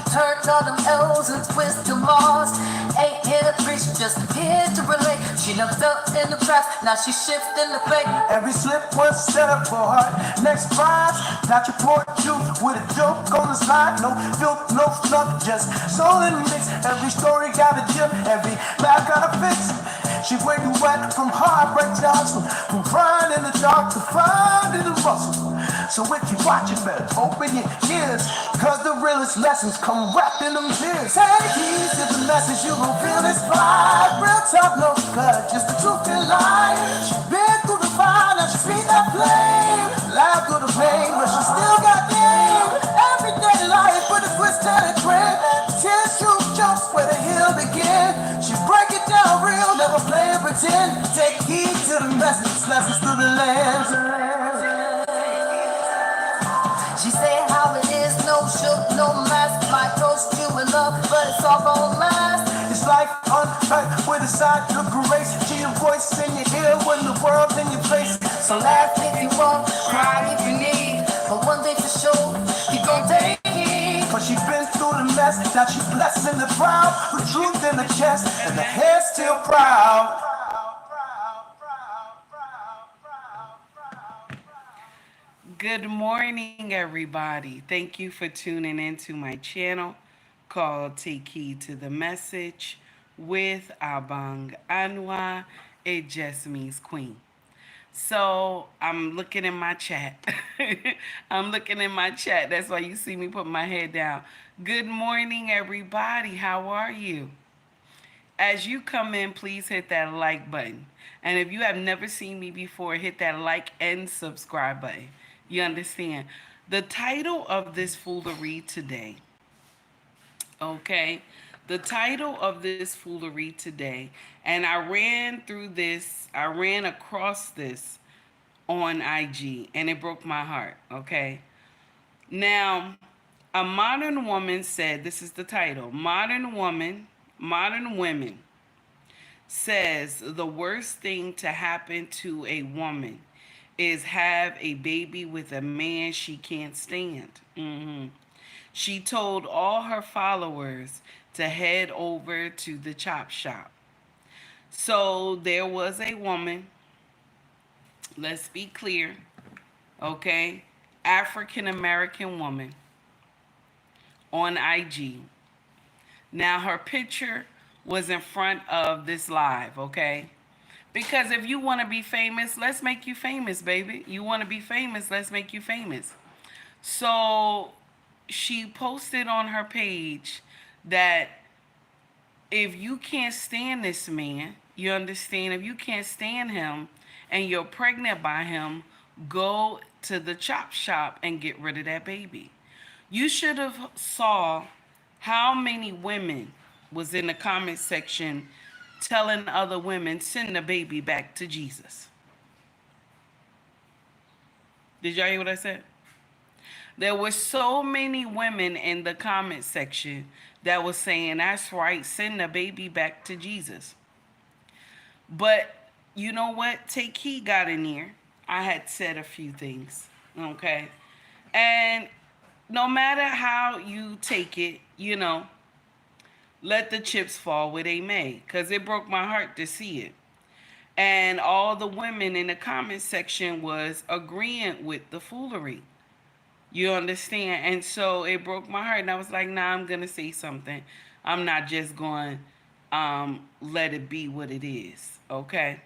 Turn all them L's and twist them R's. Ain't here to preach, just here to relate. She never fell in the traps, now she shifting the fate. Every slip was set up for her next prize. Not your poor truth with a joke on the side. No filth, no fluff, just soul and mix. Every story got a gem, every laugh got a fix. She way too wet from heartbreak to hustle, from crying in the dark to finding the muscle. So if you watch it, better open your ears, cause the realest lessons come wrapped in them tears. Take heed to the message, you gon' feel inspired. Real talk, no cut, just the truth and light. She been through the fire, now she feed that flame. Laugh through the pain, but she still got game. Everyday life with a twist and a grin. Tears, truth, jumps where the hill begin. She break it down real, never play and pretend. Take heed to the message, lessons through the lens. She say how it is, no shook, no mask. Might toast you in love, but it's all gon' last. It's like uncut with a side look grace. She a voice in your ear when the world's in your face. So laugh if you want, cry if you need, but one thing for sure, you gon' take heed. Cause she been through the mess, now she blessed in the proud. With truth in the chest, and the head still proud. Good morning, everybody. Thank you for tuning into my channel called Take Heed to the Message with Abang Anwa. It just means queen. So I'm looking in my chat. I'm looking in my chat. That's why you see me put my head down. Good morning, everybody. How are you? As you come in, please hit that like button. And if you have never seen me before, hit that like and subscribe button. You understand? The title of this foolery today, okay? The title of this foolery today, and I ran across this on IG, and it broke my heart, okay? Now, a modern woman said, this is the title, modern women says the worst thing to happen to a woman is have a baby with a man she can't stand. She told all her followers to head over to the chop shop. So there was a woman, let's be clear, okay, African American woman on IG. Now her picture was in front of this live, okay? Because if you want to be famous, let's make you famous, baby. You want to be famous, let's make you famous. So she posted on her page that if you can't stand this man, you understand, if you can't stand him and you're pregnant by him, go to the chop shop and get rid of that baby. You should have saw how many women was in the comment section telling other women, send the baby back to Jesus. Did y'all hear what I said? There were so many women in the comment section that was saying, that's right, send the baby back to Jesus. But you know what? Take Heed got in here. I had said a few things, okay? And no matter how you take it, you know, let the chips fall where they may, because it broke my heart to see it. And all the women in the comment section was agreeing with the foolery. You understand? And so it broke my heart. And I was like, nah, I'm going to say something. I'm not just going let it be what it is. Okay?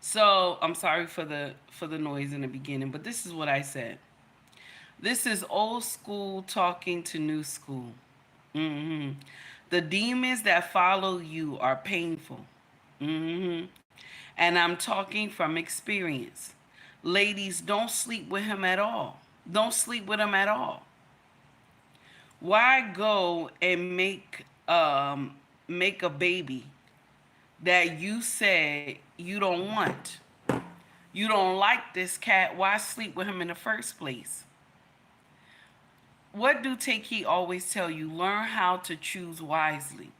So I'm sorry for the noise in the beginning, but this is what I said. This is old school talking to new school. The demons that follow you are painful. And I'm talking from experience. Ladies, don't sleep with him at all. Don't sleep with him at all. Why go and make a baby that you said you don't want? You don't like this cat. Why sleep with him in the first place? What do Take Heed always tell you? Learn how to choose wisely.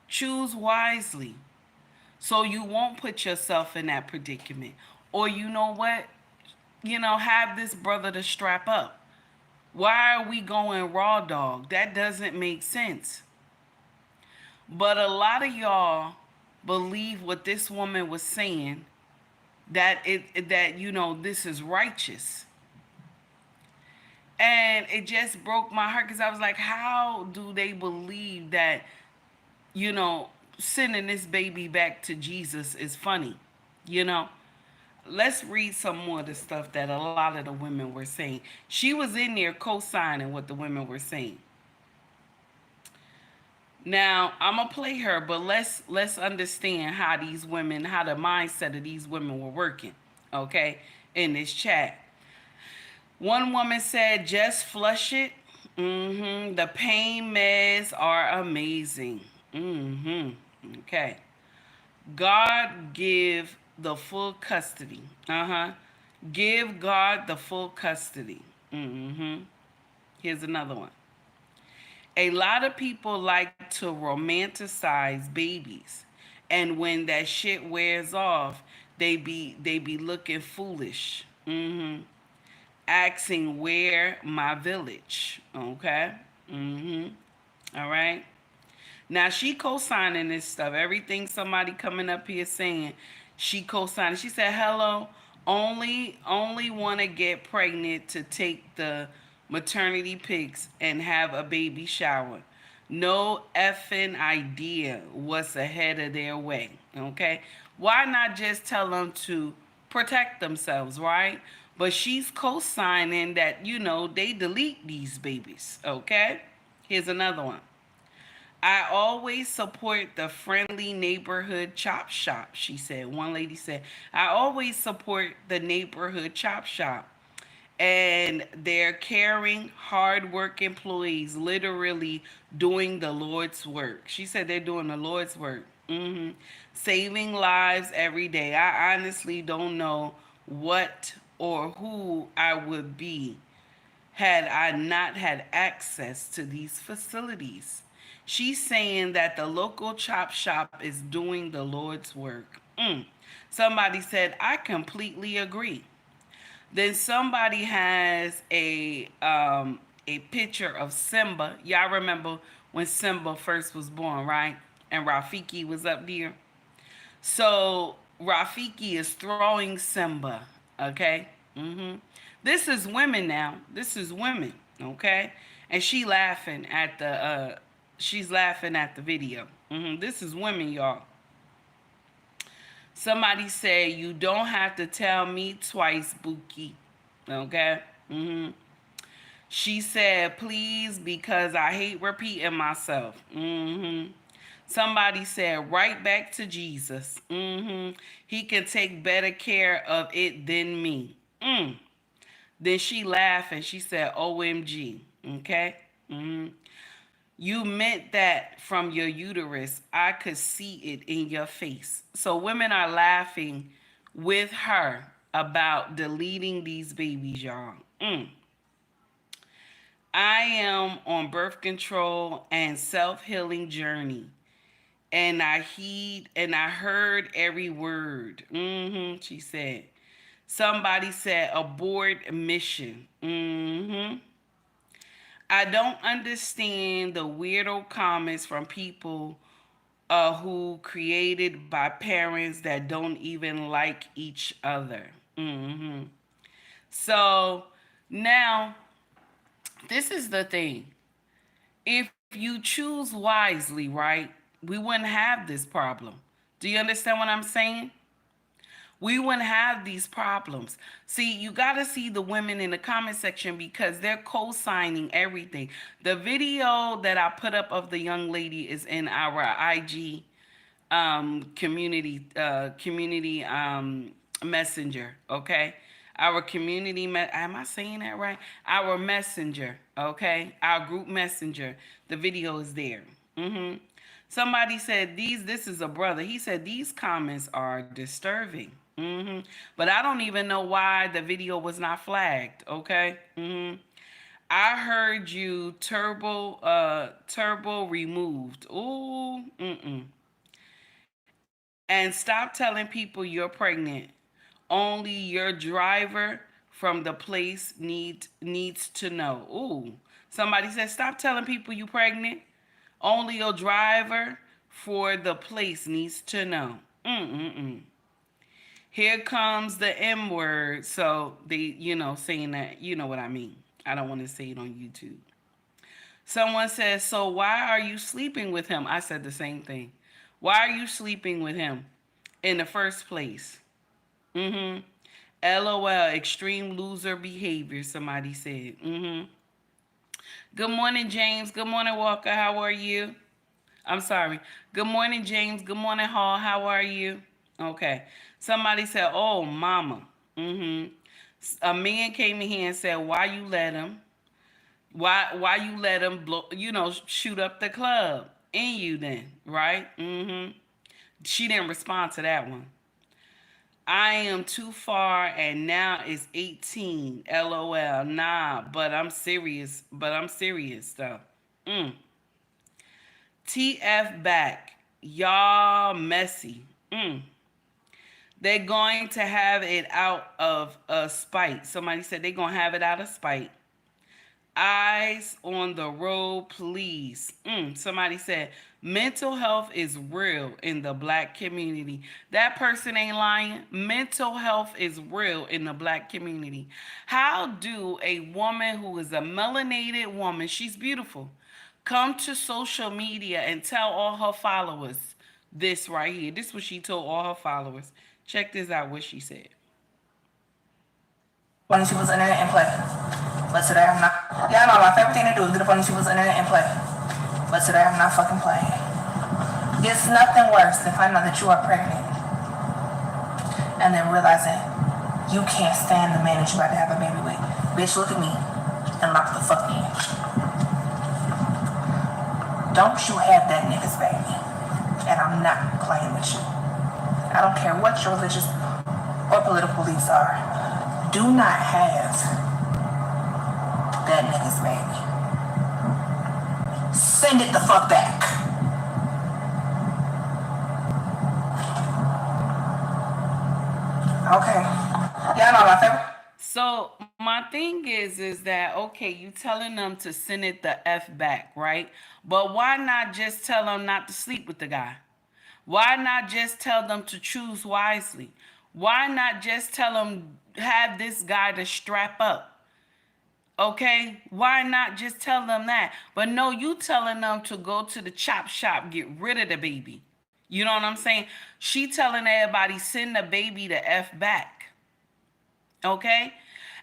Choose wisely so you won't put yourself in that predicament. Or you know what? You know, have this brother to strap up. Why are we going raw dog? That doesn't make sense. But a lot of y'all believe what this woman was saying, that this is righteous. And it just broke my heart because I was like, how do they believe that, you know, sending this baby back to Jesus is funny? You know, let's read some more of the stuff that a lot of the women were saying. She was in there co-signing what the women were saying. Now I'm gonna play her, but let's understand how the mindset of these women were working. Okay, in this chat, one woman said, "Just flush it. The pain meds are amazing. Okay, God give the full custody. Give God the full custody. Here's another one. A lot of people like to romanticize babies, and when that shit wears off, they be looking foolish. Asking where my village. Okay. All right. Now she co-signing this stuff. Everything somebody coming up here saying, she co-signing. She said, "Hello, only want to get pregnant to take the maternity pics and have a baby shower. No effing idea what's ahead of their way." Okay, why not just tell them to protect themselves, right? But she's co-signing that they delete these babies. Okay, here's another one. "I always support the friendly neighborhood chop shop," she said. One lady said, "I always support the neighborhood chop shop. And they're caring, hard work employees, literally doing the Lord's work." She said they're doing the Lord's work. Saving lives every day. I honestly don't know what or who I would be had I not had access to these facilities. She's saying that the local chop shop is doing the Lord's work. Somebody said, "I completely agree." Then somebody has a picture of Simba. Y'all remember when Simba first was born, right? And Rafiki was up there. So Rafiki is throwing Simba. Okay. This is women now. This is women. Okay. And she's laughing at the video. This is women, y'all. Somebody said, "You don't have to tell me twice, Buki." Okay. She said, "Please, because I hate repeating myself." Somebody said, "Right back to Jesus. He can take better care of it than me." Then she laughed and she said, "OMG." Okay. You meant that from your uterus. I could see it in your face. So women are laughing with her about deleting these babies, y'all. "I am on birth control and self-healing journey. And I heard every word." She said. Somebody said abort mission. "I don't understand the weirdo comments from people who created by parents that don't even like each other." So now, this is the thing. If you choose wisely, right, we wouldn't have this problem. Do you understand what I'm saying? We wouldn't have these problems. See, you got to see the women in the comment section because they're co-signing everything. The video that I put up of the young lady is in our IG community messenger. Okay, our am I saying that right? Our messenger. Okay, our group messenger. The video is there. Somebody said this is a brother. He said these comments are disturbing. But I don't even know why the video was not flagged. Okay. "I heard you turbo removed. Ooh. And stop telling people you're pregnant. Only your driver from the place needs to know. Ooh, somebody said, stop telling people you pregnant. Only your driver for the place needs to know. Mm-mm-mm. Here comes the M word. So they, saying that, you know what I mean. I don't want to say it on YouTube. Someone says, so why are you sleeping with him? I said the same thing. Why are you sleeping with him in the first place? Mm-hmm. LOL, extreme loser behavior, somebody said. Mm-hmm. Good morning, James. Good morning, Walker. How are you? I'm sorry. Good morning, James. Good morning, Hall. How are you? Okay. Somebody said, oh, mama. Mm-hmm. A man came in here and said, why you let him? Why you let him blow, shoot up the club in you then, right? Mm-hmm. She didn't respond to that one. I am too far and now it's 18. LOL. Nah, but I'm serious. Though. Mm. TF back. Y'all messy. Mm. They're going to have it out of spite. Somebody said they're going to have it out of spite. Eyes on the road, please. Somebody said mental health is real in the black community. That person ain't lying. Mental health is real in the black community. How do a woman who is a melanated woman, she's beautiful, come to social media and tell all her followers this right here? This is what she told all her followers. Check this out, what she said. When she was internet and play. But today I'm not. Y'all know my favorite thing to do is get up on she was internet and play. But today I'm not fucking playing. It's nothing worse than finding out that you are pregnant and then realizing you can't stand the man that you're about to have a baby with. Bitch, look at me and lock the fuck in. Don't you have that nigga's baby. And I'm not playing with you. I don't care what your religious or political beliefs are. Do not have that nigga's baby. Send it the fuck back. Okay. Y'all know my favorite. So my thing is that, okay, you telling them to send it the F back, right? But why not just tell them not to sleep with the guy? Why not just tell them to choose wisely? Why not just tell them have this guy to strap up? Okay? Why not just tell them that? But no, you telling them to go to the chop shop, get rid of the baby. You know what I'm saying? She telling everybody send the baby the F back. Okay?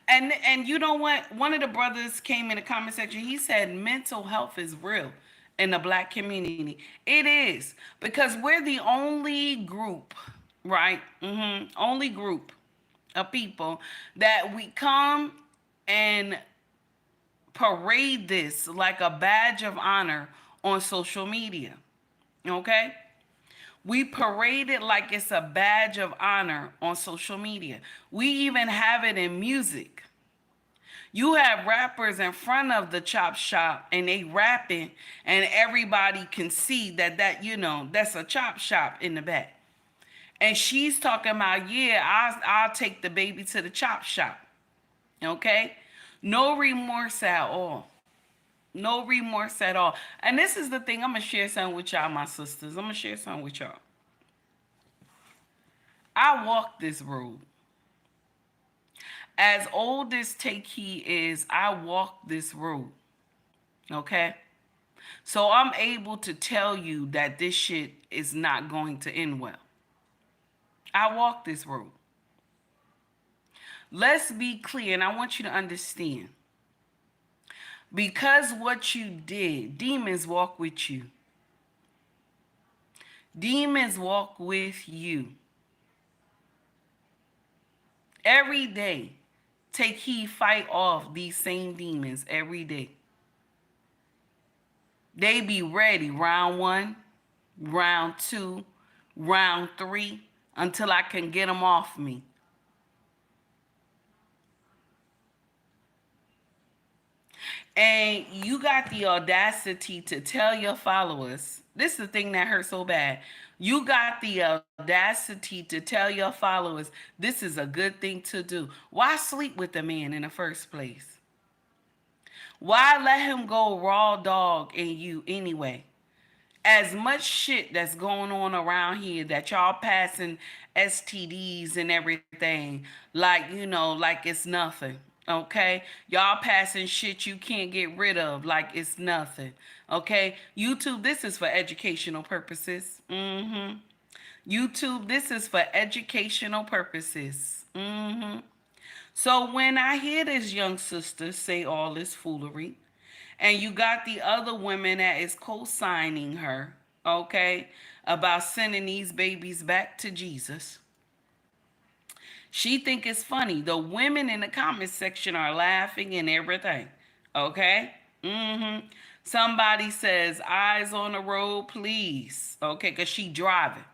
And you know what? One of the brothers came in the comment section. He said mental health is real in the black community. It is, because we're the only group, right? Only group of people that we come and parade this like a badge of honor on social media. Okay? We parade it like it's a badge of honor on social media. We even have it in music. You have rappers in front of the chop shop and they rapping and everybody can see that that's a chop shop in the back. And she's talking about, yeah, I'll take the baby to the chop shop. Okay? No remorse at all. No remorse at all. And this is the thing. I'm going to share something with y'all, my sisters. I'm going to share something with y'all. I walk this road. As old as Take Heed is, I walk this road. Okay? So I'm able to tell you that this shit is not going to end well. I walk this road. Let's be clear, and I want you to understand. Because what you did, demons walk with you. Demons walk with you. Every day, Take Heed fight off these same demons every day. They be ready round 1, round 2, round 3, until I can get them off me. And you got the audacity to tell your followers, this is the thing that hurts so bad. You got the audacity to tell your followers this is a good thing to do. Why sleep with the man in the first place? Why let him go raw dog in you anyway? As much shit that's going on around here that y'all passing STDs and everything, like, like it's nothing. Okay? Y'all passing shit you can't get rid of like it's nothing. Okay? YouTube, this is for educational purposes. YouTube, this is for educational purposes. So when I hear this young sister say all this foolery, and you got the other women that is co-signing her, okay, about sending these babies back to Jesus, she think it's funny. The women in the comment section are laughing and everything, okay? Somebody says, eyes on the road, please, okay, because she driving.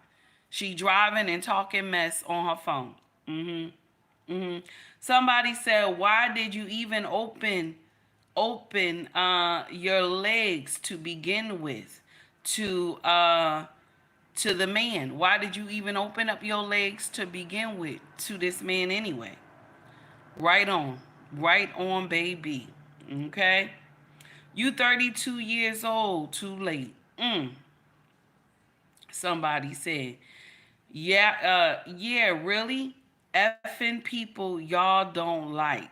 She driving and talking mess on her phone. Somebody said, why did you even open your legs to begin with to the man? Why did you even open up your legs to begin with to this man anyway? Right on. Right on, baby. Okay? You 32 years old, too late. Somebody said, yeah, really? Effing people y'all don't like.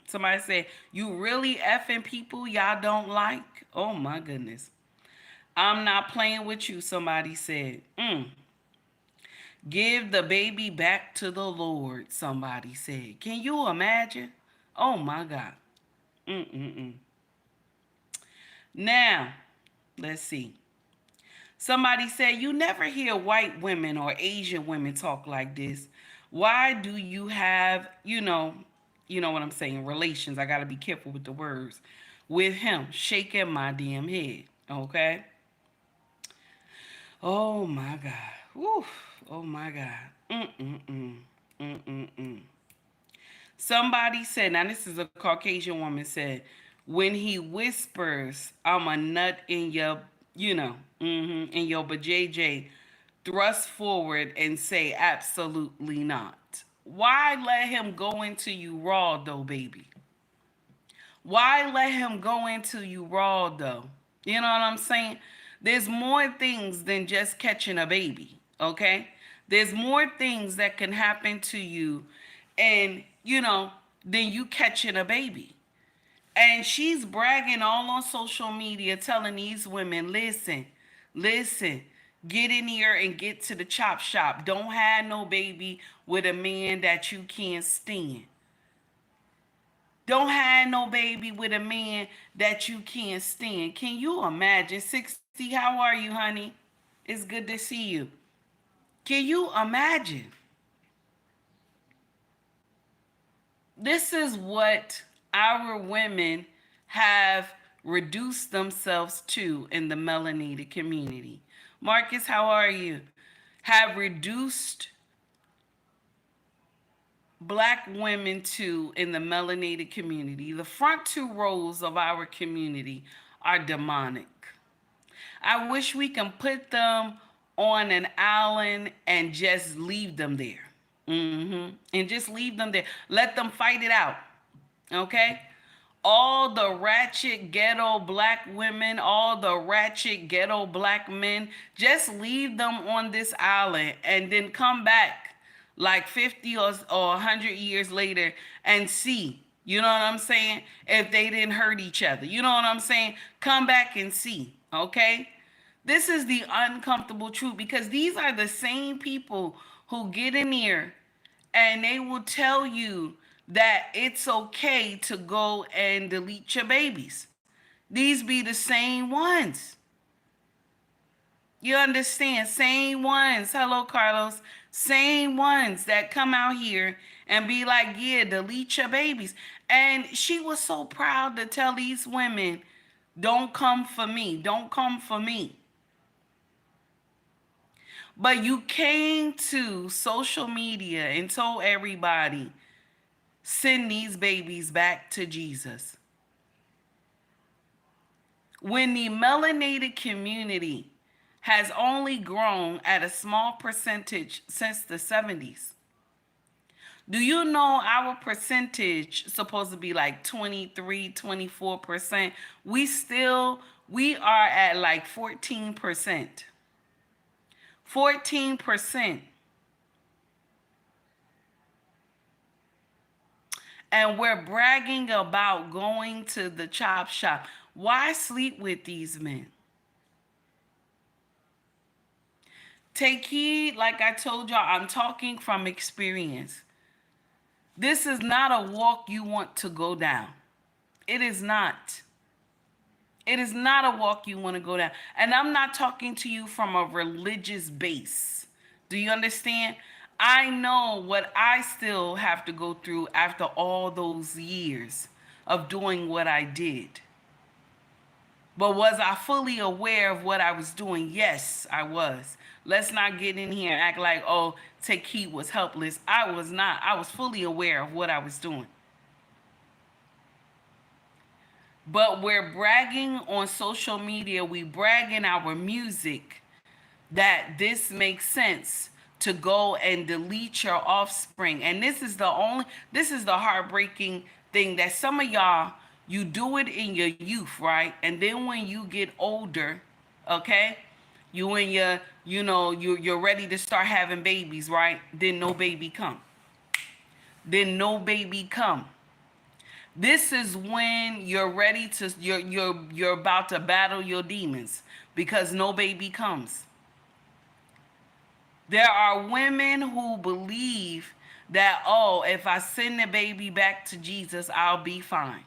Somebody said, you really effing people y'all don't like? Oh my goodness. I'm not playing with you, somebody said. Give the baby back to the Lord, somebody said. Can you imagine? Oh my God. Now, let's see. Somebody said, you never hear white women or Asian women talk like this. Why do you have, you know what I'm saying, relations? I got to be careful with the words. With him shaking my damn head. Okay? Oh my God. Woo. Oh my God. Somebody said, now this is a Caucasian woman said, when he whispers, I'm a nut in your, in your bajayjay, thrust forward and say, absolutely not. Why let him go into you raw though, baby? Why let him go into you raw though? You know what I'm saying? There's more things than just catching a baby, okay? There's more things that can happen to you and, than you catching a baby. And she's bragging all on social media telling these women, listen, get in here and get to the chop shop. Don't have no baby with a man that you can't stand. Don't have no baby with a man that you can't stand. Can you imagine? 60, how are you, honey? It's good to see you. Can you imagine? This is what our women have reduced themselves to in the melanated community. Marcus, how are you? Have reduced black women to in the melanated community. The front two rows of our community are demonic. I wish we can put them on an island and just leave them there. And just leave them there. Let them fight it out. Okay? All the ratchet ghetto black women, all the ratchet ghetto black men, just leave them on this island and then come back like 50 or 100 years later and see, you know what I'm saying, if they didn't hurt each other. You know what I'm saying? Come back and see, okay? This is the uncomfortable truth because these are the same people who get in here and they will tell you that it's okay to go and delete your babies. These be the same ones. You understand? Same ones. Hello, Carlos. Same ones that come out here and be like, yeah, delete your babies. And she was so proud to tell these women, don't come for me. Don't come for me. But you came to social media and told everybody, send these babies back to Jesus. when the melanated community has only grown at a small percentage since the 70s. Do you know our percentage supposed to be like 23, 24%? We are at like 14%. 14%. And we're bragging about going to the chop shop. Why sleep with these men? Take heed, like I told y'all, I'm talking from experience. This is not a walk you want to go down. It is not. It is not a walk you want to go down. And I'm not talking to you from a religious base. Do you understand? I know what I still have to go through after all those years of doing what I did. But was I fully aware of what I was doing? Yes, I was. Let's not get in here and act like, oh, Take Heed was helpless. I was not. I was fully aware of what I was doing. But we're bragging on social media. We brag in our music that this makes sense to go and delete your offspring. And this is the heartbreaking thing that some of y'all, you do it in your youth, right? And then when you get older, okay, you're ready to start having babies, right? Then no baby come. This is when you're ready to, you're about to battle your demons because no baby comes. There are women who believe that, oh, if I send the baby back to Jesus, I'll be fine.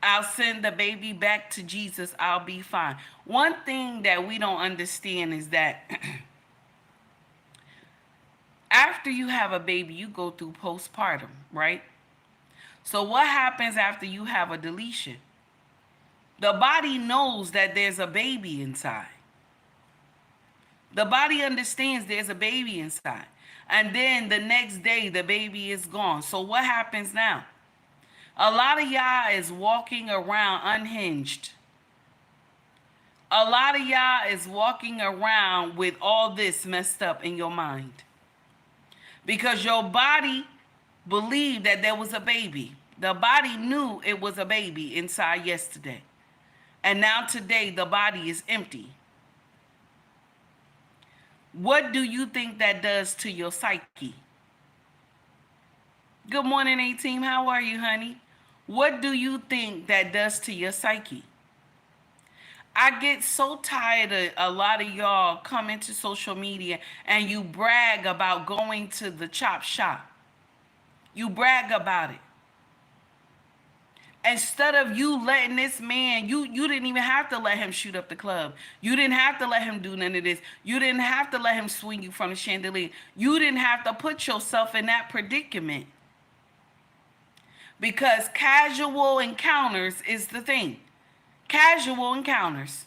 I'll send the baby back to Jesus, I'll be fine. One thing that we don't understand is that after you have a baby, you go through postpartum, right? So what happens after you have a deletion? The body knows that there's a baby inside. The body understands there's a baby inside. And then the next day, the baby is gone. So what happens now? A lot of y'all is walking around unhinged. A lot of y'all is walking around with all this messed up in your mind. Because your body believed that there was a baby. The body knew it was a baby inside yesterday. And now today, the body is empty. What do you think that does to your psyche? Good morning, A-Team. How are you, honey? What do you think that does to your psyche? I get so tired of a lot of y'all coming to social media and you brag about going to the chop shop. You brag about it. Instead of you letting this man, you didn't even have to let him shoot up the club. You didn't have to let him do none of this. You didn't have to let him swing you from the chandelier. You didn't have to put yourself in that predicament. Because casual encounters is the thing. Casual encounters.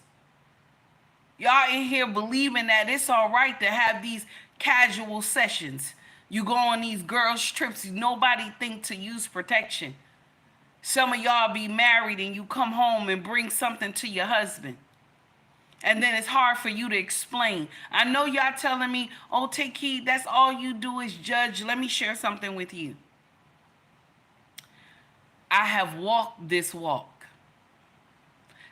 Y'all in here believing that it's all right to have these casual sessions. You go on these girls' trips, nobody think to use protection. Some of y'all be married and you come home and bring something to your husband. And then it's hard for you to explain. I know y'all telling me, oh, Take Heed, that's all you do is judge. Let me share something with you. I have walked this walk.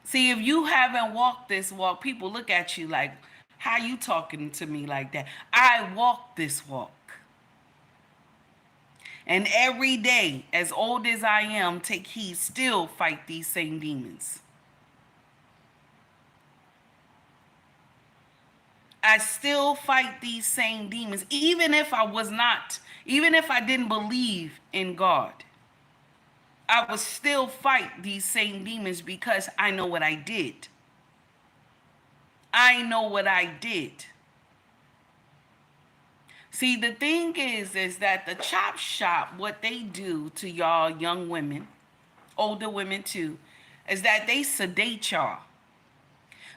See, if you haven't walked this walk, people look at you like, how you talking to me like that? I walked this walk. And every day, as old as I am, Take Heed, still fight these same demons. I still fight these same demons, even if I didn't believe in God. I would still fight these same demons because I know what I did. I know what I did. See, the thing is that the chop shop, what they do to y'all young women, older women too, is that they sedate y'all.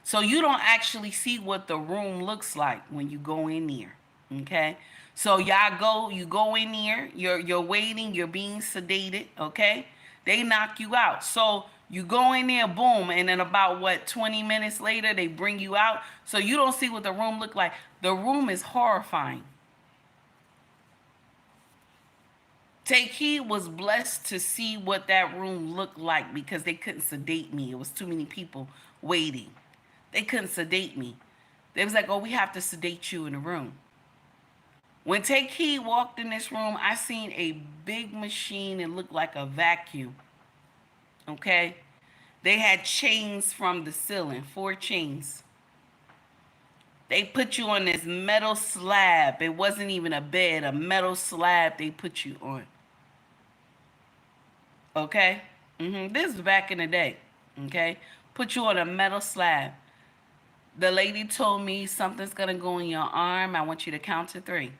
So you don't actually see what the room looks like when you go in there, okay? So you go in there, you're waiting, you're being sedated, okay? They knock you out. So You go in there, boom, and then about 20 minutes later, they bring you out. So you don't see what the room looked like. The room is horrifying. Take Heed was blessed to see what that room looked like because they couldn't sedate me. It was too many people waiting. They couldn't sedate me. They was like, oh, we have to sedate you in the room. When Take Heed walked in this room, I seen a big machine. It looked like a vacuum. Okay? They had chains from the ceiling, 4 chains. They put you on this metal slab. It wasn't even a bed, a metal slab they put you on. Okay? This is back in the day. Okay? Put you on a metal slab. The lady told me something's going to go in your arm. I want you to count to 3.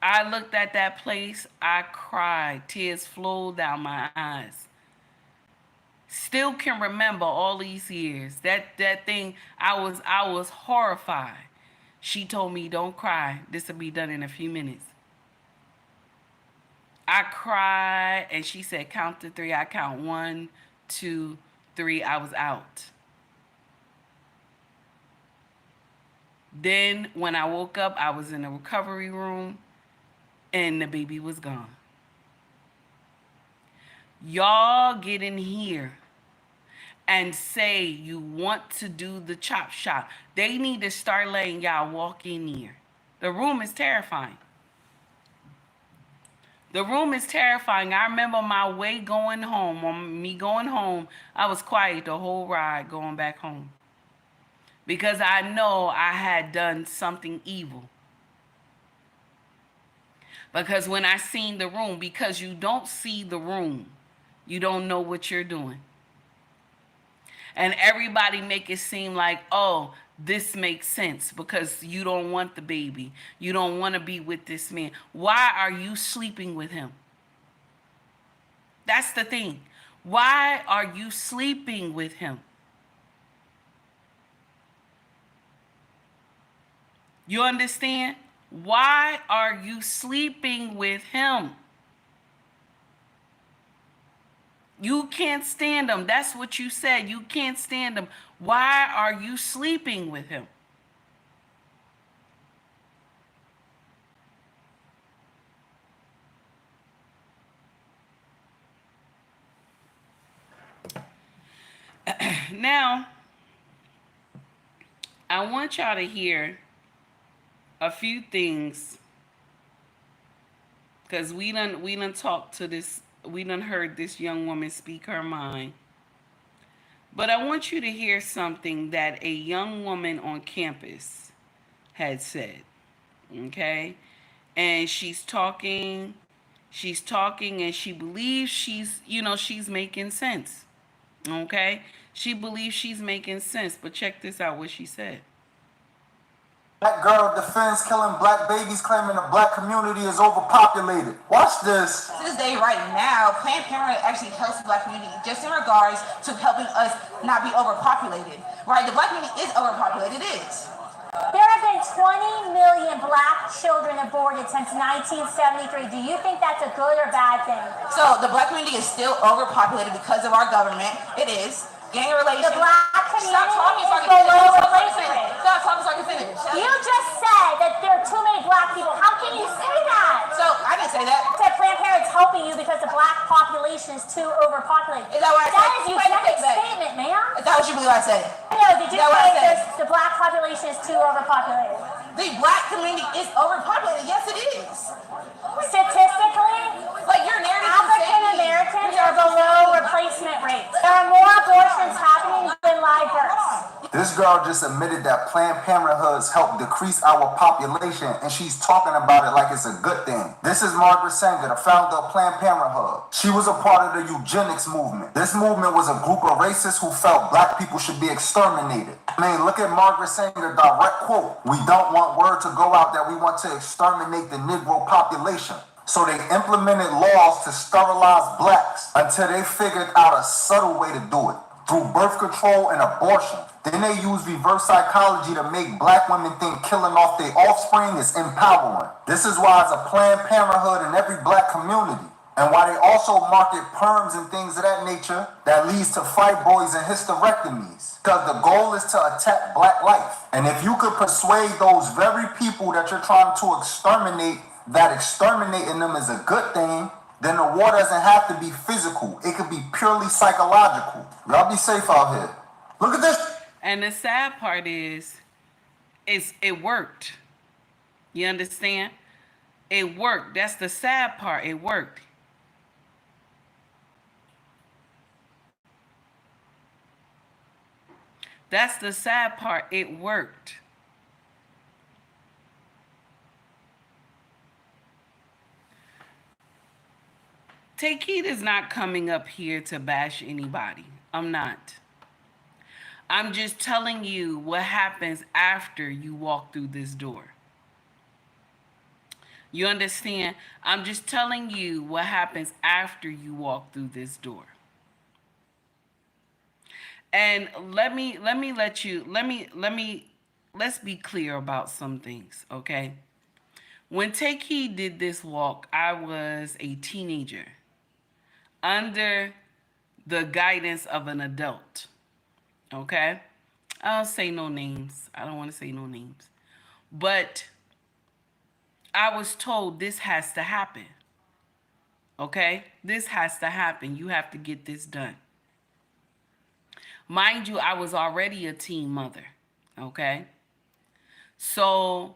I looked at that place. I cried. Tears flowed down my eyes. Still can remember all these years. That thing, I was horrified. She told me, don't cry. This will be done in a few minutes. I cried, and she said, count to 3. I count 1, 2, 3. I was out. Then when I woke up, I was in the recovery room, and the baby was gone. Y'all get in here and say you want to do the chop shop. They need to start letting y'all walk in here. The room is terrifying. The room is terrifying. I remember my way going home. On me going home, I was quiet the whole ride going back home. Because I know I had done something evil. Because when I seen the room, because you don't see the room, you don't know what you're doing. And everybody make it seem like, oh, this makes sense because you don't want the baby. You don't want to be with this man. Why are you sleeping with him? That's the thing. Why are you sleeping with him? You understand? Why are you sleeping with him? You can't stand him. That's what you said. You can't stand him. Why are you sleeping with him? Now, I want y'all to hear a few things because we done talked to this. We done heard this young woman speak her mind. But I want you to hear something that a young woman on campus had said. Okay? And she's talking and she believes she's making sense. Okay? She believes she's making sense. But check this out what she said. Black girl defends killing black babies, claiming the black community is overpopulated. Watch this. To this day, right now, Planned Parenthood actually helps the black community just in regards to helping us not be overpopulated. Right? The black community is overpopulated. It is. There have been 20 million black children aborted since 1973. Do you think that's a good or bad thing? So the black community is still overpopulated because of our government. It is. Gang relations. The black community Stop talking so I is can below finish. replacement rate. Stop talking so I can finish. You just said that there are too many black people. How can you say that? So I didn't say that. That Planned Parenthood's helping you because the black population is too overpopulated. Is that what I said? That is eugenics statement, ma'am. Is that what you believe I said? No, did you Is that what I say said? the black population is too overpopulated? The black community is overpopulated. Yes, it is. Statistically, Like your narrative is African insane. Americans are below replacement rates. There are more abortions happening than live births. This girl just admitted that Planned Parenthood's helped decrease our population, and she's talking about it like it's a good thing. This is Margaret Sanger, the founder of Planned Parenthood. She was a part of the eugenics movement. This movement was a group of racists who felt black people should be exterminated. I mean, look at Margaret Sanger, direct quote. We don't want word to go out that we want to exterminate the Negro population. So they implemented laws to sterilize blacks until they figured out a subtle way to do it, through birth control and abortion. Then they use reverse psychology to make black women think killing off their offspring is empowering. This is why it's a Planned Parenthood in every black community. And why they also market perms and things of that nature that leads to fibroids and hysterectomies. Because the goal is to attack black life. And if you could persuade those very people that you're trying to exterminate, that exterminating them is a good thing, then the war doesn't have to be physical. It could be purely psychological. Y'all be safe out here. Look at this. And the sad part is it worked. You understand? It worked. That's the sad part. It worked. That's the sad part. It worked. Take Heed is not coming up here to bash anybody. I'm not. I'm just telling you what happens after you walk through this door. You understand? I'm just telling you what happens after you walk through this door. And let's be clear about some things, okay? When Take Heed did this walk, I was a teenager under the guidance of an adult, okay? I don't say no names. I don't want to say no names. But I was told this has to happen, okay? This has to happen. You have to get this done. Mind you, I was already a teen mother, okay? So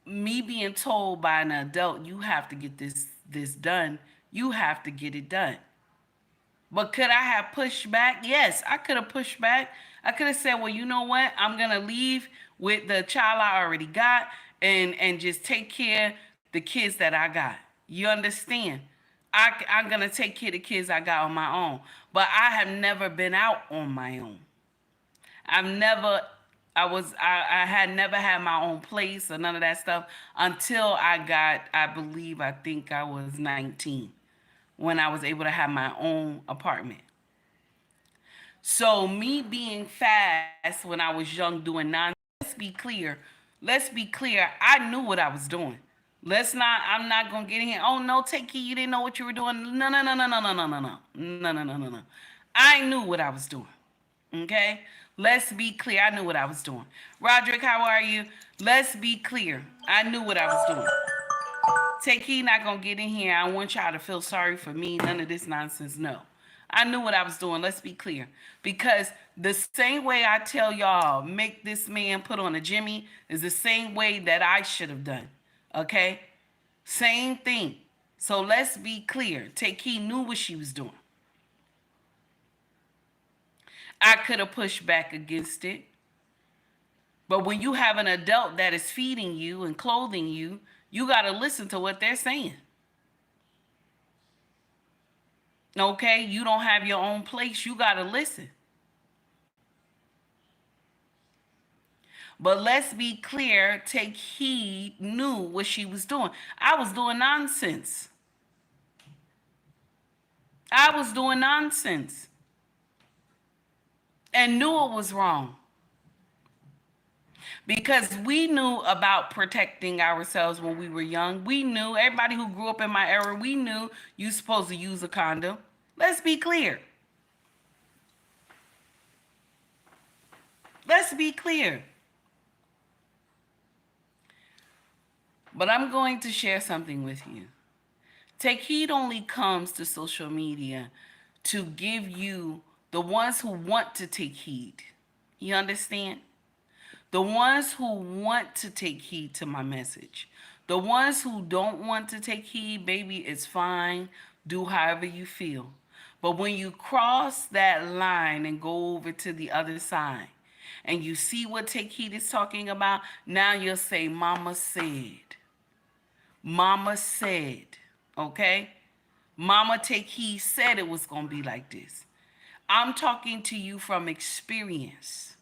me being told by an adult, you have to get this done, you have to get it done. But could I have pushed back? Yes, I could have pushed back. I could have said, well, you know what? I'm going to leave with the child I already got and just take care of the kids that I got. You understand? I'm going to take care of the kids I got on my own. But I have never been out on my own. I had never had my own place or none of that stuff until I think I was 19 when I was able to have my own apartment. So me being fast when I was young doing nonsense, let's be clear, I knew what I was doing. I'm not gonna get in here. Oh no, Take Heed, you didn't know what you were doing. No. I knew what I was doing. Okay? Let's be clear. I knew what I was doing. Roderick, how are you? Let's be clear. I knew what I was doing. Take Heed not gonna get in here. I want y'all to feel sorry for me. None of this nonsense. No. I knew what I was doing. Let's be clear. Because the same way I tell y'all, make this man put on a Jimmy, is the same way that I should have done. Okay? Same thing. So let's be clear. Take Heed knew what she was doing. I could have pushed back against it. But when you have an adult that is feeding you and clothing you, you got to listen to what they're saying. Okay? You don't have your own place. You got to listen. But let's be clear, Take Heed knew what she was doing. I was doing nonsense. And knew it was wrong. Because we knew about protecting ourselves when we were young. We knew, everybody who grew up in my era, we knew you're supposed to use a condom. Let's be clear. Let's be clear. But I'm going to share something with you. Take Heed only comes to social media to give you the ones who want to take heed. You understand? The ones who want to take heed to my message. The ones who don't want to take heed, baby, it's fine. Do however you feel. But when you cross that line and go over to the other side and you see what Take Heed is talking about, now you'll say, Mama said. Mama said, okay? Mama Take Heed said it was going to be like this. I'm talking to you from experience.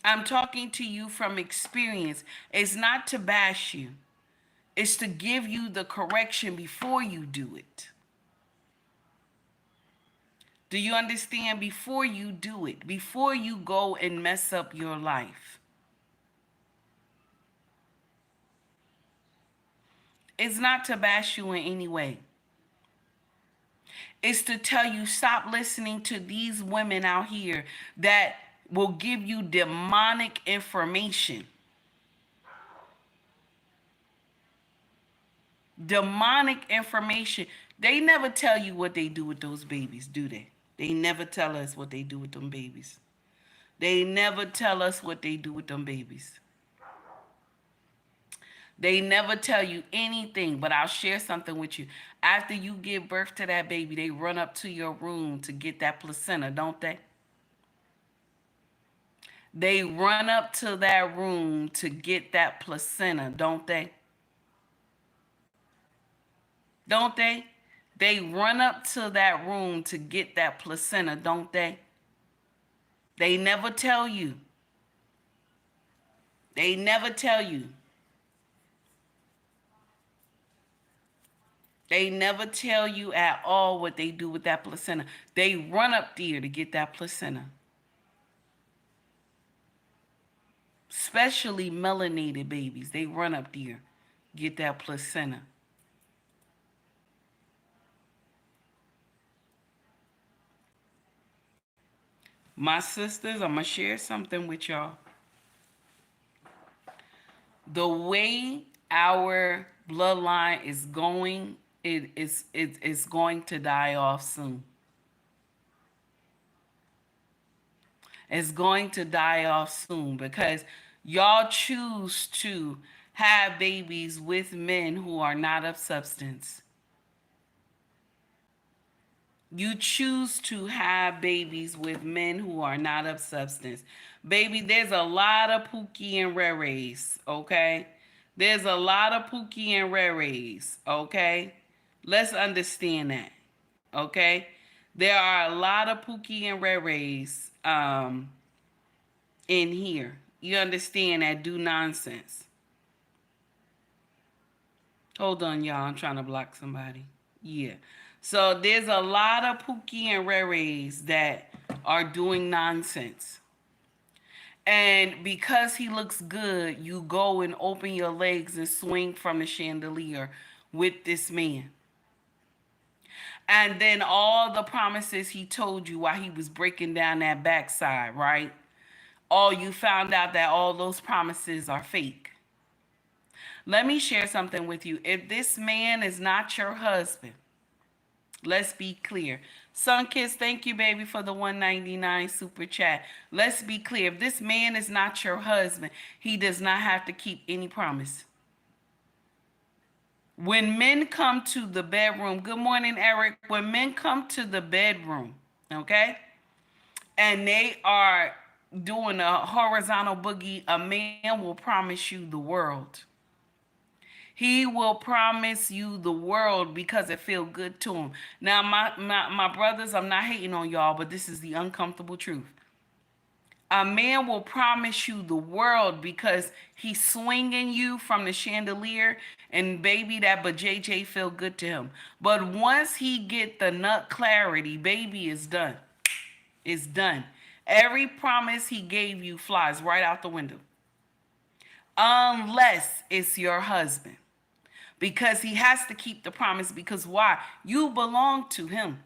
I'm talking to you from experience. It's not to bash you. It's to give you the correction before you do it. Do you understand? Before you do it, before you go and mess up your life. It's not to bash you in any way. It's to tell you stop listening to these women out here that will give you demonic information. Demonic information. They never tell you what they do with those babies, do they? They never tell us what they do with them babies. They never tell us what they do with them babies. They never tell you anything, but I'll share something with you. After you give birth to that baby, they run up to your room to get that placenta, don't they? They run up to that room to get that placenta, don't they? Don't they? They run up to that room to get that placenta, don't they? They never tell you. They never tell you. They never tell you at all what they do with that placenta. They run up there to get that placenta. Especially melanated babies. They run up there, get that placenta. My sisters, I'm going to share something with y'all. The way our bloodline is going, it's going to die off soon. It's going to die off soon because y'all choose to have babies with men who are not of substance. You choose to have babies with men who are not of substance. Baby, there's a lot of Pookie and Rarys, okay? There's a lot of Pookie and Rarys, okay? Let's understand that, okay? There are a lot of Pookie and Rarys in here. You understand that do nonsense. Hold on, y'all. I'm trying to block somebody. Yeah. So there's a lot of Pookie and Rarys that are doing nonsense. And because he looks good, you go and open your legs and swing from the chandelier with this man. And then all the promises he told you while he was breaking down that backside, right? All you found out that all those promises are fake. Let me share something with you. If this man is not your husband, let's be clear. Sunkiss, thank you, baby, for the $1.99 super chat. Let's be clear. If this man is not your husband, he does not have to keep any promise. When men come to the bedroom, good morning, Eric. When men come to the bedroom, okay, and they are doing a horizontal boogie, a man will promise you the world. He will promise you the world because it feels good to him. Now, my brothers, I'm not hating on y'all, but this is the uncomfortable truth. A man will promise you the world because he's swinging you from the chandelier, and baby, that but JJ feel good to him. But once he get the nut clarity, baby, is done. It's done. Every promise he gave you flies right out the window. Unless it's your husband. Because he has to keep the promise. Because why? You belong to him.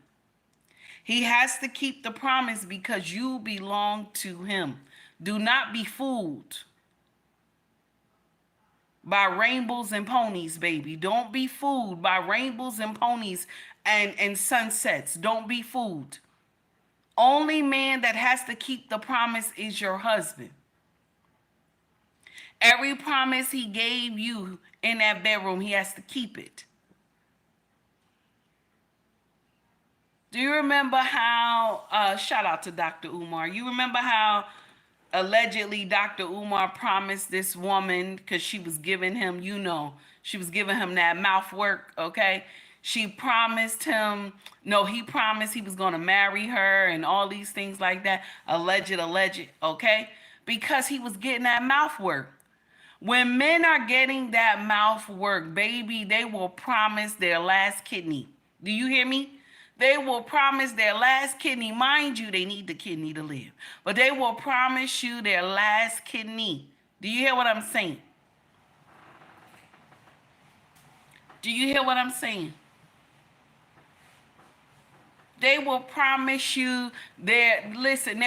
He has to keep the promise because you belong to him. Do not be fooled by rainbows and ponies, baby. Don't be fooled by rainbows and ponies and sunsets. Don't be fooled. Only man that has to keep the promise is your husband. Every promise he gave you in that bedroom, he has to keep it. Do you remember how, shout out to Dr. Umar, you remember how allegedly Dr. Umar promised this woman, because she was giving him, she was giving him that mouth work, okay? She promised him, he promised he was going to marry her and all these things like that. Alleged, okay? Because he was getting that mouth work. When men are getting that mouth work, baby, they will promise their last kidney. Do you hear me? They will promise their last kidney. Mind you, they need the kidney to live. But they will promise you their last kidney. Do you hear what I'm saying? Do you hear what I'm saying? They will promise you they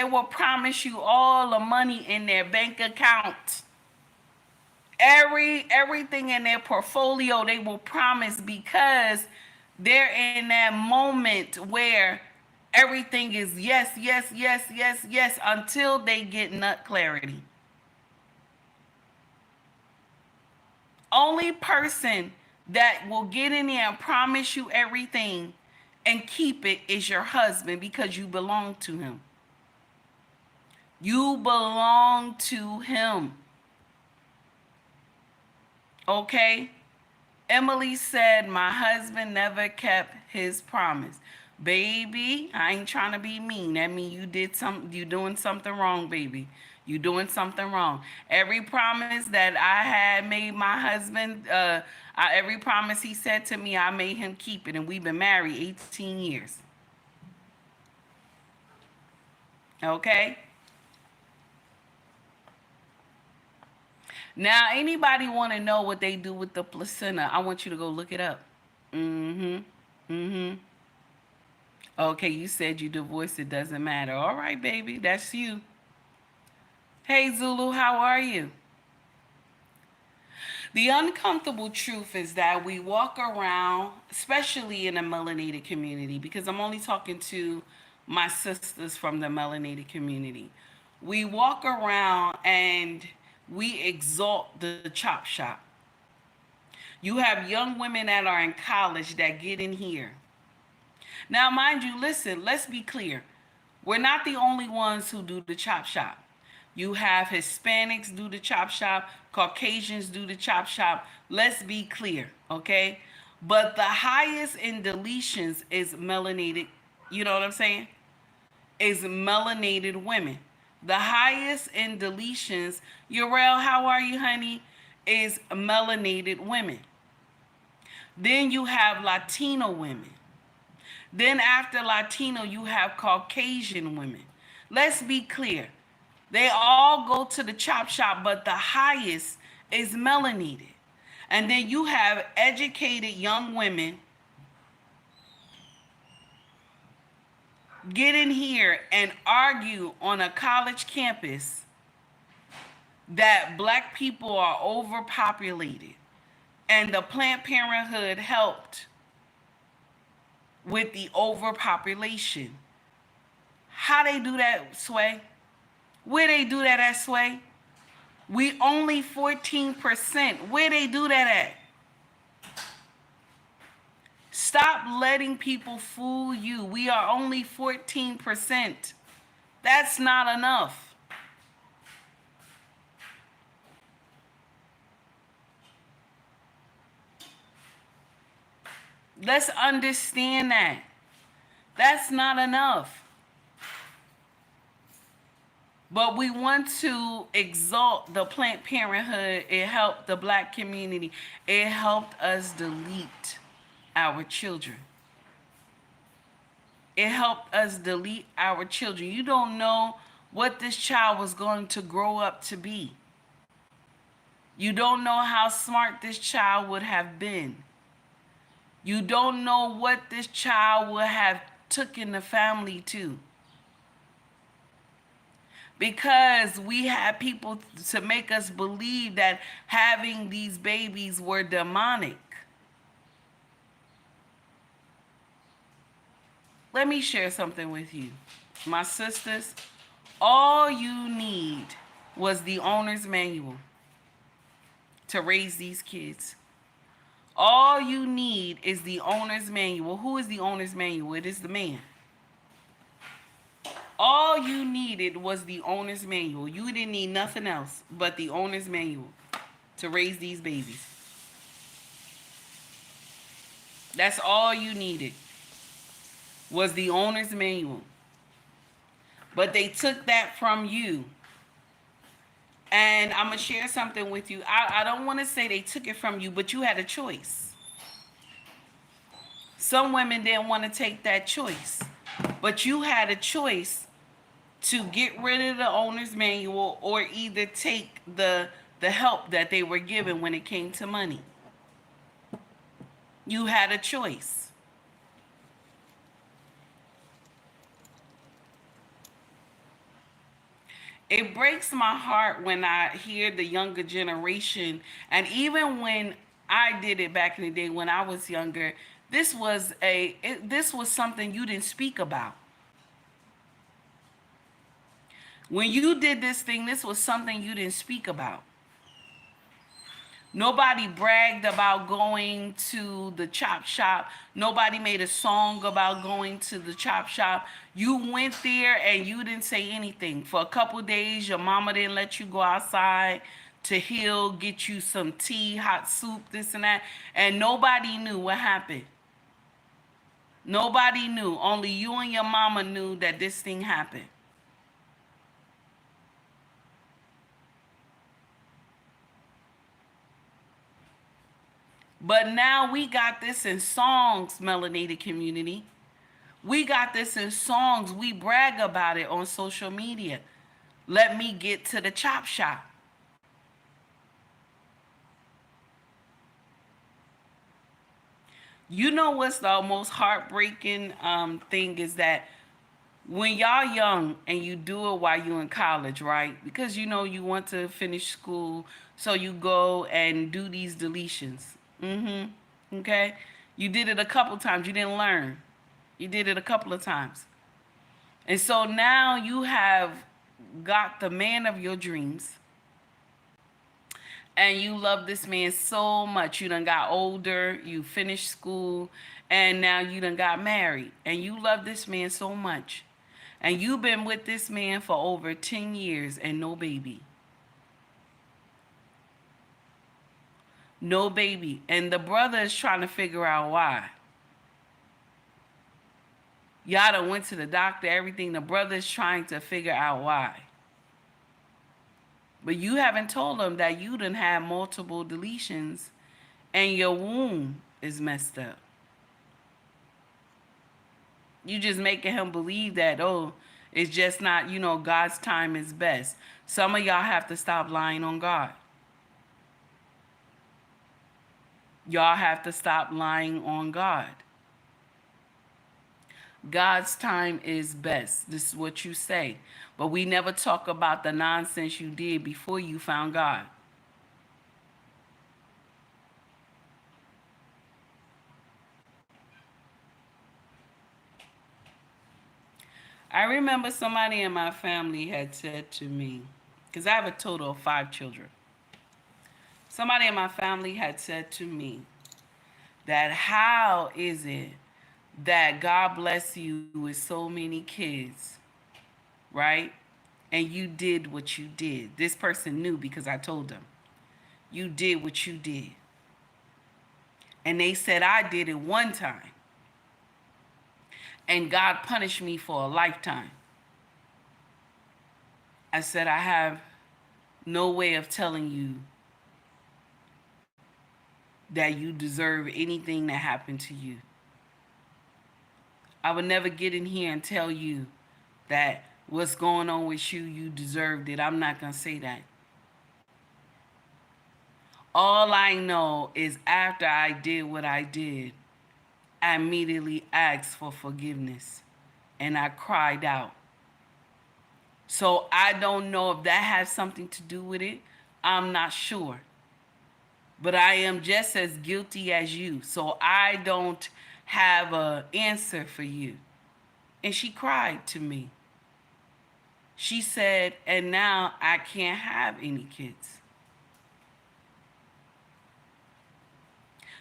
will promise you all the money in their bank account. Everything in their portfolio they will promise, because they're in that moment where everything is yes, yes, yes, yes, yes, until they get nut clarity. Only person that will get in there and promise you everything and keep it is your husband, because you belong to him. You belong to him. Okay? Emily said, my husband never kept his promise. Baby, I ain't trying to be mean. That means you doing something wrong, baby. You doing something wrong. Every promise that I had made my husband, every promise he said to me, I made him keep it. And we've been married 18 years. Okay? Now, anybody want to know what they do with the placenta? I want you to go look it up. Okay, you said you divorced. It doesn't matter. All right, baby. That's you. Hey, Zulu, how are you? The uncomfortable truth is that we walk around, especially in the melanated community, because I'm only talking to my sisters from the melanated community. We walk around and we exalt the chop shop. You have young women that are in college that get in here. Now, mind you, listen, let's be clear. We're not the only ones who do the chop shop. You have Hispanics do the chop shop, Caucasians do the chop shop. Let's be clear, okay? But the highest in deletions is melanated, you know what I'm saying? Is melanated women. The highest in deletions, Urel, how are you, honey? Is melanated women. Then you have Latino women. Then after Latino, you have Caucasian women. Let's be clear. They all go to the chop shop, but the highest is melanated. And then you have educated young women get in here and argue on a college campus that black people are overpopulated, and the Planned Parenthood helped with the overpopulation. How they do that, Sway? Where they do that at, Sway? We only 14%. Where they do that at? Stop letting people fool you. We are only 14%. That's not enough. Let's understand that. That's not enough. But we want to exalt the Planned Parenthood. It helped the black community. It helped us delete our children. It helped us delete our children. You don't know what this child was going to grow up to be. You don't know how smart this child would have been. You don't know what this child would have taken the family to. Because we had people to make us believe that having these babies were demonic. Let me share something with you. My sisters, all you need was the owner's manual to raise these kids. All you need is the owner's manual. Who is the owner's manual? It is the man. All you needed was the owner's manual. You didn't need nothing else but the owner's manual to raise these babies. That's all you needed was the owner's manual. But they took that from you. And I'm going to share something with you. I don't want to say they took it from you, but you had a choice. Some women didn't want to take that choice. But you had a choice to get rid of the owner's manual or either take the help that they were given when it came to money. You had a choice. It breaks my heart when I hear the younger generation, and even when I did it back in the day when I was younger, this was something you didn't speak about. When you did this thing, this was something you didn't speak about. Nobody bragged about going to the chop shop. Nobody made a song about going to the chop shop. You went there and you didn't say anything. For a couple days, your mama didn't let you go outside to heal, get you some tea, hot soup, this and that. And nobody knew what happened. Nobody knew. Only you and your mama knew that this thing happened. But now we got this in songs, melanated community. We got this in songs. We brag about it on social media. Let me get to the chop shop. You know what's the most heartbreaking thing is that when y'all young and you do it while you in college, right? Because you know you want to finish school, so you go and do these deletions. Okay? You did it a couple times. You didn't learn. You did it a couple of times. And so now you have got the man of your dreams. And you love this man so much. You done got older. You finished school. And now you done got married. And you love this man so much. And you've been with this man for over 10 years and no baby. No baby. And the brother is trying to figure out why. Y'all done went to the doctor, everything. The brother is trying to figure out why. But you haven't told him that you done had multiple deletions and your womb is messed up. You just making him believe that, oh, it's just not, God's time is best. Some of y'all have to stop lying on God. Y'all have to stop lying on God. God's time is best. This is what you say. But we never talk about the nonsense you did before you found God. I remember somebody in my family had said to me, because I have a total of 5 children. Somebody in my family had said to me that how is it that God bless you with so many kids, right? And you did what you did. This person knew because I told them. You did what you did. And they said I did it one time. And God punished me for a lifetime. I said, I have no way of telling you that you deserve anything that happened to you. I would never get in here and tell you that what's going on with you, you deserved it. I'm not going to say that. All I know is after I did what I did, I immediately asked for forgiveness and I cried out. So I don't know if that has something to do with it. I'm not sure. But I am just as guilty as you. So I don't have an answer for you. And she cried to me. She said, and now I can't have any kids.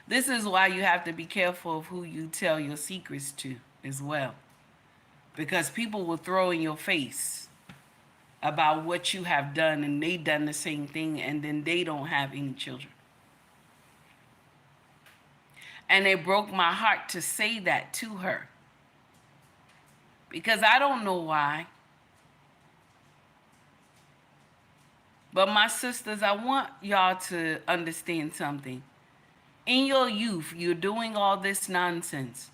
This is why you have to be careful of who you tell your secrets to as well. Because people will throw in your face about what you have done and they done the same thing and then they don't have any children. And it broke my heart to say that to her. Because I don't know why. But my sisters, I want y'all to understand something. In your youth, you're doing all this nonsense.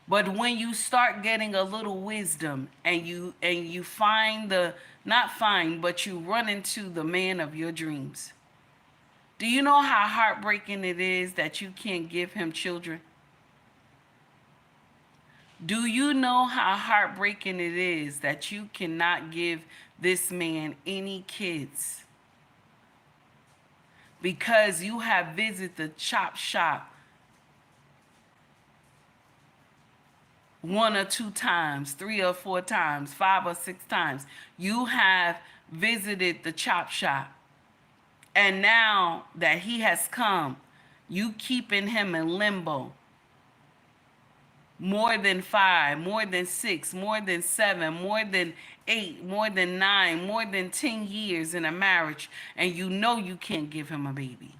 But when you start getting a little wisdom and you find but you run into the man of your dreams. Do you know how heartbreaking it is that you can't give him children? Do you know how heartbreaking it is that you cannot give this man any kids? Because you have visited the chop shop 1 or 2 times, 3 or 4 times, 5 or 6 times. You have visited the chop shop. And now that he has come, you keeping him in limbo. More than 5, more than 6, more than 7, more than 8, more than 9, more than 10 years in a marriage, and you know you can't give him a baby.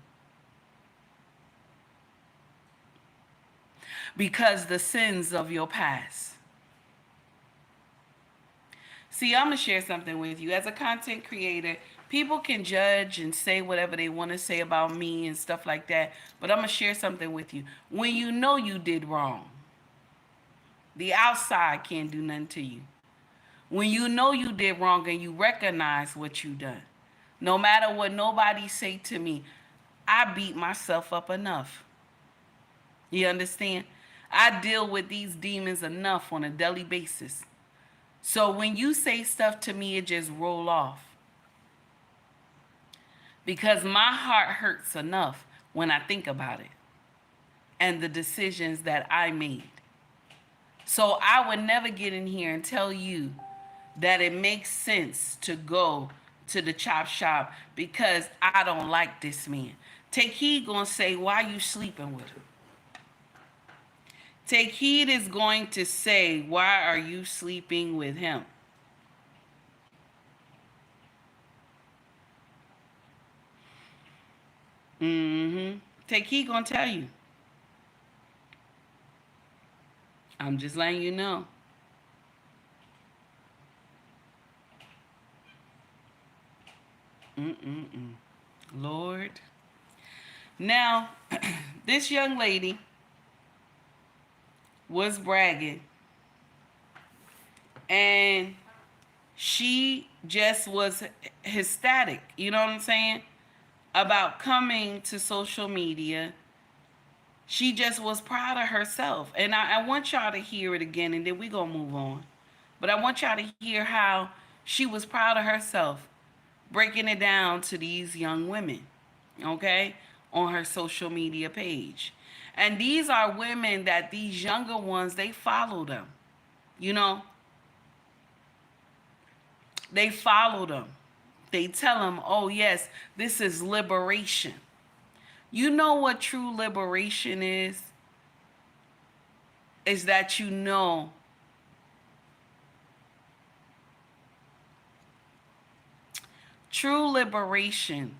Because the sins of your past. See, I'm going to share something with you. As a content creator, people can judge and say whatever they want to say about me and stuff like that, but I'm going to share something with you. When you know you did wrong, the outside can't do nothing to you. When you know you did wrong and you recognize what you done, no matter what nobody say to me, I beat myself up enough. You understand? I deal with these demons enough on a daily basis. So when you say stuff to me, it just roll off. Because my heart hurts enough when I think about it and the decisions that I made. So I would never get in here and tell you that it makes sense to go to the chop shop because I don't like this man. Take Heed gonna say, why you sleeping with him? Take Heed is going to say, why are you sleeping with him? Take Heed gonna tell you. I'm just letting you know. Lord. Now, this young lady was bragging. And she just was ecstatic, you know what I'm saying? About coming to social media. She just was proud of herself. And I want y'all to hear it again, and then we're going to move on. But I want y'all to hear how she was proud of herself, breaking it down to these young women, okay, on her social media page. And these are women that these younger ones, they follow them, you know. They follow them. They tell them, oh, yes, this is liberation. You know what true liberation is? Is that you know true liberation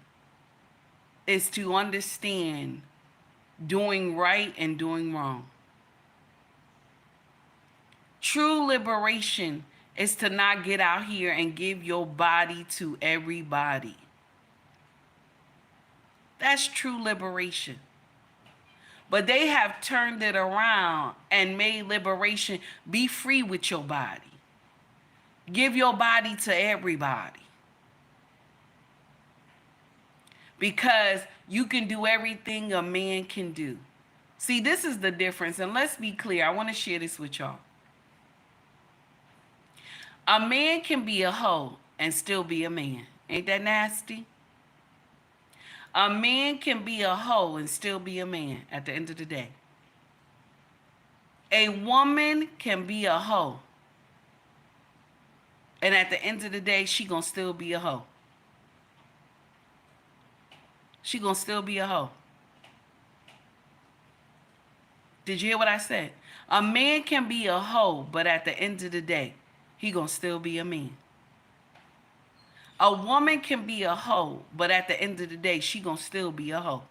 is to understand doing right and doing wrong. True liberation is to not get out here and give your body to everybody. That's true liberation. But they have turned it around and made liberation be free with your body. Give your body to everybody. Because you can do everything a man can do. See, this is the difference. And let's be clear. I want to share this with y'all. A man can be a hoe and still be a man. Ain't that nasty? A man can be a hoe and still be a man at the end of the day. A woman can be a hoe. And at the end of the day, she gonna still be a hoe. She gonna still be a hoe. Did you hear what I said? A man can be a hoe, but at the end of the day, he gonna still be a man. A woman can be a hoe, but at the end of the day, she gonna still be a hoe.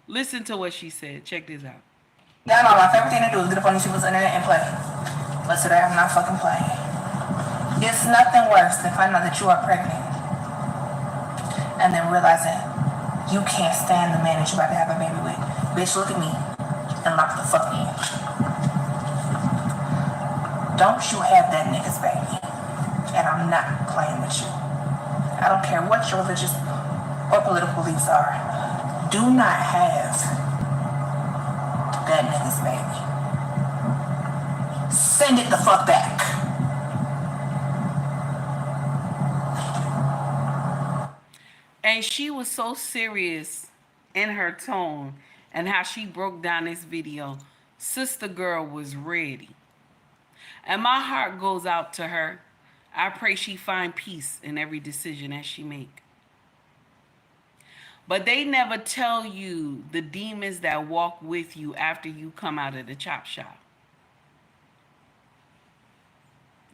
Listen to what she said. Check this out. Y'all know my favorite thing to do is get up on these people's internet and play. But today I'm not fucking playing. It's nothing worse than finding out that you are pregnant and then realizing you can't stand the man that you're about to have a baby with. Bitch, look at me and lock the fuck in. Don't you have that nigga's baby. And I'm not playing with you. I don't care what your religious or political beliefs are. Do not have that nigga's baby. Send it the fuck back. And she was so serious in her tone and how she broke down this video. Sister girl was ready. And my heart goes out to her. I pray she find peace in every decision that she make. But they never tell you the demons that walk with you after you come out of the chop shop.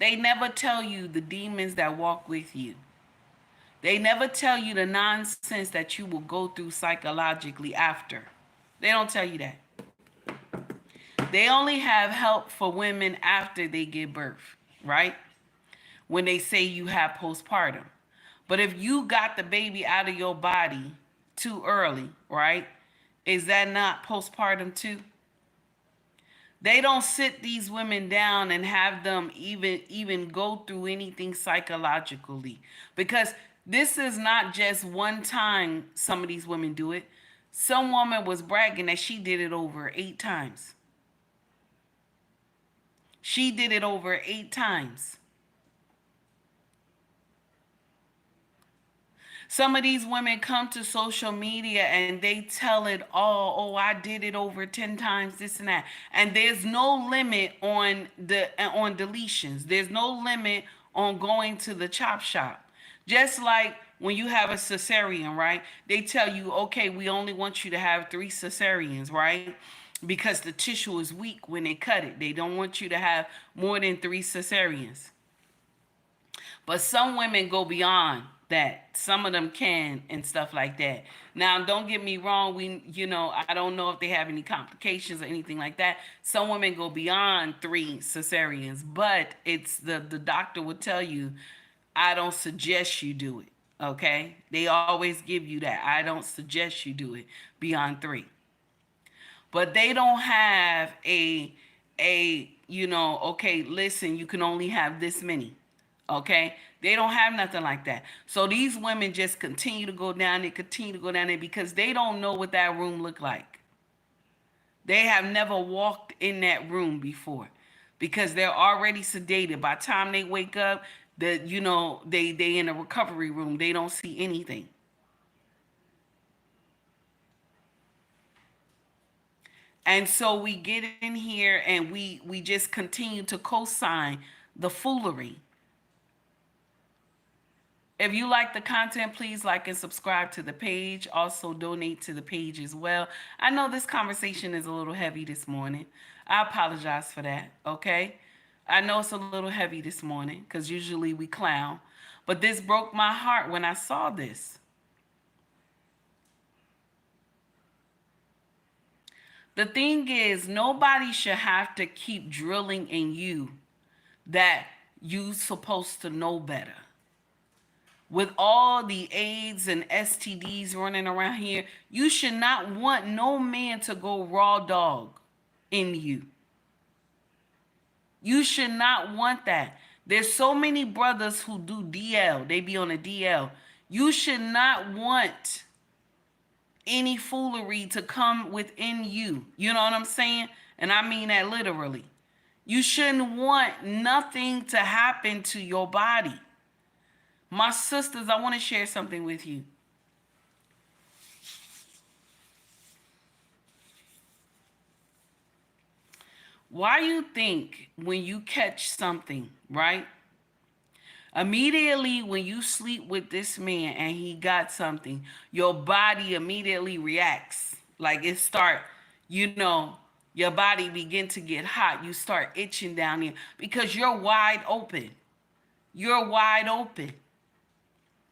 They never tell you the demons that walk with you. They never tell you the nonsense that you will go through psychologically after. They don't tell you that. They only have help for women after they give birth, right? When they say you have postpartum. But if you got the baby out of your body too early, right? Is that not postpartum too? They don't sit these women down and have them even go through anything psychologically, because this is not just one time some of these women do it. Some woman was bragging that she did it over 8 times. She did it over 8 times. Some of these women come to social media and they tell it all. Oh, I did it over 10 times, this and that. And there's no limit on deletions. There's no limit on going to the chop shop. Just like when you have a cesarean, right? They tell you, okay, we only want you to have 3 cesareans, right? Because the tissue is weak when they cut it. They don't want you to have more than 3 cesareans. But some women go beyond that. Some of them can and stuff like that. Now, don't get me wrong. I don't know if they have any complications or anything like that. Some women go beyond 3 cesareans, but it's the doctor will tell you, I don't suggest you do it. Okay. They always give you that. I don't suggest you do it beyond 3. But they don't have okay, listen, you can only have this many. Okay. They don't have nothing like that. So these women just continue to go down there, because they don't know what that room looked like. They have never walked in that room before, because they're already sedated. By the time they wake up, they in a recovery room. They don't see anything. And so we get in here and we just continue to co-sign the foolery. If you like the content, please like and subscribe to the page. Also donate to the page as well. I know this conversation is a little heavy this morning. I apologize for that, okay? I know it's a little heavy this morning because usually we clown. But this broke my heart when I saw this. The thing is, nobody should have to keep drilling in you that you're supposed to know better. With all the AIDS and STDs running around here, you should not want no man to go raw dog in you. You should not want that. There's so many brothers who do DL. They be on a DL. You should not want any foolery to come within you. You know what I'm saying? And I mean that literally. You shouldn't want nothing to happen to your body. My sisters, I want to share something with you. Why you think when you catch something, right? Immediately when you sleep with this man and he got something, your body immediately reacts. Like it start, your body begin to get hot. You start itching down here because you're wide open. You're wide open.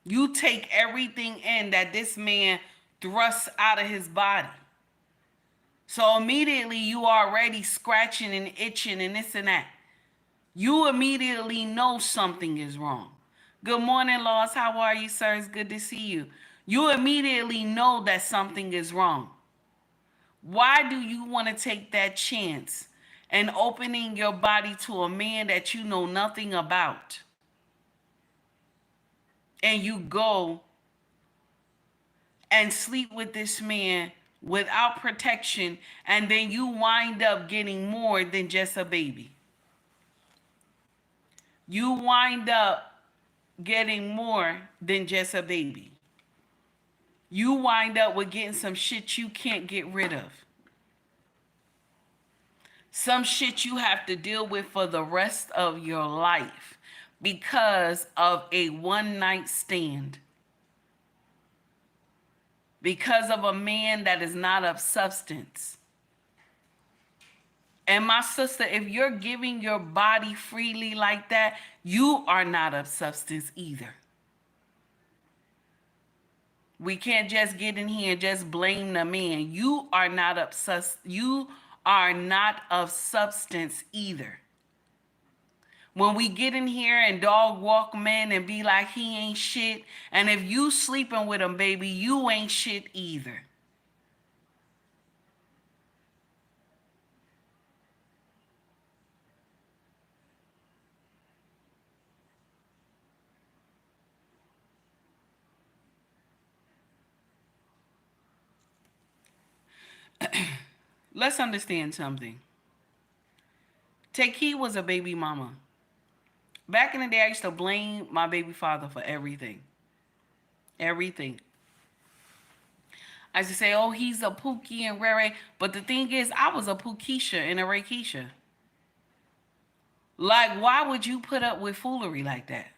You take everything in that this man thrusts out of his body. So immediately you are already scratching and itching and this and that. You immediately know something is wrong. Good morning, Laws. How are you, sir? It's good to see you. You immediately know that something is wrong. Why do you want to take that chance and opening your body to a man that you know nothing about? And you go and sleep with this man without protection, and then you wind up getting more than just a baby. You wind up getting more than just a baby. You wind up with getting some shit you can't get rid of. Some shit you have to deal with for the rest of your life because of a one night stand. Because of a man that is not of substance. And my sister, if you're giving your body freely like that, you are not of substance either. We can't just get in here and just blame the man. You are not of substance either. When we get in here and dog walk men and be like he ain't shit, and if you sleeping with him, baby, you ain't shit either. Let's understand something. Takei was a baby mama. Back in the day, I used to blame my baby father for everything. Everything. I used to say, oh, he's a Pookie and Ray Ray. But the thing is, I was a Pookisha and a Raykisha. Like, why would you put up with foolery like that?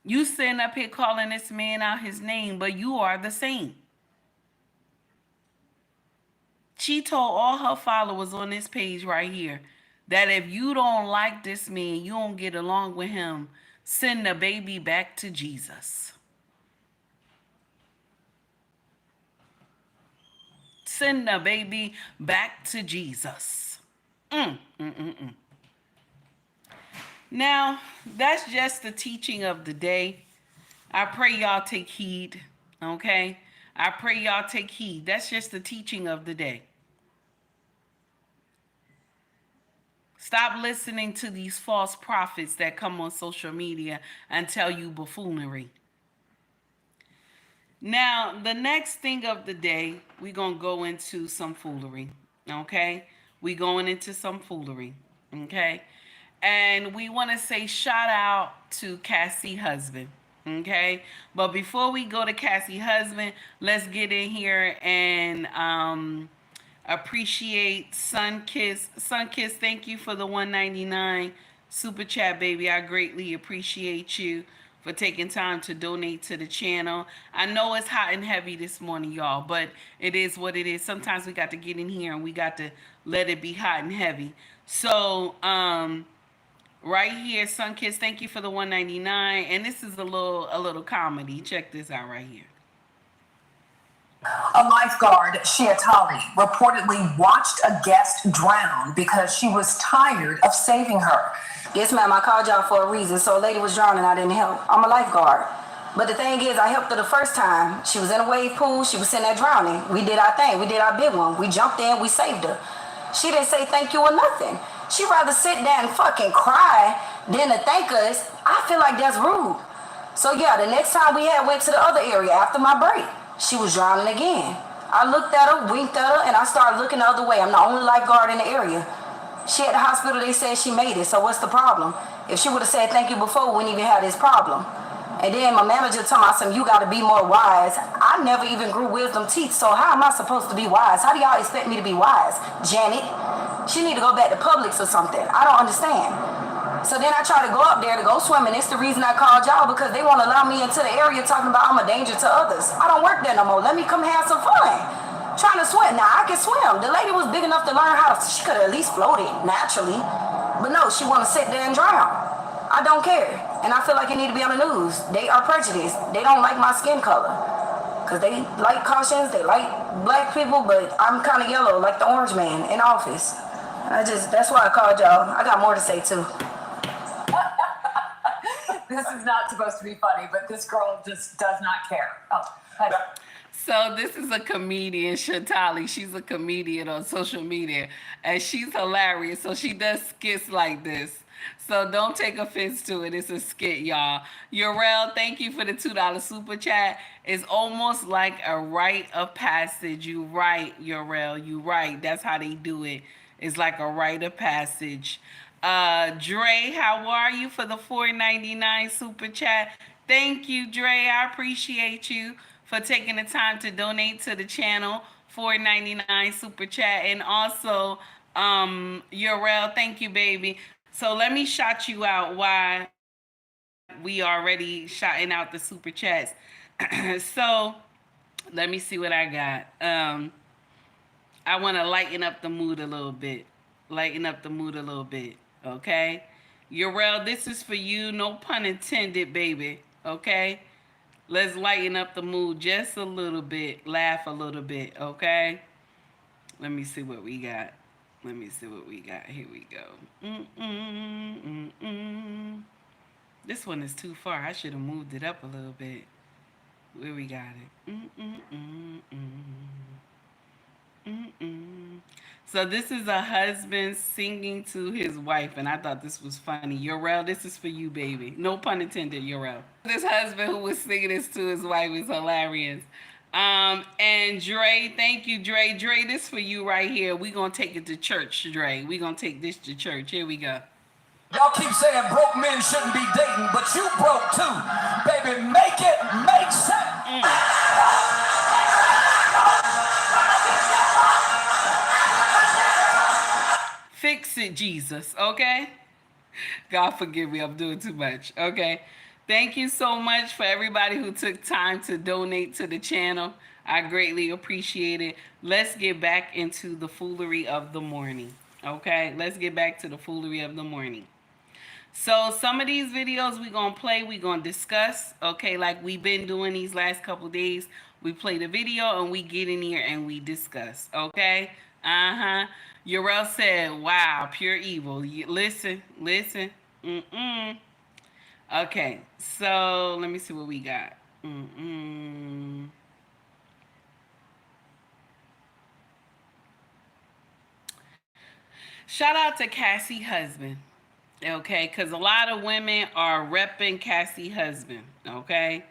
You sitting up here calling this man out his name, but you are the same. She told all her followers on this page right here that if you don't like this man, you don't get along with him, send the baby back to Jesus. Send the baby back to Jesus. Now, that's just the teaching of the day. I pray y'all take heed, okay? I pray y'all take heed. That's just the teaching of the day. Stop listening to these false prophets that come on social media and tell you buffoonery. Now, the next thing of the day, we're going to go into some foolery, okay? We're going into some foolery, okay? And we want to say shout out to Cassie husband, okay? But before we go to Cassie husband, let's get in here and appreciate Sunkiss. Sunkiss, thank you for the $1.99 super chat, baby. I greatly appreciate you for taking time to donate to the channel. I know it's hot and heavy this morning, y'all, but it is what it is. Sometimes we got to get in here and we got to let it be hot and heavy. So, right here, Sunkiss, thank you for the $1.99. And this is a little comedy. Check this out right here. A lifeguard, Shiatali, reportedly watched a guest drown because she was tired of saving her. Yes, ma'am, I called y'all for a reason. So a lady was drowning, I didn't help. I'm a lifeguard. But the thing is, I helped her the first time. She was in a wave pool. She was sitting there drowning. We did our thing. We did our big one. We jumped in. We saved her. She didn't say thank you or nothing. She'd rather sit there and fucking cry than to thank us. I feel like that's rude. So yeah, the next time we went to the other area after my break, she was drowning again. I looked at her, winked at her, and I started looking the other way. I'm the only lifeguard in the area. She at the hospital, they said she made it, so what's the problem? If she would have said thank you before, we wouldn't even have this problem. And then my manager told me, you got to be more wise. I never even grew wisdom teeth, so how am I supposed to be wise? How do y'all expect me to be wise? Janet, she need to go back to Publix or something. I don't understand. So then I try to go up there to go swimming. It's the reason I called y'all, because they won't allow me into the area talking about I'm a danger to others. I don't work there no more. Let me come have some fun. Trying to swim. Now, I can swim. The lady was big enough to learn how to, she could have at least floated naturally. But no, she want to sit there and drown. I don't care. And I feel like it need to be on the news. They are prejudiced. They don't like my skin color. Because they like Caucasians, they like black people, but I'm kind of yellow, like the orange man in office. That's why I called y'all. I got more to say, too. This is not supposed to be funny, but this girl just does not care. Oh, So this is a comedian, Shatali. She's a comedian on social media, and she's hilarious. So she does skits like this. So don't take offense to it. It's a skit, y'all. Urel, thank you for the $2 super chat. It's almost like a rite of passage. You right, Urel. You right. That's how they do it. It's like a rite of passage. Dre, how are you for the $4.99 super chat? Thank you, Dre. I appreciate you for taking the time to donate to the channel. $4.99 super chat. And also, Urel, thank you, baby. So let me shout you out while we already shouting out the super chats. So let me see what I got. I want to lighten up the mood a little bit. Lighten up the mood a little bit. Okay? Urel, this is for you. No pun intended, baby. Okay? Let's lighten up the mood just a little bit. Laugh a little bit. Okay? Let me see what we got. Let me see what we got. Here we go. This one is too far. I should have moved it up a little bit. Where we got it. So this is a husband singing to his wife, and I thought this was funny. Urel, this is for you, baby. No pun intended, Urel. This husband who was singing this to his wife is hilarious. And Dre, thank you, Dre. Dre, this for you right here. We gonna take it to church, Dre. We gonna take this to church. Here we go. Y'all keep saying broke men shouldn't be dating, but you broke too. Baby, make it make sense. Fix it, Jesus, okay? God forgive me, I'm doing too much, okay? Thank you so much for everybody who took time to donate to the channel. I greatly appreciate it. Let's get back into the foolery of the morning, okay? Let's get back to the foolery of the morning. So some of these videos we're going to play, we're going to discuss, okay, like we've been doing these last couple days. We play the video and we get in here and we discuss, okay? Urel said, wow, pure evil. Listen. Okay, so let me see what we got. Shout out to Cassie husband, okay? Because a lot of women are repping Cassie husband, okay?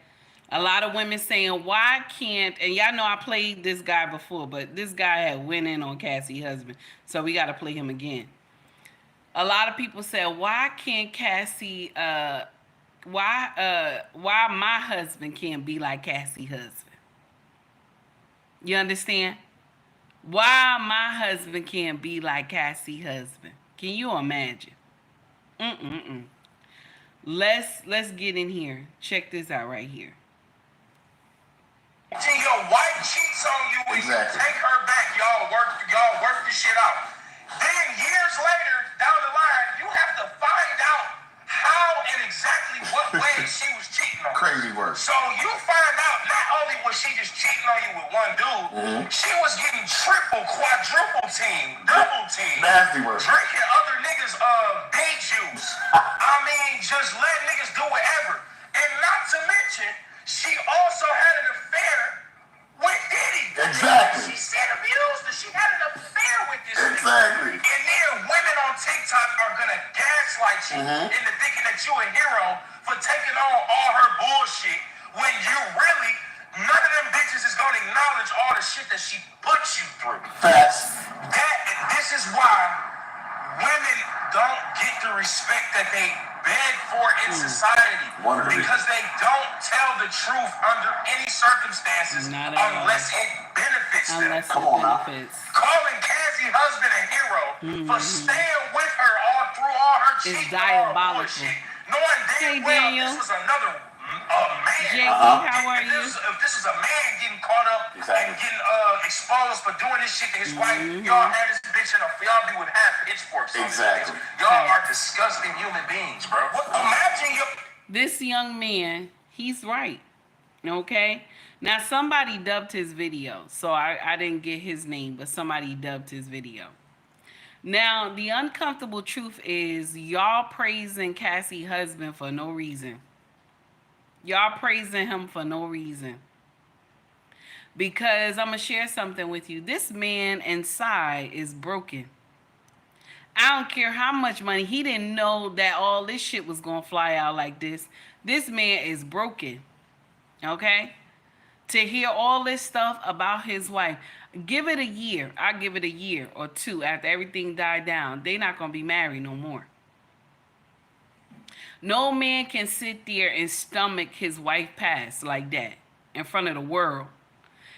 A lot of women saying, why can't, and y'all know I played this guy before, but this guy had went in on Cassie husband, so we got to play him again. A lot of people said, why can't Cassie, why my husband can't be like Cassie husband? You understand? Why my husband can't be like Cassie husband? Can you imagine? Let's get in here. Check this out right here. Your wife cheats on you and you take her back. Y'all work this shit out. Then years later, down the line, you have to find out how and exactly what way she was cheating on you. Crazy work. So you find out not only was she just cheating on you with one dude, she was getting triple, quadruple team, double team. Nasty work. Drinking other niggas' beet juice. I mean, just let niggas do whatever. And not to mention, she also had an affair with Diddy. Exactly. She said abused her. She had an affair with this Exactly. nigga. And then women on TikTok are gonna gaslight you into thinking that you a hero for taking on all her bullshit when you really, none of them bitches is gonna acknowledge all the shit that she put you through. Facts. This is why women don't get the respect that they beg for in society, because they don't tell the truth under any circumstances unless it benefits them. Come on now. Calling Cassie husband a hero for staying with her all through all her cheating, diabolical. bullshit, knowing damn well this was another man. Jackie, how are you? If this is a man getting caught up and getting exposed for doing this shit to his wife, y'all had this bitch in y'all be with half pitchforks. Exactly. Y'all are disgusting human beings, bro. Imagine This young man, he's right, okay? Now, somebody dubbed his video, so I didn't get his name, but somebody dubbed his video. Now, the uncomfortable truth is y'all praising Cassie husband for no reason. Y'all praising him for no reason. Because I'm going to share something with you. This man inside is broken. I don't care how much money. He didn't know that all this shit was going to fly out like this. This man is broken. Okay? To hear all this stuff about his wife, give it a year. I give it a year or two after everything died down. They not going to be married no more. No man can sit there and stomach his wife past like that in front of the world.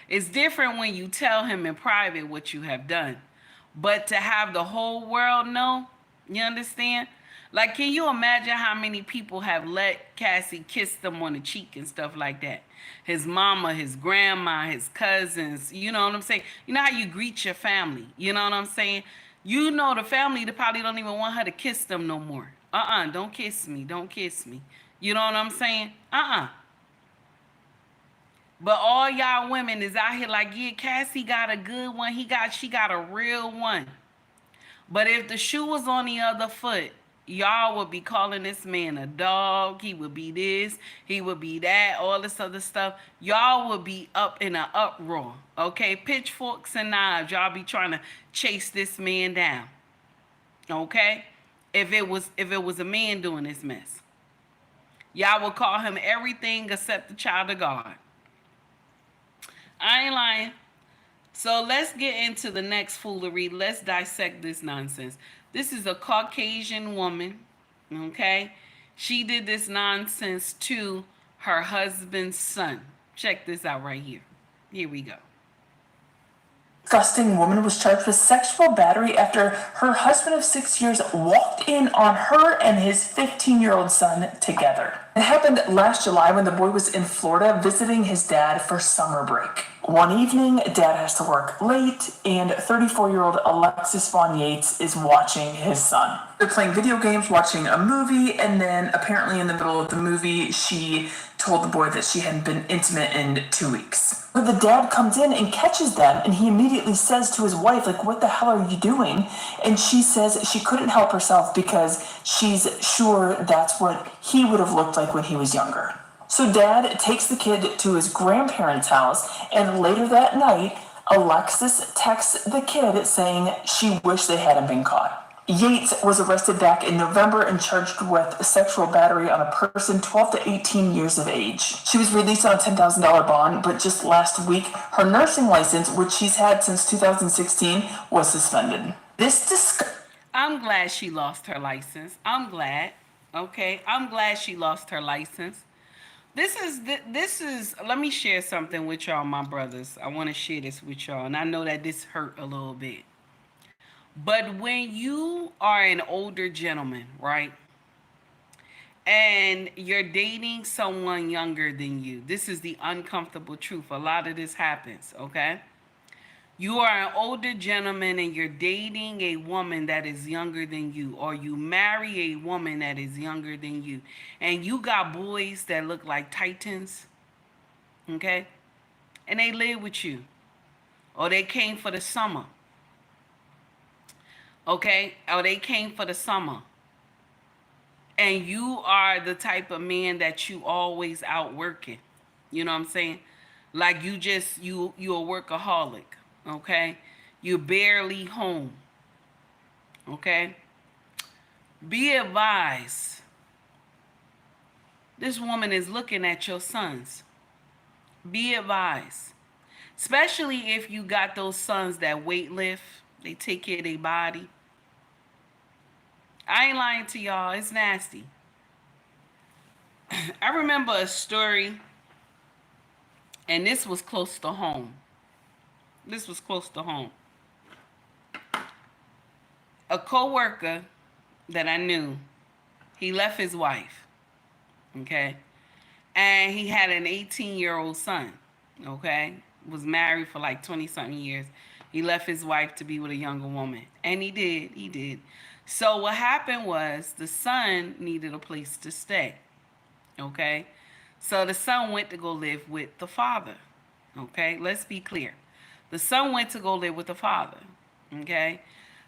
It's different when you tell him in private what you have done. But to have the whole world know, you understand? Like, can you imagine how many people have let Cassie kiss them on the cheek and stuff like that? His mama, his grandma, his cousins, you know what I'm saying? You know how you greet your family, you know what I'm saying? You know the family that probably don't even want her to kiss them no more. Don't kiss me, don't kiss me. You know what I'm saying? But all y'all women is out here like, yeah, Cassie got a good one. She got a real one. But if the shoe was on the other foot, y'all would be calling this man a dog. He would be this. He would be that. All this other stuff. Y'all would be up in an uproar. Okay? Pitchforks and knives. Y'all be trying to chase this man down. Okay? If it was a man doing this mess. Y'all would call him everything except the child of God. I ain't lying. So let's get into the next foolery. Let's dissect this nonsense. This is a Caucasian woman, okay? She did this nonsense to her husband's son. Check this out right here. Here we go. Disgusting woman was charged with sexual battery after her husband of 6 years walked in on her and his 15-year-old son together. It happened last July when the boy was in Florida visiting his dad for summer break. One evening, dad has to work late, and 34-year-old Alexis Vaughn Yates is watching his son. They're playing video games, watching a movie, and then apparently in the middle of the movie, she told the boy that she hadn't been intimate in 2 weeks. But the dad comes in and catches them, and he immediately says to his wife, like, what the hell are you doing? And she says she couldn't help herself because she's sure that's what he would have looked like when he was younger. So dad takes the kid to his grandparents' house, and later that night, Alexis texts the kid saying she wished they hadn't been caught. Yates was arrested back in November and charged with sexual battery on a person 12 to 18 years of age. She was released on a $10,000 bond, but just last week, her nursing license, which she's had since 2016, was suspended. I'm glad she lost her license. I'm glad. Okay, I'm glad she lost her license. This is, let me share something with y'all, my brothers. I want to share this with y'all, and I know that this hurt a little bit. But when you are an older gentleman, right, and you're dating someone younger than you, this is the uncomfortable truth. A lot of this happens, okay? You are an older gentleman and you're dating a woman that is younger than you, or you marry a woman that is younger than you, and you got boys that look like titans, okay? And they live with you, or they came for the summer. Okay, or they came for the summer. And you are the type of man that you always out working. You know what I'm saying? Like you're a workaholic. Okay? You're barely home. Okay? Be advised. This woman is looking at your sons. Be advised. Especially if you got those sons that weight lift. They take care of their body. I ain't lying to y'all. It's nasty. I remember a story, and this was close to home. A co-worker that I knew, he left his wife, okay? And he had an 18-year-old son, okay? Was married for like 20-something years. He left his wife to be with a younger woman. And he did. So what happened was the son needed a place to stay, okay? So the son went to go live with the father, okay? Let's be clear. The son went to go live with the father, okay?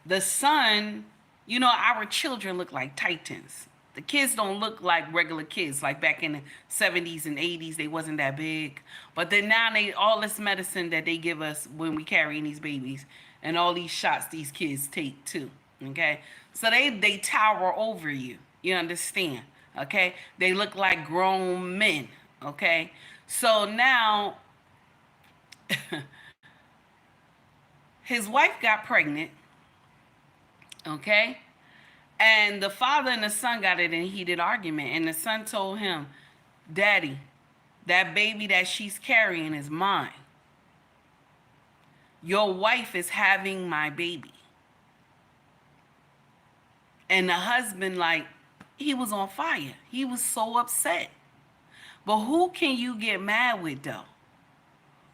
The son, you know, our children look like titans, The kids don't look like regular kids. Like back in the 70s and 80s, they wasn't that big. But then now they all this medicine that they give us when we carrying these babies and all these shots these kids take too. Okay? So they tower over you. You understand? Okay? They look like grown men. Okay? So now his wife got pregnant. Okay? And the father and the son got it in a heated argument. And the son told him, Daddy, that baby that she's carrying is mine. Your wife is having my baby. And the husband, like, he was on fire. He was so upset. But who can you get mad with, though?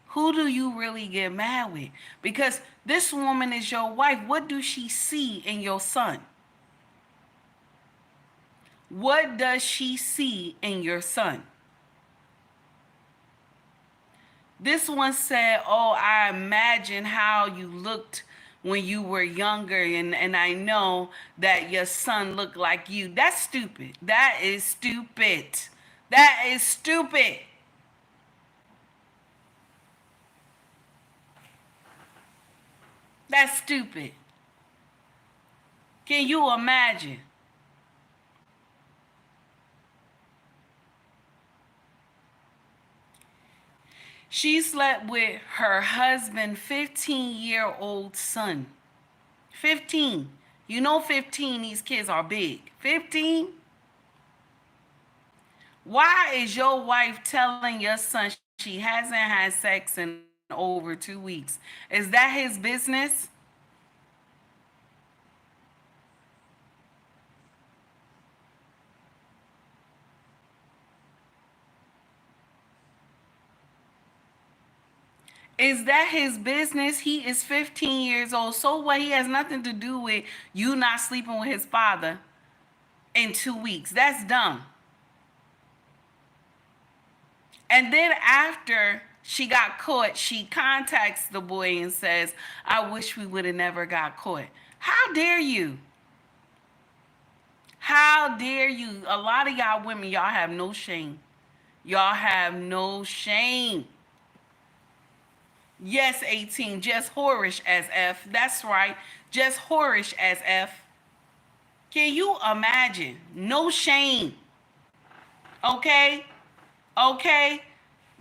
Who do you really get mad with? Because this woman is your wife. What do she see in your son? What does she see in your son? This one said, oh, I imagine how you looked when you were younger, and I know that your son looked like you. That's stupid. That is stupid. That is stupid. That's stupid. Can you imagine? She slept with her husband's 15-year-old son. 15. You know 15, these kids are big. 15? Why is your wife telling your son she hasn't had sex in over 2 weeks? Is that his business? Is that his business? He is 15 years old. So what? He has nothing to do with you not sleeping with his father in 2 weeks. That's dumb. And then after she got caught, she contacts the boy and says, I wish we would have never got caught. How dare you? How dare you? A lot of y'all women, y'all have no shame. Y'all have no shame. Yes, 18, just whorish as F. That's right, just whorish as F. Can you imagine? No shame. Okay? Okay?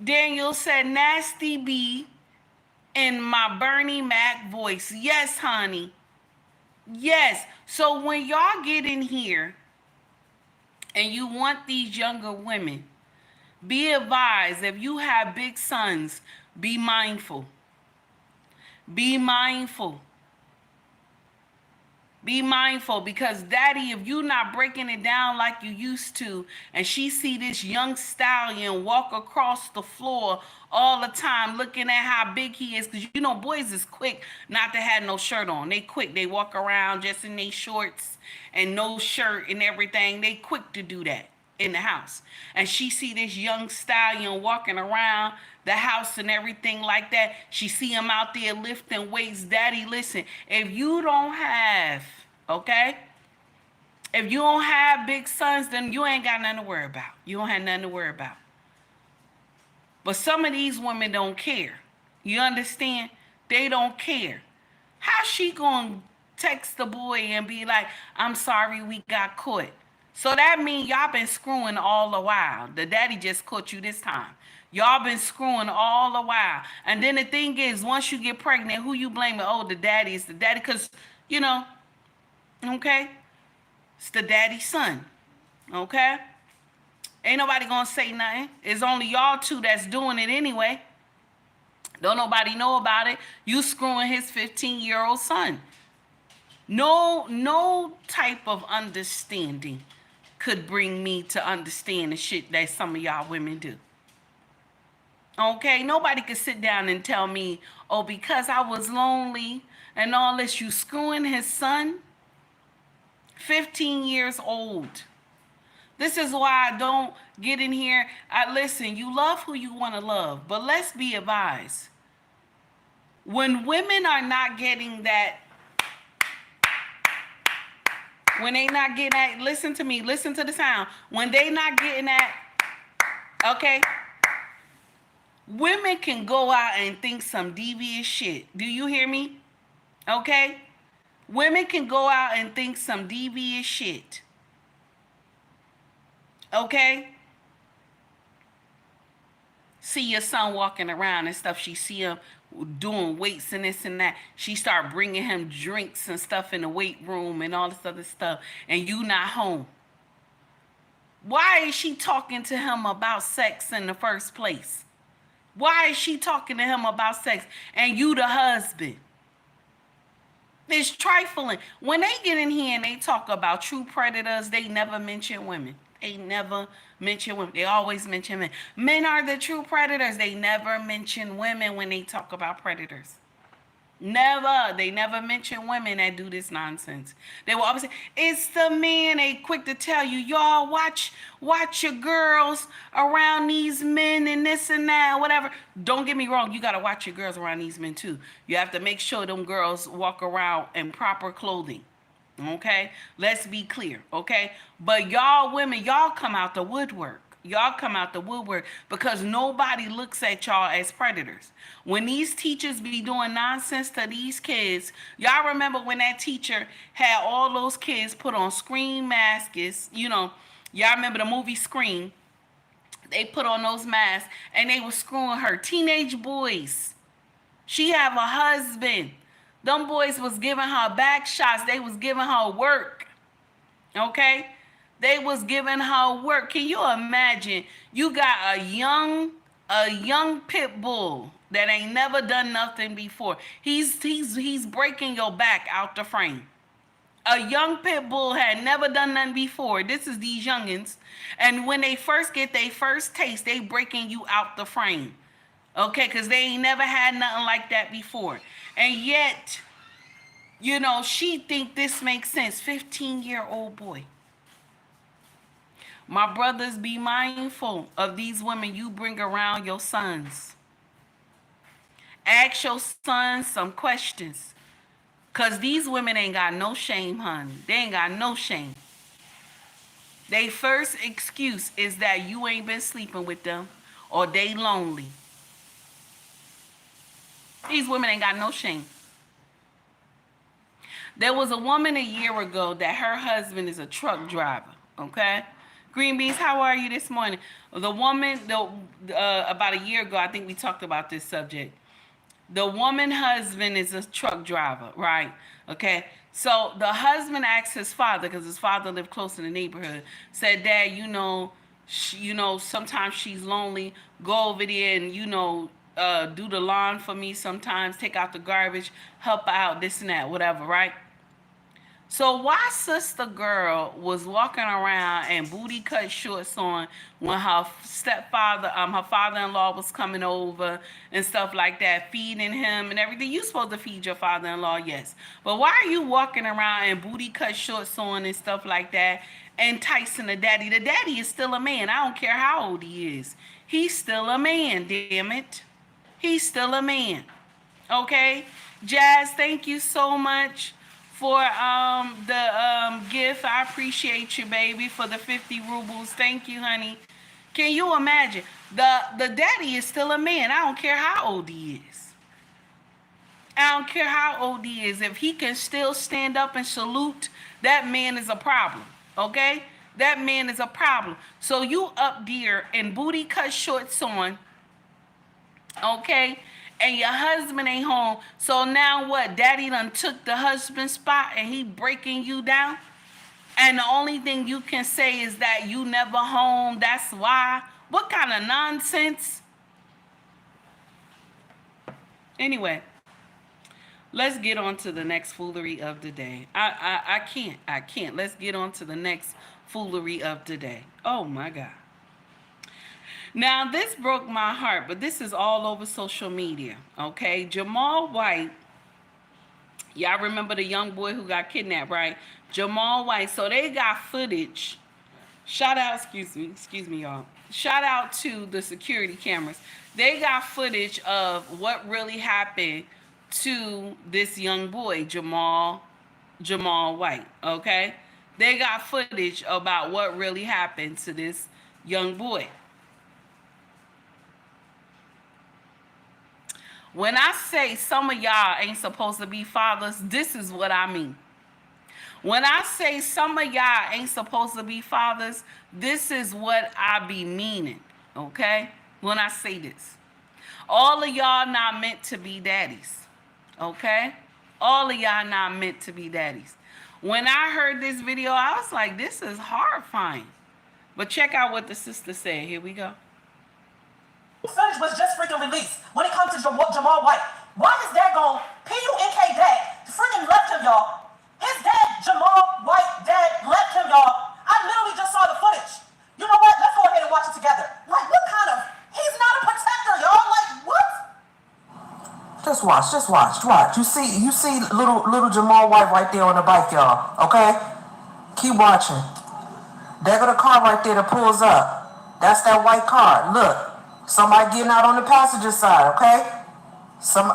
Daniel said, nasty B in my Bernie Mac voice. Yes, honey. Yes. So when y'all get in here and you want these younger women, be advised, if you have big sons, be mindful. Be mindful. Be mindful, because daddy, if you not breaking it down like you used to, and she see this young stallion walk across the floor all the time looking at how big he is, because you know boys is quick not to have no shirt on. They quick. They walk around just in their shorts and no shirt and everything. They quick to do that in the house. And she see this young stallion walking around the house and everything like that. She see him out there lifting weights. Daddy, listen, if you don't have, okay, if you don't have big sons, then you ain't got nothing to worry about. You don't have nothing to worry about. But some of these women don't care. You understand? They don't care. How's she gonna text the boy and be like, I'm sorry we got caught? So that means y'all been screwing all the while. The daddy just caught you this time. Y'all been screwing all the while. And then the thing is, once you get pregnant, who you blaming? Oh, the daddy. It's the daddy, because, you know, okay? It's the daddy's son, okay? Ain't nobody gonna say nothing. It's only y'all two that's doing it anyway. Don't nobody know about it. You screwing his 15-year-old son. No type of understanding could bring me to understand the shit that some of y'all women do. Okay? Nobody could sit down and tell me, oh, because I was lonely and all this, you screwing his son? 15 years old. This is why I don't get in here. Listen, you love who you want to love, but let's be advised. When women are not getting that When they not getting that, listen to me, listen to the sound. When they not getting that, okay, women can go out and think some devious shit. Do you hear me? Okay? Women can go out and think some devious shit. Okay? See your son walking around and stuff. She see him doing weights and this and that. She start bringing him drinks and stuff in the weight room and all this other stuff. And you not home. Why is she talking to him about sex in the first place? Why is she talking to him about sex and you the husband? It's trifling. When they get in here and they talk about true predators, they never mention women. They never mention women. They always mention men. Men are the true predators. They never mention women when they talk about predators. Never. They never mention women that do this nonsense. They will always say, it's the men. They quick to tell you, y'all watch your girls around these men and this and that, whatever. Don't get me wrong. You got to watch your girls around these men too. You have to make sure them girls walk around in proper clothing. Okay? Let's be clear. Okay? But y'all women, y'all come out the woodwork. Y'all come out the woodwork because nobody looks at y'all as predators. When these teachers be doing nonsense to these kids, y'all remember when that teacher had all those kids put on Scream masks, you know, y'all remember the movie Scream? They put on those masks and they were screwing her. Teenage boys. She have a husband. Them boys was giving her back shots. They was giving her work. Okay? They was giving her work. Can you imagine? You got a young pit bull that ain't never done nothing before. He's breaking your back out the frame. A young pit bull had never done nothing before. This is these youngins. And when they first get their first taste, they breaking you out the frame. Okay, because they ain't never had nothing like that before. And yet, you know, she think this makes sense. 15-year-old boy. My brothers, be mindful of these women you bring around your sons. Ask your sons some questions. Because these women ain't got no shame, honey. They ain't got no shame. They first excuse is that you ain't been sleeping with them or they lonely. These women ain't got no shame. There was a woman a year ago that her husband is a truck driver, okay? Green Beans, how are you this morning? The woman, about a year ago, I think we talked about this subject. The woman husband is a truck driver, right? Okay. So the husband asked his father, because his father lived close in the neighborhood, said, Dad, sometimes she's lonely. Go over there and, do the lawn for me sometimes, take out the garbage, help out, this and that, whatever, right? So why sister girl was walking around and booty cut shorts on when her stepfather, her father-in-law was coming over and stuff like that, feeding him and everything. You supposed to feed your father-in-law, yes. But why are you walking around and booty cut shorts on and stuff like that, enticing the daddy? The daddy is still a man. I don't care how old he is. He's still a man, damn it. He's still a man. Okay? Jazz, thank you so much for the gift. I appreciate you, baby, for the 50 rubles. Thank you, honey. Can you imagine? The daddy is still a man. I don't care how old he is. I don't care how old he is. If he can still stand up and salute, that man is a problem. Okay? That man is a problem. So you up there in booty cut shorts on, okay? And your husband ain't home. So now what? Daddy done took the husband's spot and he breaking you down? And the only thing you can say is that you never home. That's why. What kind of nonsense? Anyway, let's get on to the next foolery of the day. I can't. Let's get on to the next foolery of the day. Oh my God. Now, this broke my heart, but this is all over social media, okay? Jamal White, y'all remember the young boy who got kidnapped, right? Jamal White. So they got footage. Shout out, excuse me, y'all. Shout out to the security cameras. They got footage of what really happened to this young boy, Jamal White, okay? They got footage about what really happened to this young boy. When I say some of y'all ain't supposed to be fathers, this is what I mean. When I say some of y'all ain't supposed to be fathers, this is what I be meaning, okay? When I say this. All of y'all not meant to be daddies, okay? All of y'all not meant to be daddies. When I heard this video, I was like, this is horrifying. But check out what the sister said. Here we go. Footage was just freaking released. When it comes to Jamal White, why is that gone? PUNK dad freaking left him, y'all. His dad, Jamal White dad, left him, y'all. I literally just saw the footage. You know what? Let's go ahead and watch it together. Like, what kind of? He's not a protector, y'all. Like, what? Just watch. You see little Jamal White right there on the bike, y'all. Okay? Keep watching. There go the car right there that pulls up. That's that white car. Look. Somebody getting out on the passenger side, okay?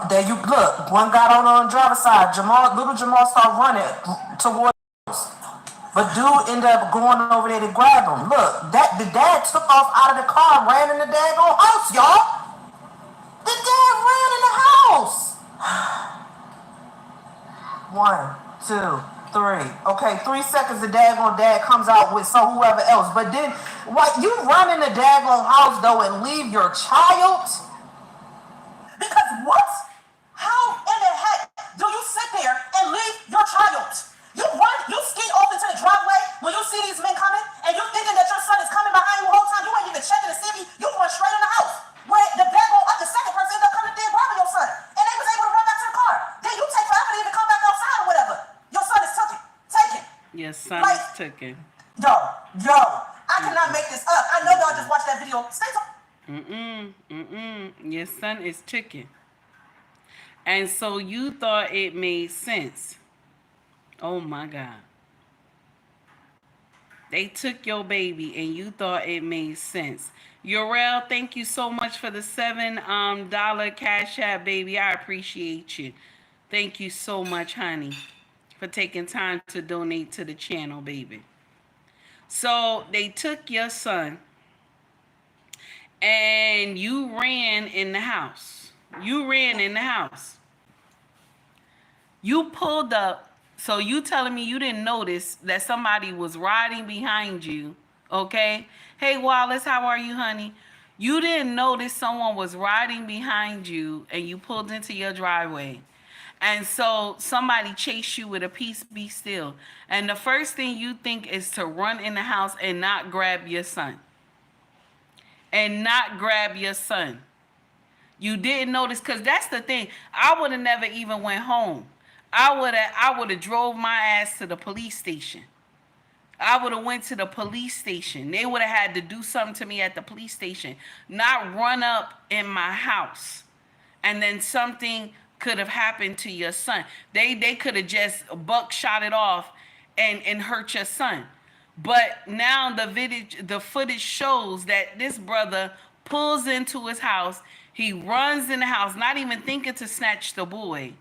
There you look. One got on the driver's side. Little Jamal started running towards us. But dude ended up going over there to grab him. Look, the dad took off out of the car, ran in the daggone house, y'all. The dad ran in the house. 1, 2, 3. Okay, 3 seconds the daggone dad comes out with whoever else. But then, what, you run in the daggone house though and leave your child? Because what? How in the heck do you sit there and leave your child? You ski off into the driveway when you see these men coming, and you thinking that your son is coming behind you the whole time. You ain't even checking to see if you going straight in the house. Where the daggone the second person ended up coming there grabbing your son, and they was able to run back to the car. Then you take forever to even come back outside or whatever. Your son is taken. Your son Like, is taken. Yo, I cannot make this up. I know y'all just watched that video. Stay Your son is chicken. And so you thought it made sense. Oh my God. They took your baby and you thought it made sense. Urel, thank you so much for the $7 Cash App, baby. I appreciate you. Thank you so much, honey, for taking time to donate to the channel, baby. So they took your son and you ran in the house. You pulled up. So you telling me you didn't notice that somebody was riding behind you, okay? Hey, Wallace, how are you, honey? You didn't notice someone was riding behind you and you pulled into your driveway. And so somebody chased you with a peace be still. And the first thing you think is to run in the house and not grab your son. You didn't notice, because that's the thing. I would have never even went home. I would have drove my ass to the police station. I would have went to the police station. They would have had to do something to me at the police station, not run up in my house. And then something could have happened to your son. They could have just buckshot it off and hurt your son. But now the footage shows that this brother pulls into his house. He runs in the house, not even thinking to snatch the boy.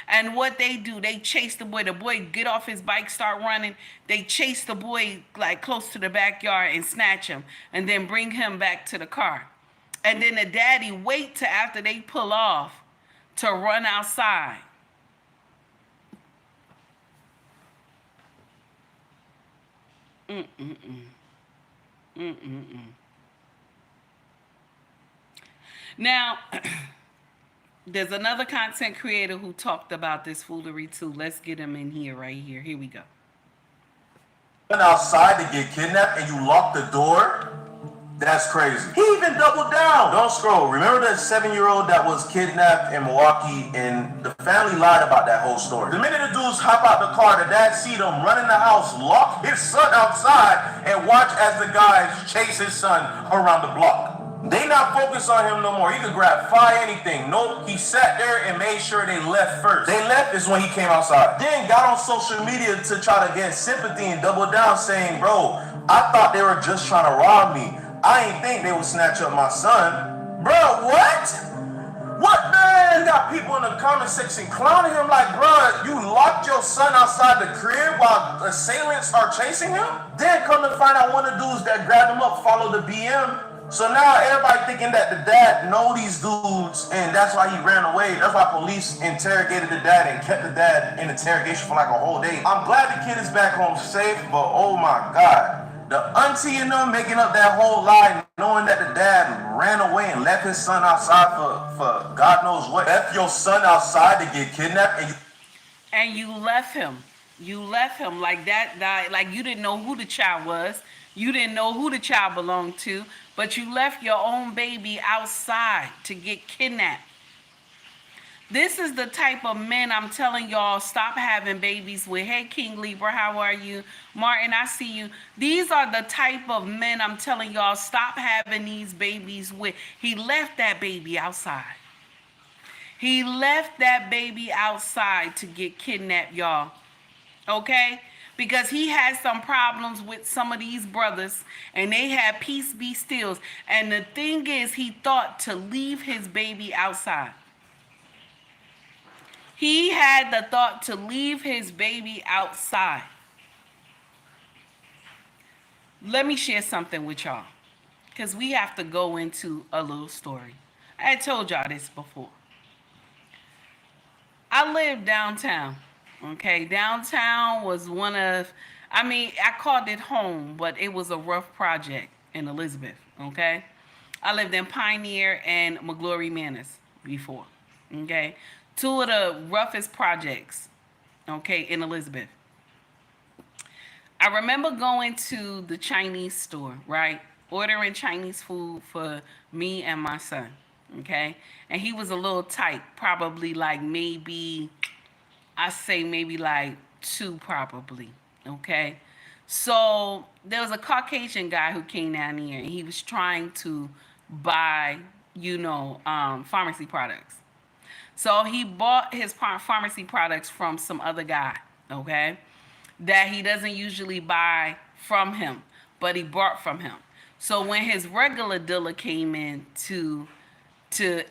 And what they do, they chase the boy. The boy get off his bike, start running. They chase the boy like close to the backyard and snatch him and then bring him back to the car. And then the daddy wait till after they pull off to run outside. Now, there's another content creator who talked about this foolery too. Let's get him in here right here. Here we go. Went outside to get kidnapped and you locked the door? That's crazy. He even doubled down. Don't scroll. Remember that 7-year-old that was kidnapped in Milwaukee, and the family lied about that whole story. The minute the dudes hop out the car, the dad see them run in the house, lock his son outside, and watch as the guys chase his son around the block. They not focused on him no more. He could grab fire, anything. Nope, he sat there and made sure they left first. They left is when he came outside. Then got on social media to try to get sympathy and double down, saying, bro, I thought they were just trying to rob me. I ain't think they would snatch up my son. Bro, what? What, man? got people in the comment section clowning him like, bruh, you locked your son outside the crib while assailants are chasing him? Then come to find out one of the dudes that grabbed him up followed the BM. So now everybody thinking that the dad know these dudes and that's why he ran away. That's why police interrogated the dad and kept the dad in interrogation for like a whole day. I'm glad the kid is back home safe, but oh my God. The auntie and them making up that whole lie, knowing that the dad ran away and left his son outside for God knows what. Left your son outside to get kidnapped and you left him. You left him like that, like you didn't know who the child was. You didn't know who the child belonged to, but you left your own baby outside to get kidnapped. This is the type of men I'm telling y'all, stop having babies with. Hey, King Libra, how are you? Martin, I see you. These are the type of men I'm telling y'all, stop having these babies with. He left that baby outside. He left that baby outside to get kidnapped, y'all. Okay? Because he had some problems with some of these brothers, and they had peace be stills. And the thing is, he thought to leave his baby outside. He had the thought to leave his baby outside. Let me share something with y'all, because we have to go into a little story. I had told y'all this before. I lived downtown. Okay, downtown was I called it home, but it was a rough project in Elizabeth. Okay, I lived in Pioneer and McGlory Manors before. Okay. Two of the roughest projects, okay, in Elizabeth. I remember going to the Chinese store, right? Ordering Chinese food for me and my son, okay? And he was a little tight, probably like maybe like 2 probably, okay? So there was a Caucasian guy who came down here and he was trying to buy, pharmacy products. So he bought his pharmacy products from some other guy, okay, that he doesn't usually buy from him, but he bought from him. So when his regular dealer came in to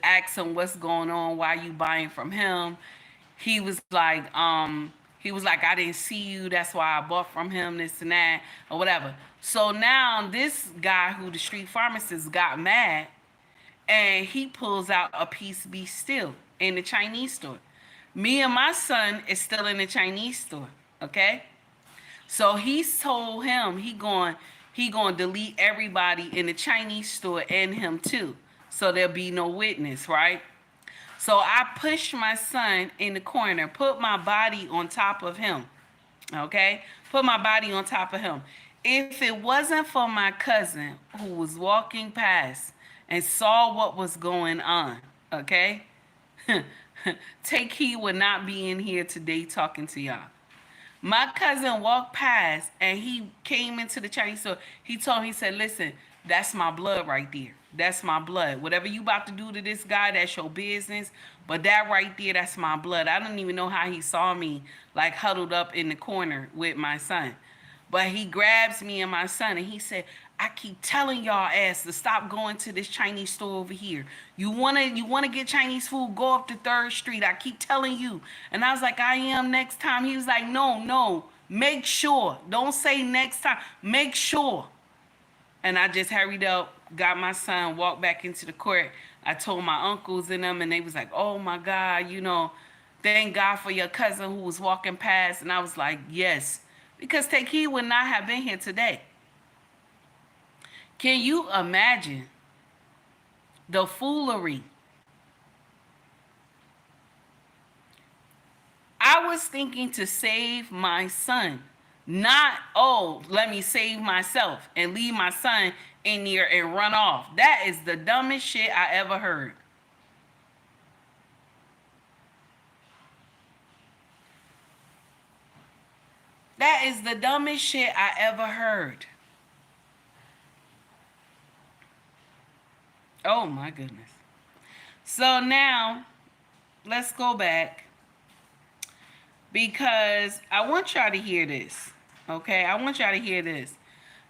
ask him what's going on, why you buying from him, he was like, I didn't see you, that's why I bought from him, this and that, or whatever. So now this guy who the street pharmacist got mad, and he pulls out a piece be still in the Chinese store. Me and my son is still in the Chinese store, okay? So he told him he going delete everybody in the Chinese store and him too, so there'll be no witness, right? So I pushed my son in the corner, put my body on top of him, okay? Put my body on top of him. If it wasn't for my cousin who was walking past and saw what was going on, okay? Take heed would not be in here today talking to y'all. My cousin walked past and he came into the Chinese store. He told me, he said, listen, that's my blood right there. That's my blood. Whatever you about to do to this guy, that's your business. But that right there, that's my blood. I don't even know how he saw me like huddled up in the corner with my son. But he grabs me and my son and he said, I keep telling y'all ass to stop going to this Chinese store over here. You wanna get Chinese food, go up to 3rd Street. I keep telling you. And I was like, I am next time. He was like, no, make sure. Don't say next time. Make sure. And I just hurried up, got my son, walked back into the court. I told my uncles and them, and they was like, oh my God, thank God for your cousin who was walking past. And I was like, yes, because Taki would not have been here today. Can you imagine the foolery? I was thinking to save my son, not, let me save myself and leave my son in there and run off. That is the dumbest shit I ever heard. That is the dumbest shit I ever heard. Oh my goodness. So now, let's go back, because I want y'all to hear this, okay? I want y'all to hear this.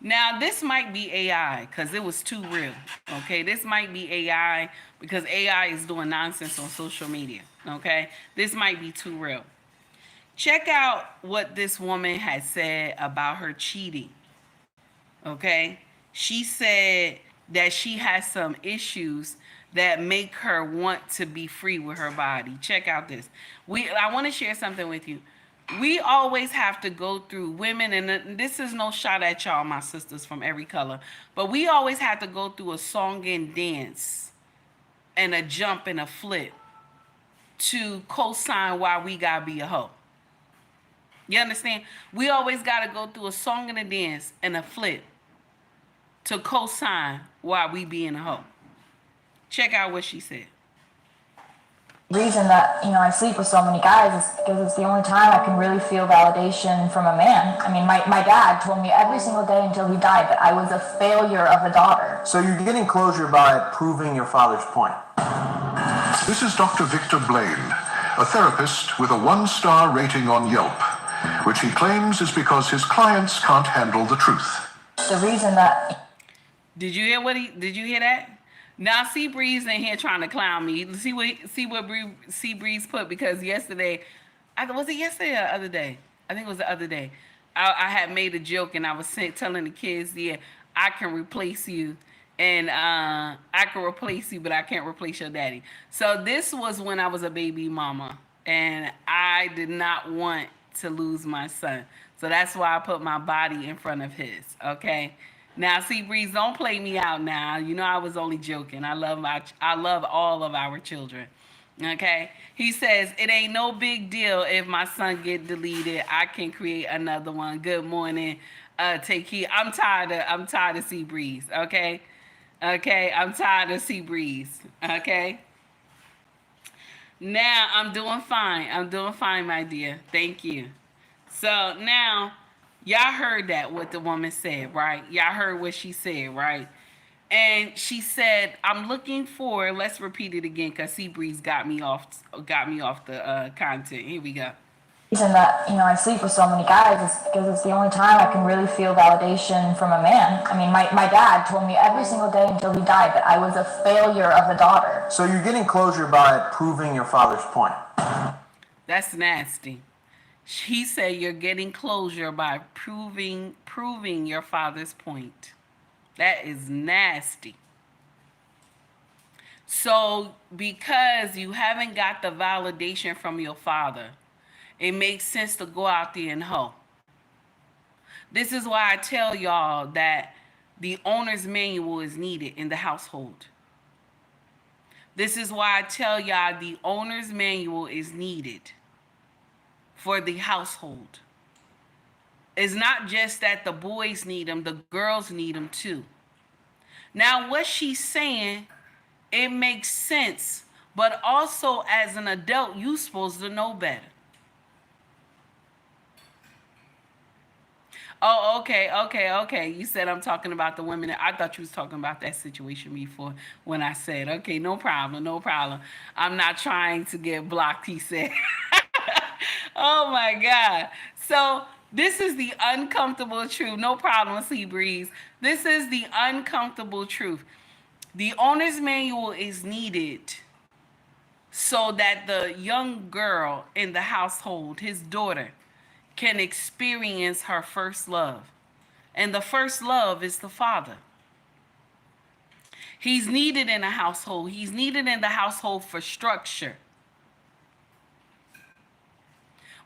Now, this might be AI because it was too real. Okay, this might be AI because AI is doing nonsense on social media. Okay, this might be too real. Check out what this woman had said about her cheating. Okay, she said that she has some issues that make her want to be free with her body. Check out this. I want to share something with you. We always have to go through women, and this is no shot at y'all, my sisters from every color, but we always have to go through a song and dance and a jump and a flip to co-sign why we gotta be a hoe. You understand? We always gotta go through a song and a dance and a flip to co-sign why we being a hoe. Check out what she said. Reason that I sleep with so many guys is because it's the only time I can really feel validation from a man. I mean, my dad told me every single day until he died that I was a failure of a daughter. So you're getting closure by proving your father's point. This is Dr. Victor Blaine, a therapist with a 1-star rating on Yelp, which he claims is because his clients can't handle the truth. The reason that... Did you hear that? Now, C Breeze in here trying to clown me. See what C Breeze put, because yesterday, was it yesterday or the other day? I think it was the other day. I had made a joke and I was telling the kids, yeah, I can replace you, and I can replace you, but I can't replace your daddy. So this was when I was a baby mama, and I did not want to lose my son. So that's why I put my body in front of his. Okay. Now, see, Breeze, don't play me out now. You know I was only joking. I love all of our children. Okay? He says, it ain't no big deal if my son get deleted. I can create another one. Good morning. Take heed. I'm tired of Sea Breeze. Okay? Okay? I'm tired of Sea Breeze. Okay? Now, I'm doing fine. I'm doing fine, my dear. Thank you. So, now... y'all heard that, what the woman said, right? Y'all heard what she said, right? And she said, I'm looking for, let's repeat it again, because Seabreeze got me off the content. Here we go. The reason that, I sleep with so many guys is because it's the only time I can really feel validation from a man. I mean, my dad told me every single day until he died that I was a failure of a daughter. So you're getting closure by proving your father's point. That's nasty. He said you're getting closure by proving your father's point. That is nasty. So because you haven't got the validation from your father, it makes sense to go out there and hoe. This is why I tell y'all that the owner's manual is needed in the household. This is why I tell y'all the owner's manual is needed for the household. It's not just that the boys need them, the girls need them too. Now, what she's saying, it makes sense, but also as an adult, you're supposed to know better. Oh, okay. You said I'm talking about the women. I thought you was talking about that situation before when I said, okay, no problem. I'm not trying to get blocked, he said. Oh my God. So this is the uncomfortable truth. No problem, Sea Breeze. This is the uncomfortable truth. The owner's manual is needed so that the young girl in the household, his daughter, can experience her first love. And the first love is the father. He's needed in a household. He's needed in the household for structure.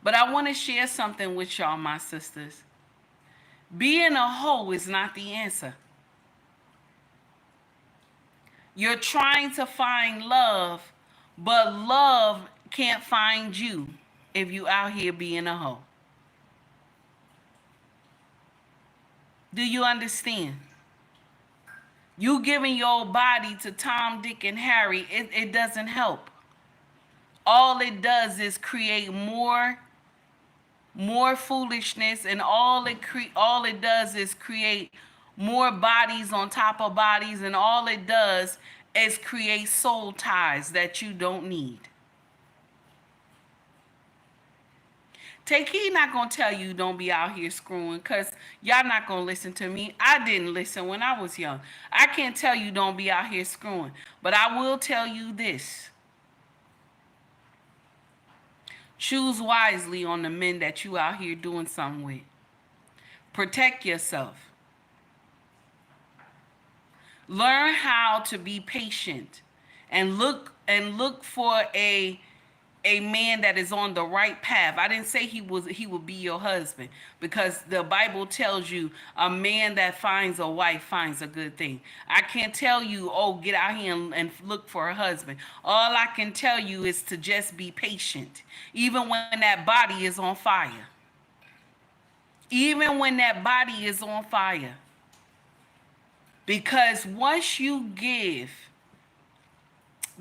But I want to share something with y'all, my sisters. Being a hoe is not the answer. You're trying to find love, but love can't find you if you out here being a hoe. Do you understand? You giving your body to Tom, Dick, and Harry, it doesn't help. All it does is create more foolishness, and all it does is create more bodies on top of bodies, and all it does is create soul ties that you don't need. Take he not gonna tell you don't be out here screwing, because y'all not gonna listen to me. I didn't listen when I was young. I can't tell you don't be out here screwing, but I will tell you this. Choose wisely on the men that you out here doing something with. Protect yourself. Learn how to be patient and look for a man that is on the right path. I didn't say he would be your husband, because the Bible tells you a man that finds a wife finds a good thing. I can't tell you, oh, get out here and look for a husband. All I can tell you is to just be patient, even when that body is on fire. Even when that body is on fire. Because once you give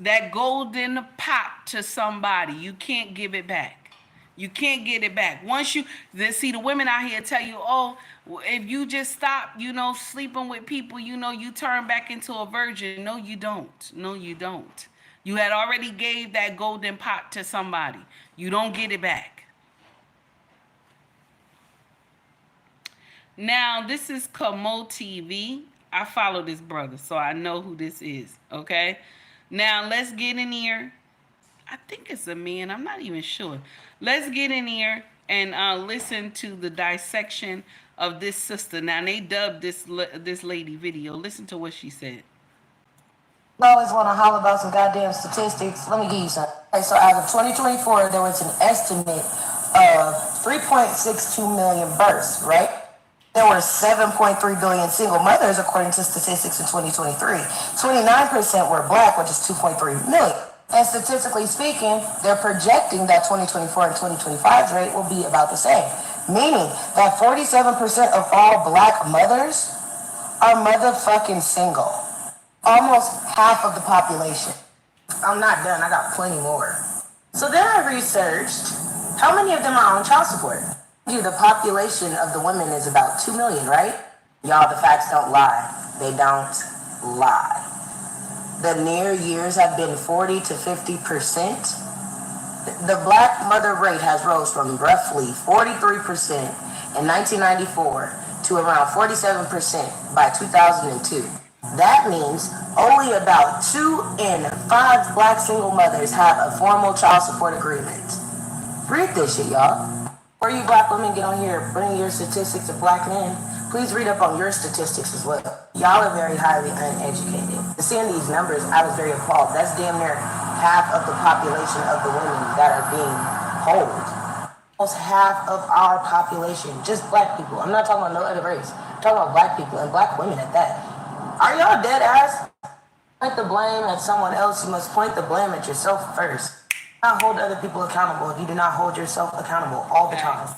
that golden pot to somebody, you can't give it back. You can't get it back. Once you see the women out here tell you, oh, if you just stop, sleeping with people, you turn back into a virgin. No, you don't. No, you don't. You had already gave that golden pot to somebody. You don't get it back. Now, this is Kamo TV. I follow this brother, so I know who this is, okay? Now, let's get in here. I think it's a man. I'm not even sure. Let's get in here and listen to the dissection of this sister. Now, they dubbed this lady video. Listen to what she said. I always want to holler about some goddamn statistics. Let me give you some. Okay, so as of 2024, there was an estimate of 3.62 million births, right? There were 7.3 billion single mothers, according to statistics in 2023. 29% were black, which is 2.3 million. And statistically speaking, they're projecting that 2024 and 2025's rate will be about the same, meaning that 47% of all black mothers are motherfucking single. Almost half of the population. I'm not done, I got plenty more. So then I researched how many of them are on child support. The population of the women is about 2 million, right? Y'all, the facts don't lie. They don't lie. The near years have been 40 to 50%. The black mother rate has rose from roughly 43% in 1994 to around 47% by 2002. That means only about 2 in 5 black single mothers have a formal child support agreement. Read this shit, y'all. Or you black women get on here, bring your statistics of black men. Please read up on your statistics as well. Y'all are very highly uneducated. Seeing these numbers, I was very appalled. That's damn near half of the population of the women that are being polled. Almost half of our population, just black people. I'm not talking about no other race. I'm talking about black people and black women at that. Are y'all dead ass? Point the blame at someone else. You must point the blame at yourself first. Not hold other people accountable if you do not hold yourself accountable all the time.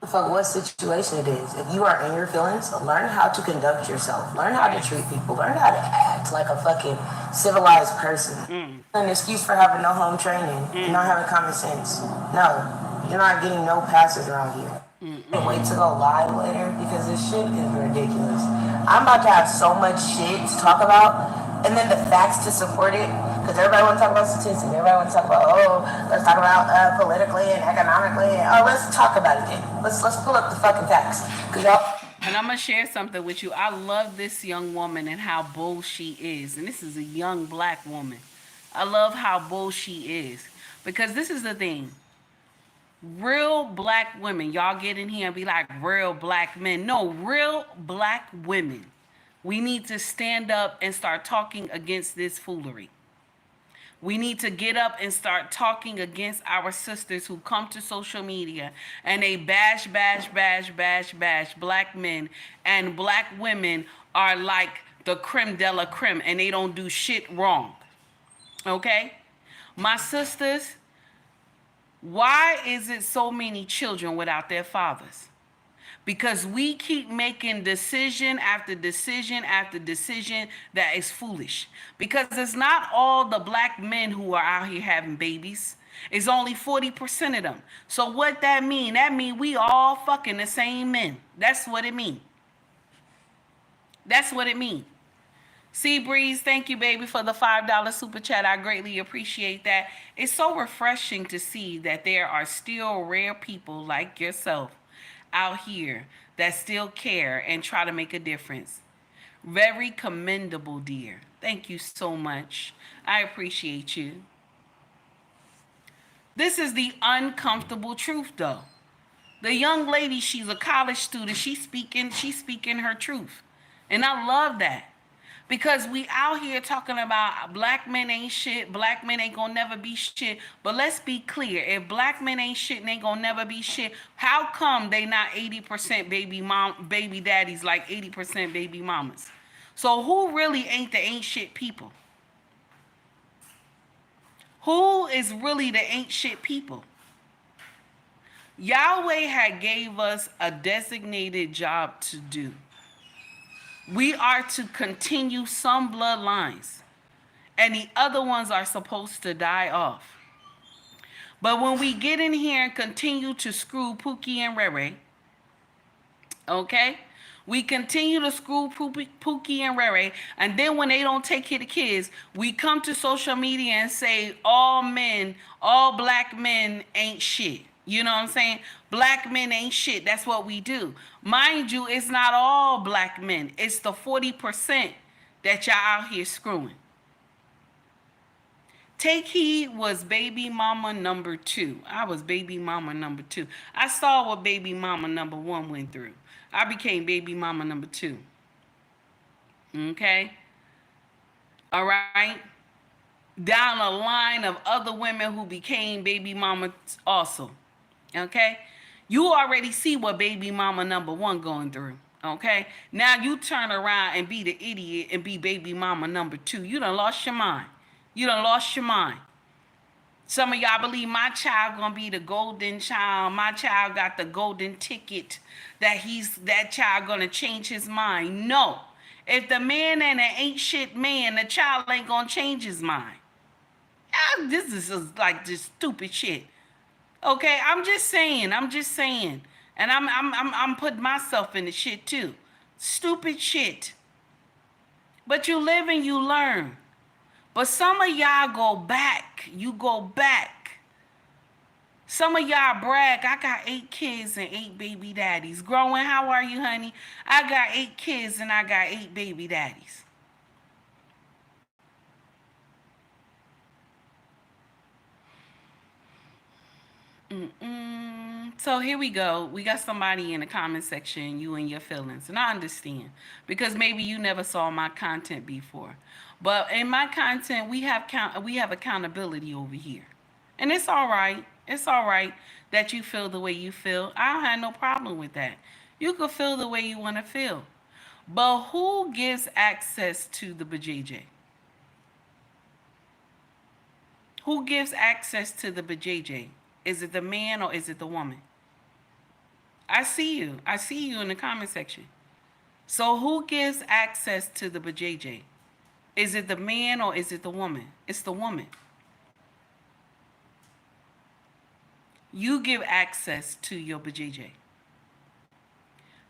Fuck what situation it is. If you are in your feelings, learn how to conduct yourself. Learn how to treat people. Learn how to act like a fucking civilized person. An excuse for having no home training. You're not having common sense. No, you're not getting no passes around here. Wait to go live later because this shit is ridiculous. I'm about to have so much shit to talk about, and then the facts to support it. Because everybody want to talk about statistics. Everybody want to talk about, let's talk about politically and economically. Oh, let's talk about it then. Let's pull up the fucking facts. And I'm going to share something with you. I love this young woman and how bold she is. And this is a young black woman. I love how bold she is. Because this is the thing. Real black women, y'all get in here and be like, real black men. No, real black women. We need to stand up and start talking against this foolery. We need to get up and start talking against our sisters who come to social media and they bash black men, and black women are like the creme de la creme and they don't do shit wrong. Okay? My sisters, why is it so many children without their fathers? Because we keep making decision after decision after decision that is foolish. Because it's not all the black men who are out here having babies. It's only 40% of them. So what that mean? That mean we all fucking the same men. That's what it mean. That's what it mean. Sea Breeze, thank you, baby, for the $5 super chat. I greatly appreciate that. It's so refreshing to see that there are still rare people like yourself out here that still care and try to make a difference. Very commendable, dear. Thank you so much. I appreciate you. This is the uncomfortable truth, though. The young lady, she's a college student. She's speaking her truth. And I love that. Because we out here talking about black men ain't shit, black men ain't gonna never be shit. But let's be clear, if black men ain't shit and ain't gonna never be shit, how come they not 80% baby daddies like 80% baby mamas? So who really ain't the ain't shit people? Who is really the ain't shit people? Yahweh had gave us a designated job to do. We are to continue some bloodlines, and the other ones are supposed to die off. But when we get in here and continue to screw Pookie and Rere, okay? We continue to screw Pookie and Rere, and then when they don't take care of the kids, we come to social media and say all men, all black men ain't shit. You know what I'm saying? Black men ain't shit. That's what we do. Mind you, it's not all black men. It's the 40% that y'all out here screwing. Take Heed was baby mama number 2. I was baby mama number 2. I saw what baby mama number 1 went through. I became baby mama number 2. Okay? All right? Down a line of other women who became baby mamas also. Okay? You already see what baby mama number 1 going through. Okay? Now you turn around and be the idiot and be baby mama number 2. You done lost your mind. You done lost your mind. Some of y'all believe my child gonna be the golden child. My child got the golden ticket. That child gonna change his mind. No. If the man and an ain't shit man, the child ain't gonna change his mind. This is just like just stupid shit. Okay, I'm just saying. And I'm putting myself in the shit too. Stupid shit. But you live and you learn. But some of y'all go back. You go back. Some of y'all brag, I got 8 kids and 8 baby daddies. Growing, how are you, honey? I got 8 kids and I got 8 baby daddies. So here we go. We got somebody in the comment section, you and your feelings. And I understand. Because maybe you never saw my content before. But in my content, we have accountability over here. And it's all right. It's all right that you feel the way you feel. I don't have no problem with that. You can feel the way you want to feel. But who gives access to the BJJ? Who gives access to the BJJ? Is it the man or is it the woman? I see you. I see you in the comment section. So who gives access to the BJJ? Is it the man or is it the woman? It's the woman. You give access to your BJJ.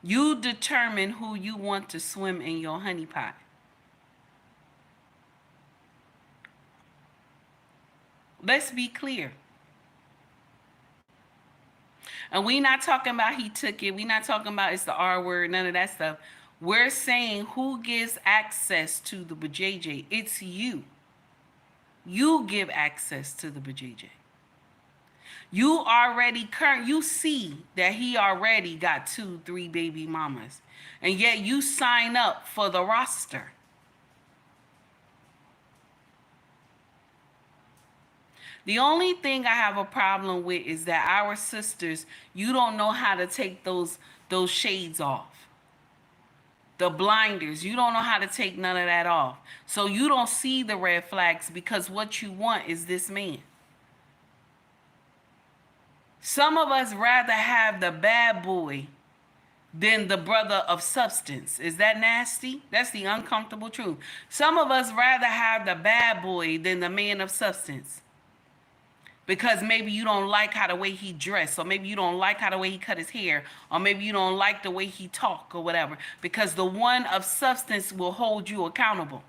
You determine who you want to swim in your honey pot. Let's be clear. And we're not talking about he took it. We're not talking about it's the R word, none of that stuff. We're saying who gives access to the BJJ. It's you. You give access to the BJJ. You see that he already got 2, 3 baby mamas. And yet you sign up for the roster. The only thing I have a problem with is that our sisters, you don't know how to take those shades off. The blinders, you don't know how to take none of that off. So you don't see the red flags because what you want is this man. Some of us rather have the bad boy than the brother of substance. Is that nasty? That's the uncomfortable truth. Some of us rather have the bad boy than the man of substance. Because maybe you don't like how the way he dressed, or maybe you don't like how the way he cut his hair, or maybe you don't like the way he talk or whatever. Because the one of substance will hold you accountable.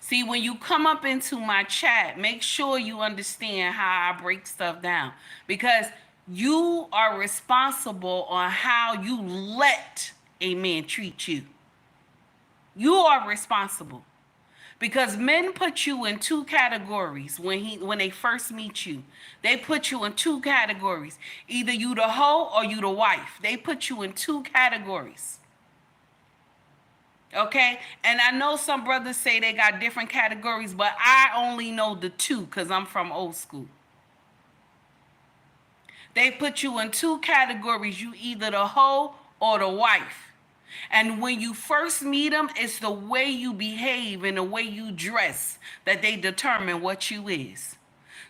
See, when you come up into my chat, make sure you understand how I break stuff down, because you are responsible on how you let a man treat you. You are responsible, because men put you in two categories when they first meet you. They put you in two categories. Either you the hoe or you the wife. They put you in two categories. Okay? And I know some brothers say they got different categories, but I only know the two because I'm from old school. They put you in two categories. You either the hoe or the wife. And when you first meet them, it's the way you behave and the way you dress that they determine what you is.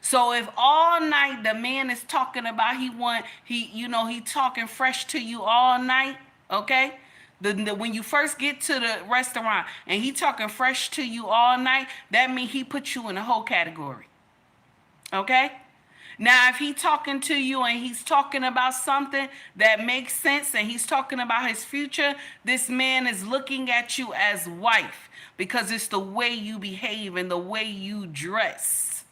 So if all night the man is talking about he talking fresh to you all night, okay? When you first get to the restaurant and he talking fresh to you all night, that means he put you in the whole category. Okay? Now, if he talking to you and he's talking about something that makes sense and he's talking about his future, this man is looking at you as wife, because it's the way you behave and the way you dress.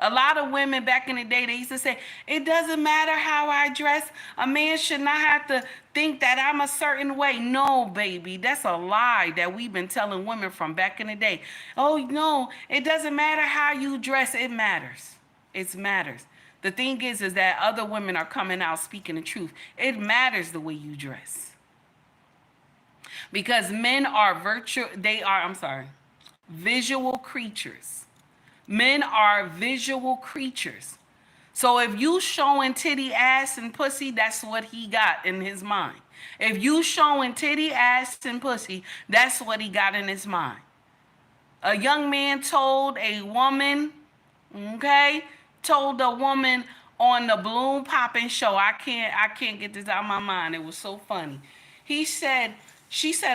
A lot of women back in the day, they used to say, it doesn't matter how I dress. A man should not have to think that I'm a certain way. No, baby, that's a lie that we've been telling women from back in the day. Oh, no, it doesn't matter how you dress. It matters. It matters. The thing is that other women are coming out speaking the truth. It matters the way you dress. Because men are visual creatures. Men are visual creatures. So if you showing titty, ass, and pussy, that's what he got in his mind. If you showing titty, ass, and pussy, that's what he got in his mind. A young man told a woman, told a woman on the Balloon Popping show, I can't get this out of my mind. It was so funny. She said,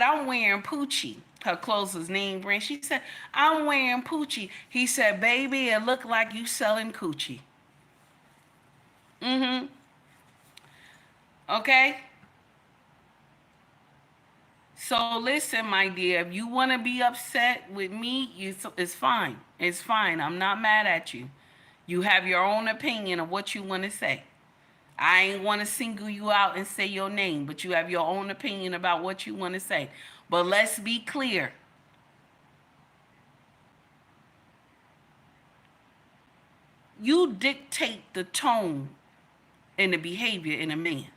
I'm wearing Poochie. Her clothes was name brand. She said, I'm wearing Poochie. He said, baby, it looked like you selling coochie. Okay? So listen, my dear, if you want to be upset with me, it's fine. It's fine. I'm not mad at you. You have your own opinion of what you want to say. I ain't want to single you out and say your name, but you have your own opinion about what you want to say. But let's be clear. You dictate the tone and the behavior in a man.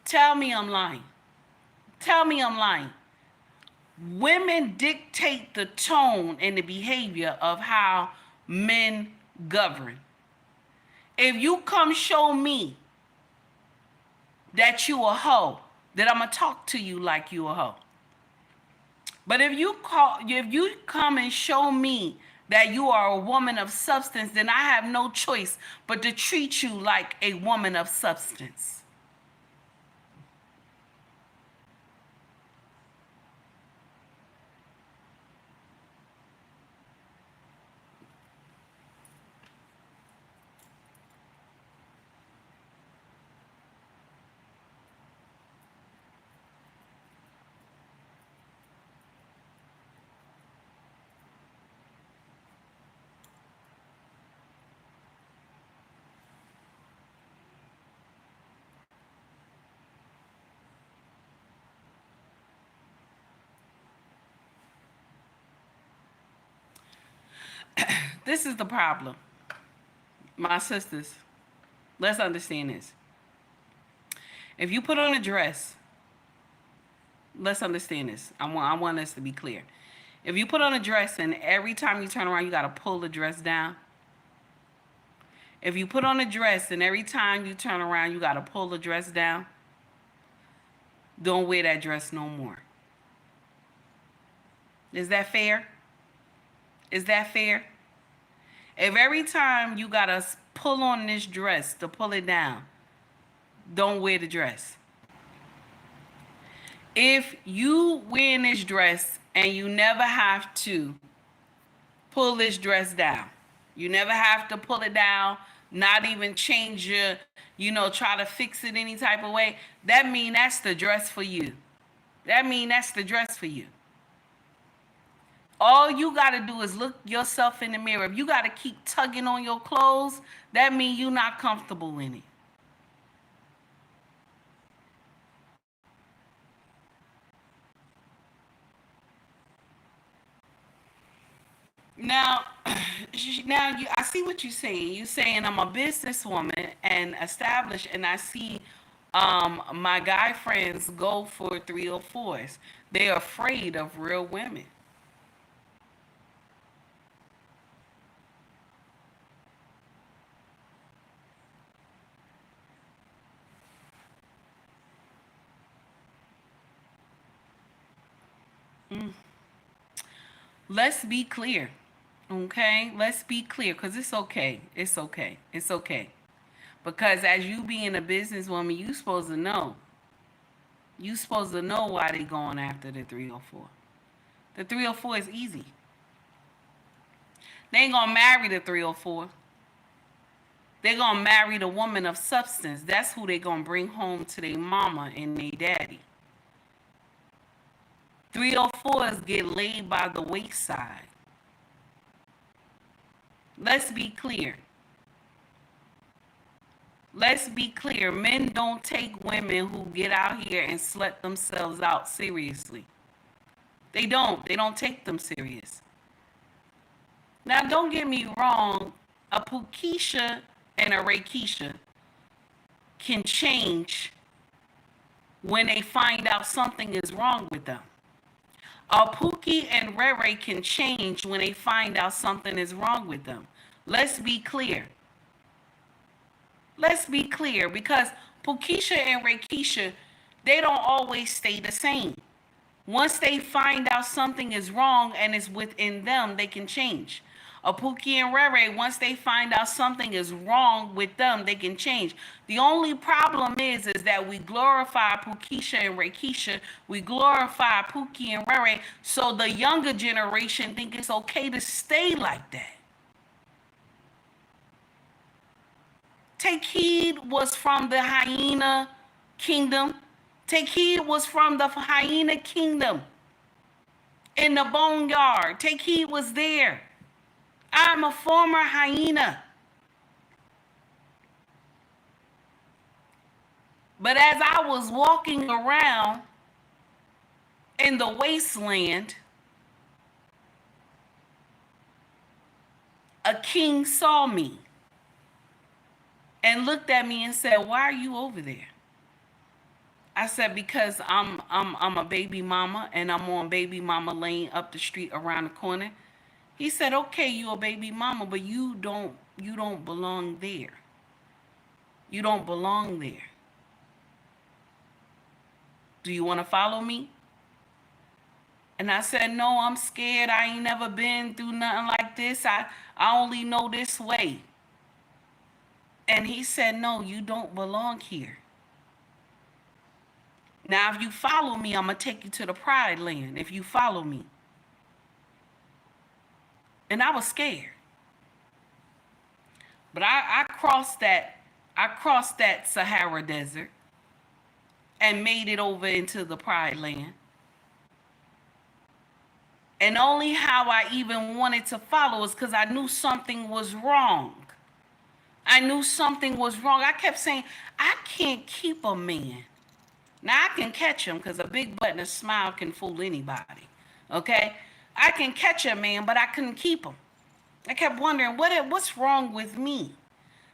Tell me I'm lying. Tell me I'm lying. Women dictate the tone and the behavior of how men govern. If you come show me that you a hoe, then I'm gonna talk to you like you a hoe. But if you come and show me that you are a woman of substance, then I have no choice but to treat you like a woman of substance. This is the problem. My sisters, let's understand this. If you put on a dress, let's understand this. I want us to be clear. If you put on a dress and every time you turn around, you got to pull the dress down. If you put on a dress and every time you turn around, you got to pull the dress down, don't wear that dress no more. Is that fair? Is that fair? If every time you gotta pull on this dress to pull it down, don't wear the dress. If you wear this dress and you never have to pull this dress down, you never have to pull it down, not even change your, try to fix it any type of way, that means that's the dress for you. that means that's the dress for you. All you got to do is look yourself in the mirror. If you got to keep tugging on your clothes, that means you're not comfortable in it. Now, I see what you're saying. You're saying I'm a businesswoman and established, and I see my guy friends go for 304s. They're afraid of real women. Let's be clear, okay? Let's be clear, because it's okay. It's okay. It's okay. Because as you being a businesswoman, you supposed to know. You supposed to know why they going after the 304. The 304 is easy. They ain't gonna marry the 304. They gonna marry the woman of substance. That's who they gonna bring home to their mama and their daddy. 304s get laid by the wayside. Let's be clear. Let's be clear. Men don't take women who get out here and slut themselves out seriously. They don't. They don't take them serious. Now, don't get me wrong. A Pukisha and a Rakeisha can change when they find out something is wrong with them. A Pookie and Rere can change when they find out something is wrong with them. Let's be clear. Let's be clear, because Pukisha and Rakeisha, they don't always stay the same. Once they find out something is wrong and it's within them, they can change. A Pookie and Rere, once they find out something is wrong with them, they can change. The only problem is that we glorify Pukisha and Rakeisha, we glorify Pookie and Rere, so the younger generation think it's okay to stay like that. Take Heed was from the hyena kingdom. Take Heed was from the hyena kingdom in the boneyard. Take Heed was there. I'm a former hyena. But as I was walking around in the wasteland, a king saw me and looked at me and said, "Why are you over there?" I said, "Because I'm a baby mama and I'm on baby mama lane up the street around the corner." He said, "Okay, you a baby mama, but you don't belong there. You don't belong there. Do you want to follow me?" And I said, "No, I'm scared. I ain't never been through nothing like this. I only know this way." And he said, "No, you don't belong here. Now, if you follow me, I'm going to take you to the Pride Land, if you follow me." And I was scared. But I crossed that Sahara Desert and made it over into the Pride Land. And only how I even wanted to follow is because I knew something was wrong. I knew something was wrong. I kept saying, I can't keep a man. Now, I can catch him because a big butt and a smile can fool anybody, okay? I can catch a man, but I couldn't keep him. I kept wondering, what's wrong with me?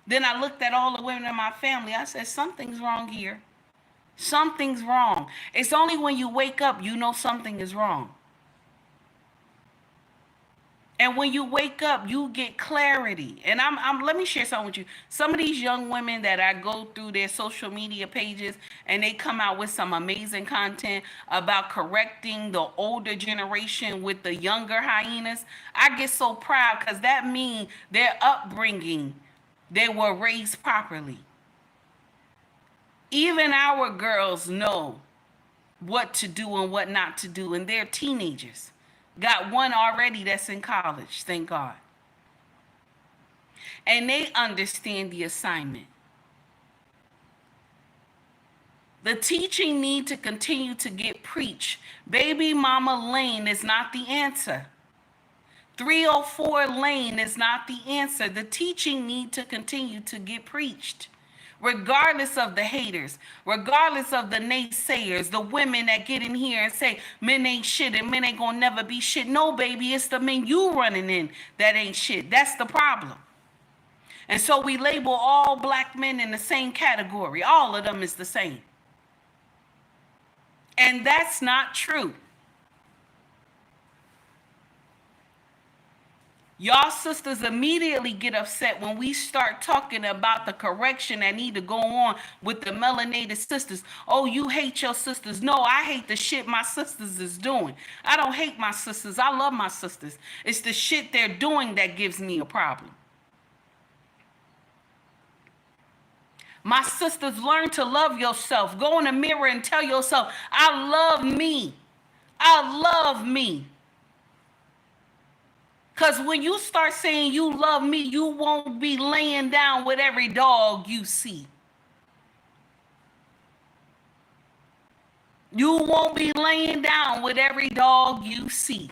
Then I looked at all the women in my family. I said, something's wrong here. Something's wrong. It's only when you wake up, you know something is wrong. And when you wake up, you get clarity. And let me share something with you. Some of these young women that I go through their social media pages and they come out with some amazing content about correcting the older generation with the younger hyenas. I get so proud because that means their upbringing, they were raised properly. Even our girls know what to do and what not to do, and they're teenagers. Got one already that's in college, thank God. And they understand the assignment. The teaching need to continue to get preached. Baby mama lane is not the answer. 304 lane is not the answer. The teaching need to continue to get preached. Regardless of the haters, regardless of the naysayers, the women that get in here and say men ain't shit and men ain't gonna never be shit. No, baby, it's the men you running in that ain't shit. That's the problem. And so we label all black men in the same category. All of them is the same. And that's not true. Y'all sisters immediately get upset when we start talking about the correction that need to go on with the melanated sisters. Oh, you hate your sisters. No, I hate the shit my sisters is doing. I don't hate my sisters. I love my sisters. It's the shit they're doing that gives me a problem. My sisters, learn to love yourself. Go in the mirror and tell yourself, I love me. I love me. Because when you start saying you love me, you won't be laying down with every dog you see. You won't be laying down with every dog you see.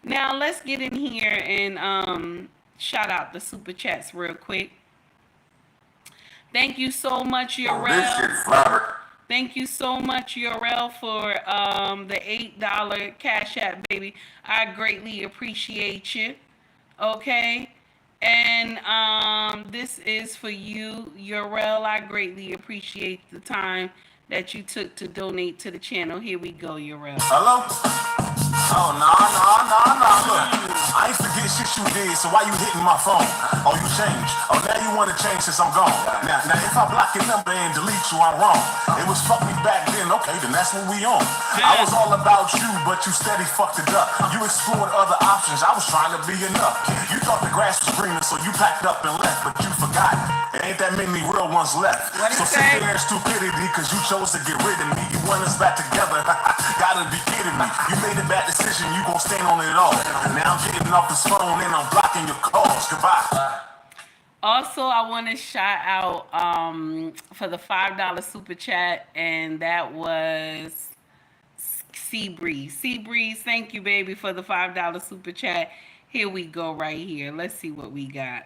Now, let's get in here and shout out the super chats real quick. Thank you so much, Urel. Thank you so much, Urel, for the $8 Cash App, baby. I greatly appreciate you. Okay? And this is for you, Urel. I greatly appreciate the time that you took to donate to the channel. Here we go, Urel. Hello? Oh, nah. Look, I ain't forget shit you did, so why you hitting my phone? Oh, you changed. Oh, now you want to change since I'm gone. Now, if I block your number and delete you, I'm wrong. It was fuck me back then, okay, then that's what we on. I was all about you, but you steady fucked it up. You explored other options, I was trying to be enough. You thought the grass was greener, so you packed up and left, but you forgot. There ain't that many real ones left. So sit there in stupidity, cause you chose to get rid of me. You want us back together, gotta be kidding me. You made a bad decision, you gon' stand on it all. Now I'm getting off this phone and I'm blocking your calls. Goodbye. Also, I want to shout out for the $5 super chat, and that was Sea Breeze. Sea Breeze, thank you, baby, for the $5 super chat. Here we go right here. Let's see what we got.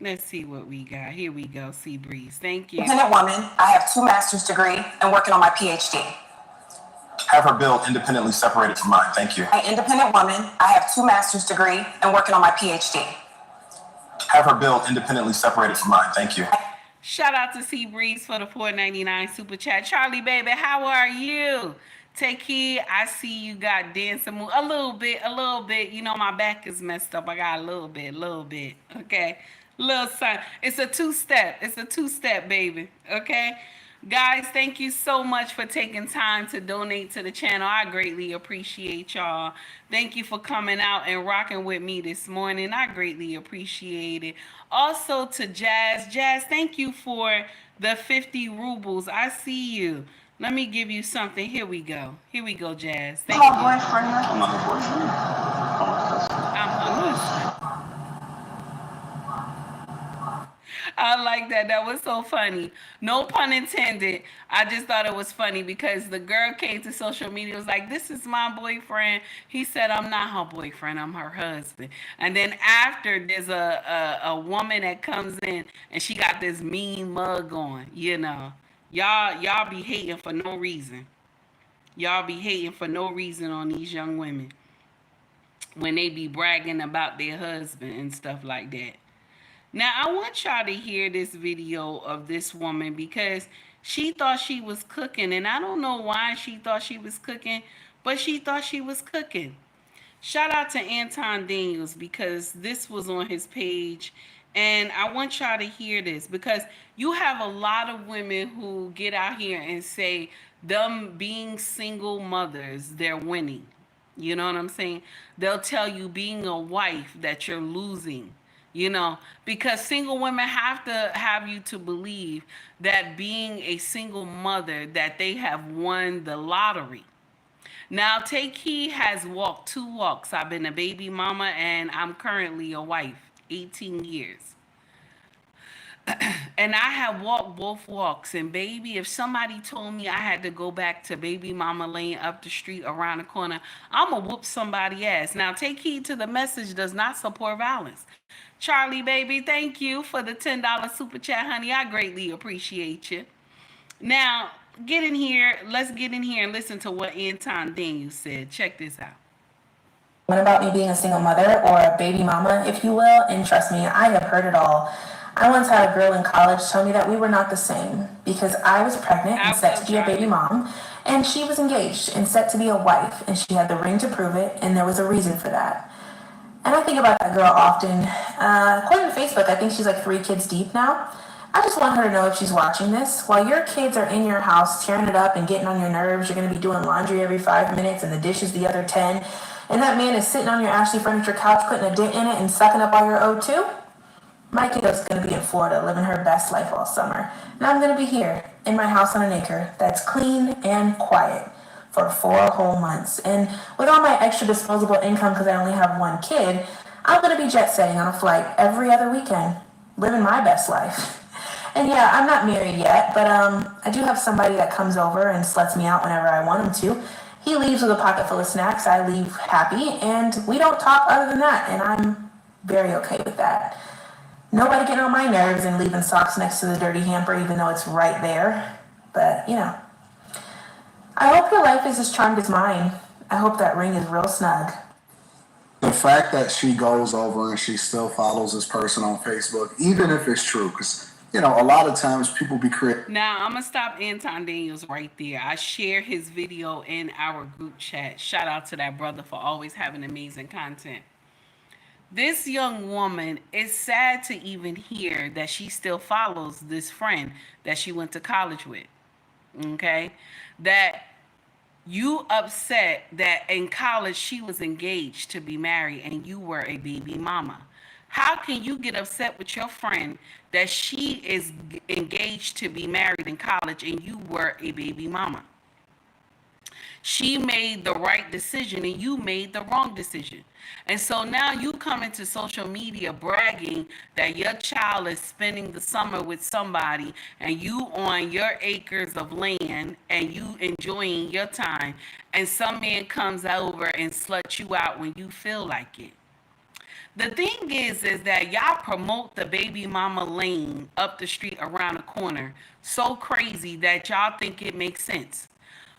Let's see what we got. Here we go, Sea Breeze. Thank you. Independent woman. I have 2 master's degree and working on my PhD. Have her bill independently separated from mine. Thank you. An independent woman. I have 2 master's degree and working on my PhD. Have her bill independently separated from mine. Thank you. Shout out to Sea Breeze for the $4.99 super chat. Charlie, baby, how are you? Take care. I see you got dancing moves. A little bit. You know, my back is messed up. I got a little bit. Okay. Little son. It's a two-step, baby. Okay. Guys, thank you so much for taking time to donate to the channel. I greatly appreciate y'all. Thank you for coming out and rocking with me this morning. I greatly appreciate it. Also to Jazz. Jazz, thank you for the 50 rubles. I see you. Let me give you something. Here we go, Jazz. Thank you. Boyfriend. I'm not her boyfriend. I'm listening. I like that. That was so funny. No pun intended. I just thought it was funny because the girl came to social media, was like, this is my boyfriend. He said, I'm not her boyfriend, I'm her husband. And then after, there's a woman that comes in and she got this mean mug on, you know. Y'all be hating for no reason. Y'all be hating for no reason on these young women when they be bragging about their husband and stuff like that. Now, I want y'all to hear this video of this woman because she thought she was cooking. And I don't know why she thought she was cooking, but she thought she was cooking. Shout out to Anton Daniels because this was on his page. And I want y'all to hear this because you have a lot of women who get out here and say them being single mothers, they're winning. You know what I'm saying? They'll tell you being a wife that you're losing. You know, because single women have to have you to believe that being a single mother, that they have won the lottery. Now, Take Heed has walked 2 walks. I've been a baby mama and I'm currently a wife, 18 years. And I have walked both walks. And baby, if somebody told me I had to go back to baby mama lane up the street around the corner, I'ma whoop somebody ass. Now, Take Heed to the message does not support violence. Charlie, baby, thank you for the $10 super chat, honey. I greatly appreciate you. Now, get in here. Let's get in here and listen to what Anton Daniels said. Check this out. What about me being a single mother or a baby mama, if you will? And trust me, I have heard it all. I once had a girl in college tell me that we were not the same because I was pregnant and set to be a baby mom, and she was engaged and set to be a wife, and she had the ring to prove it, and there was a reason for that. And I think about that girl often. According to Facebook, I think she's like 3 kids deep now. I just want her to know if she's watching this, while your kids are in your house tearing it up and getting on your nerves, you're going to be doing laundry every 5 minutes and the dishes the other 10, and that man is sitting on your Ashley furniture couch putting a dent in it and sucking up all your O2. My kiddo's going to be in Florida living her best life all summer, and I'm going to be here in my house on an acre that's clean and quiet for 4 whole months. And with all my extra disposable income because I only have 1 kid, I'm going to be jet setting on a flight every other weekend, living my best life. And yeah, I'm not married yet, but I do have somebody that comes over and sluts me out whenever I want him to. He leaves with a pocket full of snacks, I leave happy, and we don't talk other than that, and I'm very okay with that. Nobody getting on my nerves and leaving socks next to the dirty hamper even though it's right there. But, you know, I hope your life is as charmed as mine. I hope that ring is real snug. The fact that she goes over and she still follows this person on Facebook, even if it's true, because, you know, a lot of times people be creative. Now, I'm going to stop Anton Daniels right there. I share his video in our group chat. Shout out to that brother for always having amazing content. This young woman, is sad to even hear that she still follows this friend that she went to college with. Okay? That you upset that in college she was engaged to be married and you were a baby mama. How can you get upset with your friend that she is engaged to be married in college and you were a baby mama? She made the right decision and you made the wrong decision. And so now you come into social media bragging that your child is spending the summer with somebody and you on your acres of land and you enjoying your time, and some man comes over and sluts you out when you feel like it. The thing is that y'all promote the baby mama lane up the street around the corner so crazy that y'all think it makes sense.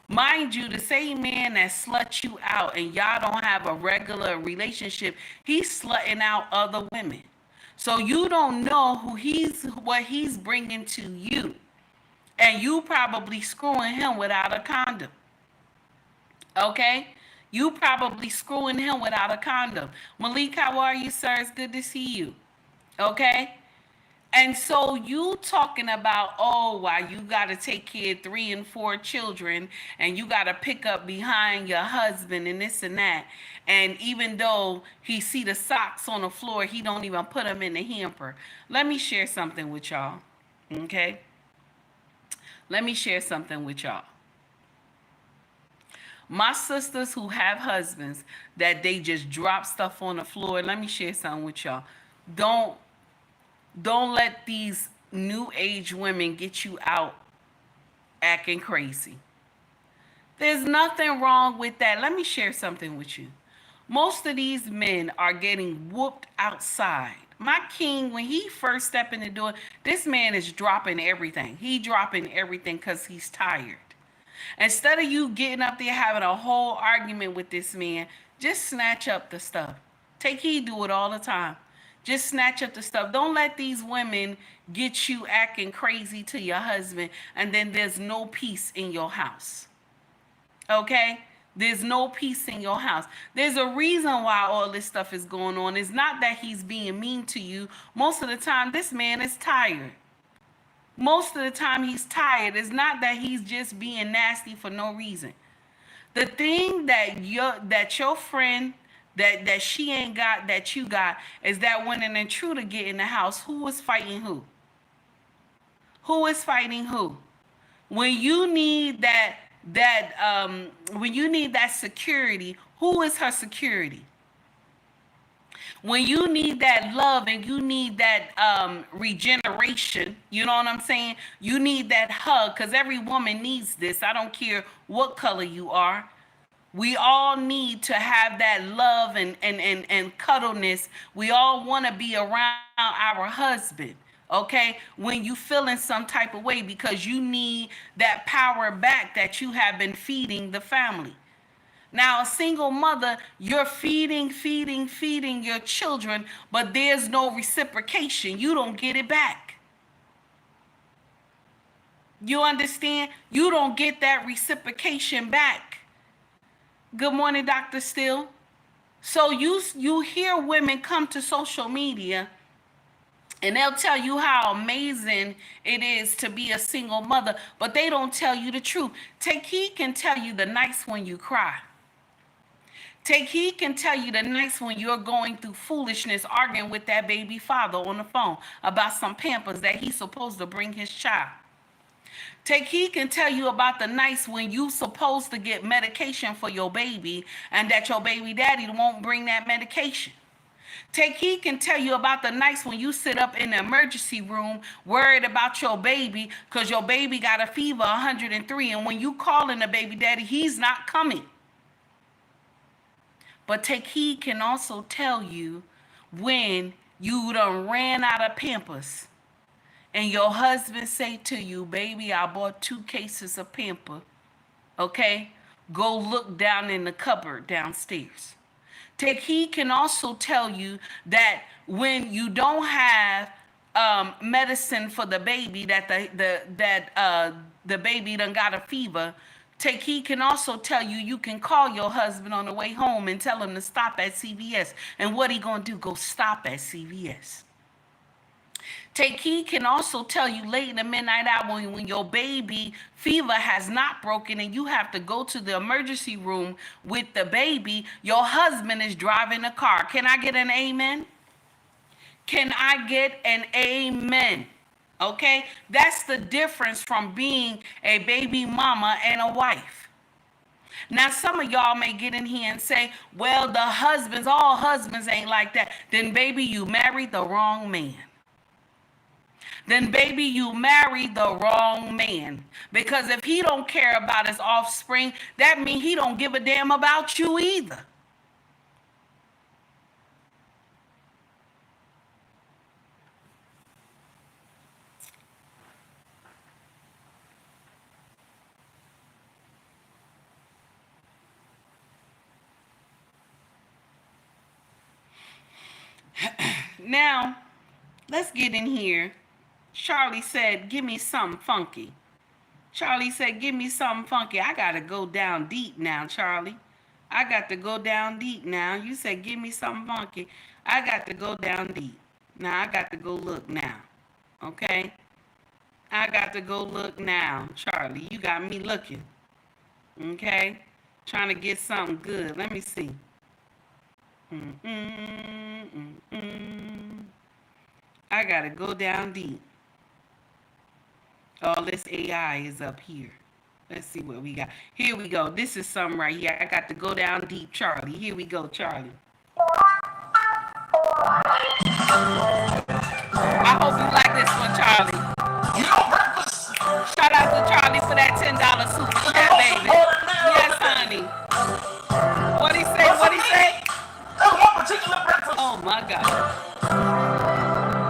Mind you, the same man that sluts you out and y'all don't have a regular relationship, he's slutting out other women. So you don't know what he's bringing to you. And you probably screwing him without a condom. Okay? You probably screwing him without a condom. Malik, how are you, sir? It's good to see you. Okay? And so you talking about, oh, why you got to take care of 3 and 4 children and you got to pick up behind your husband and this and that. And even though he see the socks on the floor, he don't even put them in the hamper. Let me share something with y'all. Okay? Let me share something with y'all. My sisters who have husbands that they just drop stuff on the floor, let me share something with y'all. Don't let these new age women get you out acting crazy. There's nothing wrong with that. Let me share something with you. Most of these men are getting whooped outside. My king, when he first stepped in the door, this man is dropping everything. He dropping everything because he's tired. Instead of you getting up there having a whole argument with this man, just snatch up the stuff. Take heed, do it all the time. Just snatch up the stuff. Don't let these women get you acting crazy to your husband and then there's no peace in your house. Okay? There's no peace in your house. There's a reason why all this stuff is going on. It's not that he's being mean to you. Most of the time, this man is tired. Most of the time, he's tired. It's not that he's just being nasty for no reason. The thing that your friend that she ain't got that you got is that when an intruder get in the house, who is fighting who? Who is fighting who? When you need that when you need that security, who is her security? When you need that love and you need that regeneration, you know what I'm saying? You need that hug, because every woman needs this. I don't care what color you are. We all need to have that love and cuddleness. We all want to be around our husband, okay? When you feeling some type of way, because you need that power back that you have been feeding the family. Now, a single mother, you're feeding your children, but there's no reciprocation. You don't get it back. You understand? You don't get that reciprocation back. Good morning, Dr. Steele. So you hear women come to social media and they'll tell you how amazing it is to be a single mother, but they don't tell you the truth. Take Heed can tell you the nights when you cry. Take Heed can tell you the nights when you're going through foolishness, arguing with that baby father on the phone about some Pampers that he's supposed to bring his child. Take Heed can tell you about the nights when you supposed to get medication for your baby and that your baby daddy won't bring that medication. Take Heed can tell you about the nights when you sit up in the emergency room worried about your baby because your baby got a fever 103, and when you calling the baby daddy, he's not coming. But Take Heed can also tell you when you done ran out of Pampers and your husband say to you, baby, I bought 2 cases of Pamper, okay? Go look down in the cupboard downstairs. Take Heed can also tell you that when you don't have medicine for the baby, that the baby done got a fever, Take Heed can also tell you you can call your husband on the way home and tell him to stop at CVS. And what he gonna do? Go stop at CVS. Take Heed can also tell you late in the midnight hour when your baby fever has not broken and you have to go to the emergency room with the baby, your husband is driving the car. Can I get an amen? Can I get an amen? Okay, that's the difference from being a baby mama and a wife. Now, some of y'all may get in here and say, well, all husbands ain't like that. Then, baby, you married the wrong man. Then, baby, you married the wrong man. Because if he don't care about his offspring, that means he don't give a damn about you either. Now, let's get in here. Charlie said, give me something funky. Charlie said, give me something funky. I got to go down deep now, Charlie. I got to go down deep now. You said, give me something funky. I got to go down deep. Now, I got to go look now. Okay? I got to go look now, Charlie. You got me looking. Okay? Trying to get something good. Let me see. I gotta go down deep. All this AI is up here. Let's see what we got. Here we go. This is something right here. I got to go down deep, Charlie. Here we go, Charlie. I hope you like this one, Charlie. Shout out to Charlie for that $10 super chat, baby. Yes, honey. What he say? What he say? There's one particular breakfast. Oh my God.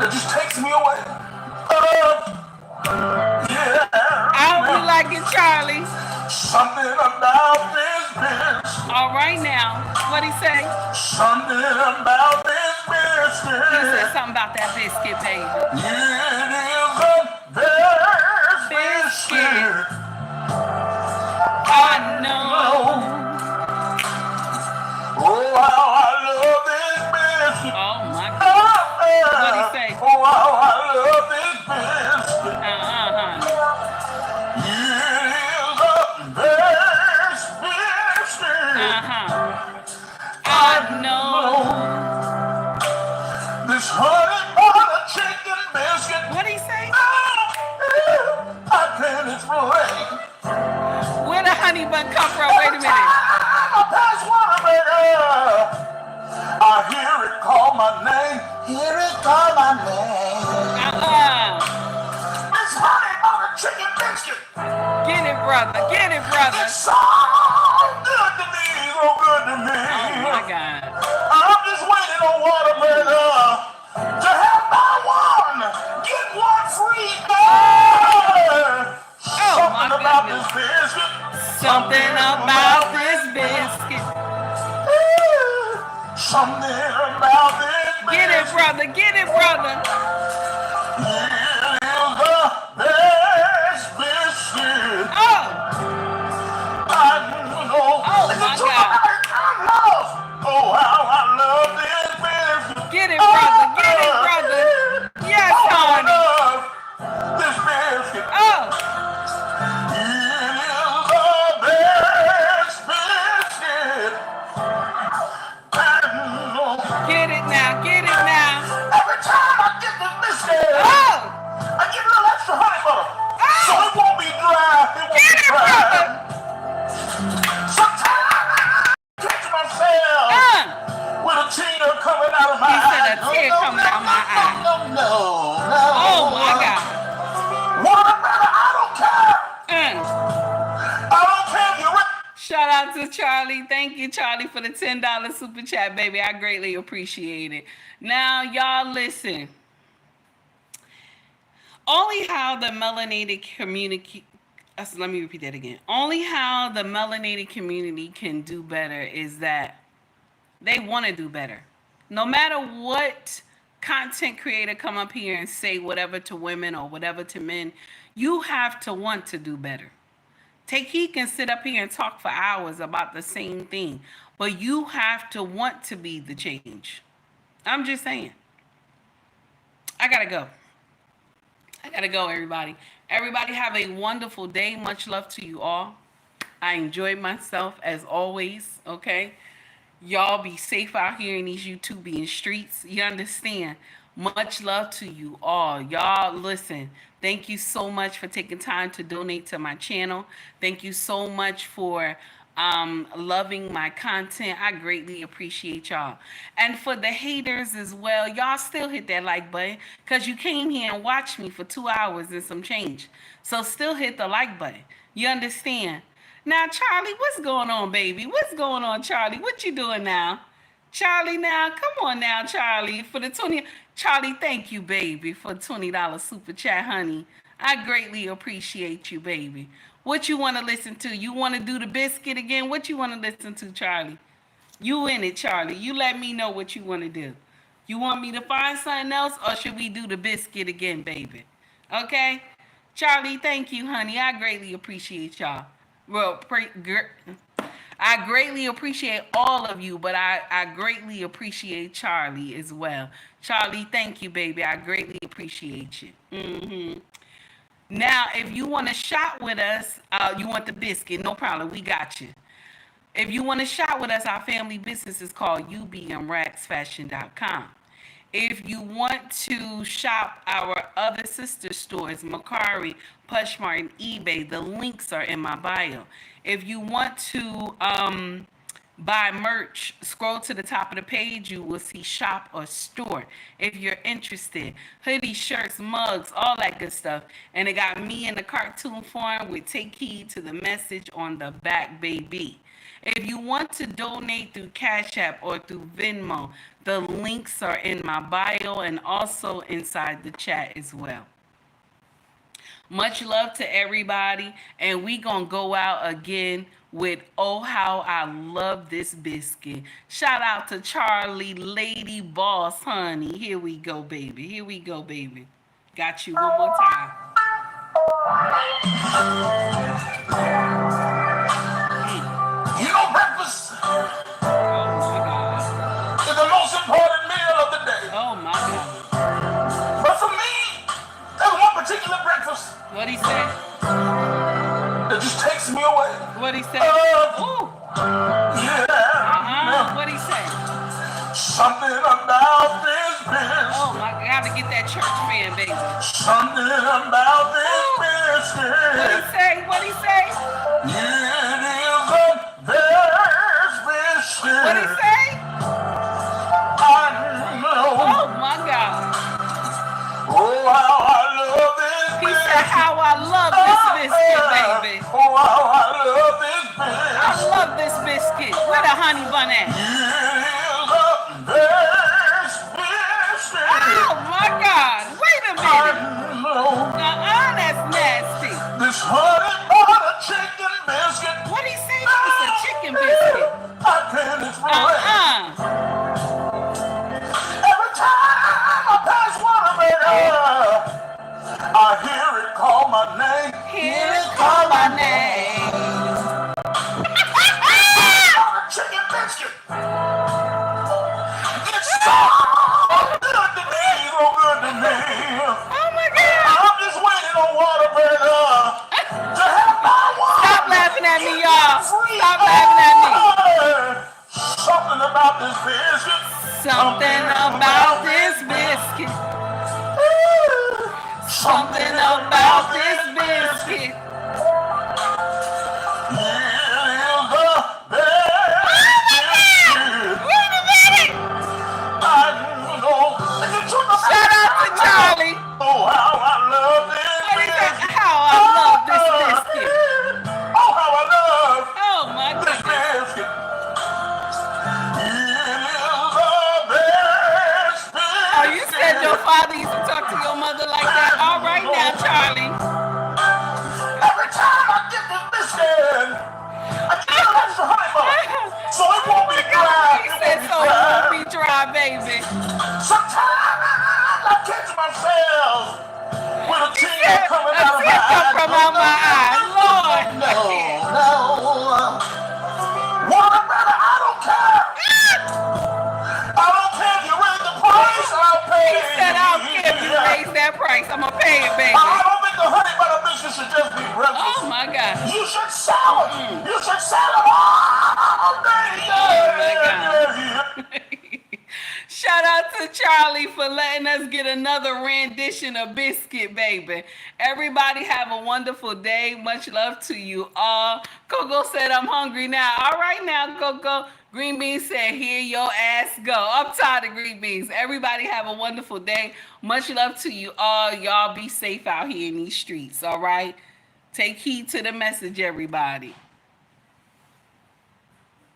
That just takes me away. Yeah. I hope you like it, Charlie. Something about this bitch. All right now. What he say? Something about this biscuit. He said something about that biscuit, baby. It is a biscuit. I know. Oh, how I love this biscuit. Oh my God. What he say? Oh, how I love this biscuit. It is a best biscuit. I know. This honey butter chicken biscuit. What he say? I can't explain. honey bun come from? Wait a minute. I hear it call my name. Hear it call my name. It's honey on a chicken biscuit. Get it, brother. Get it, brother. It's so good to me. So good to me. Oh, my God. I'm just waiting on Waterburger to have buy one, get one free. Something about this biscuit. Something about this biscuit. Something about this biscuit. Get it, brother. Get it, brother. It is the best biscuit. Oh. I know. Oh, my God. Oh, how I love this biscuit. Get it, brother. Get it, brother. Yes, honey. I love this biscuit. Oh. It is the best biscuit. Get it now. Get it now. Every time I get this biscuit, Oh. I get a little extra honey butter. So it won't be dry. It won't Get be it, dry. brother. Sometimes I catch myself with a tear coming out of my eye. He said a tear coming out of my eye. No. Oh, my God. Watermelon, I don't care. I don't care if you're Shout out to Charlie. Thank you, Charlie, for the $10 super chat, baby. I greatly appreciate it. Now, y'all listen. Only how the melanated community... Let me repeat that again. Only how the melanated community can do better is that they want to do better. No matter what content creator come up here and say whatever to women or whatever to men, you have to want to do better. He can sit up here and talk for hours about the same thing, but you have to want to be the change. I'm just saying. I gotta go, everybody. Everybody have a wonderful day. Much love to you all. I enjoyed myself as always, okay? Y'all be safe out here in these YouTubian streets. You understand? Much love to you all. Y'all, listen. Thank you so much for taking time to donate to my channel. Thank you so much for loving my content. I greatly appreciate y'all. And for the haters as well, y'all still hit that like button because you came here and watched me for 2 hours and some change. So still hit the like button. You understand? Now, Charlie, what's going on, baby? What's going on, Charlie? What you doing now? Charlie, now, come on now, Charlie. For the 20... Charlie, thank you, baby, for $20 super chat, honey. I greatly appreciate you, baby. What you want to listen to? You want to do the biscuit again? What you want to listen to, Charlie? You in it, Charlie. You let me know what you want to do. You want me to find something else, or should we do the biscuit again, baby? Okay? Charlie, thank you, honey. I greatly appreciate y'all. Well, I greatly appreciate all of you, but I greatly appreciate Charlie as well. Charlie, thank you, baby. I greatly appreciate you. Now, if you want to shop with us, you want the biscuit, no problem. We got you. If you want to shop with us, our family business is called ubmragsfashion.com. If you want to shop our other sister stores, Mercari, POSHMARK, and eBay, the links are in my bio. If you want to buy merch, scroll to the top of the page, you will see shop or store. If you're interested, hoodies, shirts, mugs, all that good stuff. And it got me in the cartoon form with take heed to the message on the back, baby. If you want to donate through Cash App or through Venmo, the links are in my bio and also inside the chat as well. Much love to everybody, and we gonna go out again with Oh How I Love This Biscuit. Shout out to Charlie, Lady Boss, honey. Here we go, baby. Here we go, baby. Got you one more time. You know, breakfast is the most important meal of the day. Oh my God. But for me, there's one particular breakfast. What'd he say? That just takes me away. What'd he say? Ooh. Yeah. What'd he say? Something about this biscuit. Oh my God, gotta get that church fan, baby. Something about this biscuit. What'd he say? What'd he say? Yeah. What he say? Oh my God. Oh, how I love this He said, how I love this biscuit, baby. Oh, how I love this biscuit. I love this biscuit. Where the honey bun at? Oh my God. Wait a minute. That's nasty. This honey butter chicken biscuit. What he say? It's a chicken biscuit. I can't explain. Every time I pass Whataburger, I hear it call my name. Hear it call my name. Chicken biscuit. It's so good to me, so good to me. Oh my God. I'm just waiting on Whataburger to have my one. Stop laughing at me, y'all. Stop laughing at me. Something about this biscuit. Something about this biscuit. Something about this biscuit. Shout out to Charlie. Oh, how I love this biscuit. How I love this biscuit. Oh, how I love Oh my this goodness. biscuit. It is the best biscuit. Oh, you said your father used to talk to your mother like that? All right now, Charlie. Every time I get this biscuit, I get an extra honey bun, so it won't be dry. He said so it won't be dry, baby. Sometimes I catch myself with a tear coming out of my eye. From out my eye. Lord. No. Whataburger, I don't care. I don't care if you raise the price, I'll pay. He said, I don't care if you raise that price. I'm going to pay it, baby. I don't think the honey butter biscuit should just be breakfast. Oh, my God. You should sell it. You should sell it all day. Oh, my God. Shout out to Charlie for letting us get another rendition of Biscuit, baby. Everybody have a wonderful day. Much love to you all. Coco said, I'm hungry now. All right now, Coco. Green Beans said, here your ass go. I'm tired of green beans. Everybody have a wonderful day. Much love to you all. Y'all be safe out here in these streets, all right? Take heed to the message, everybody.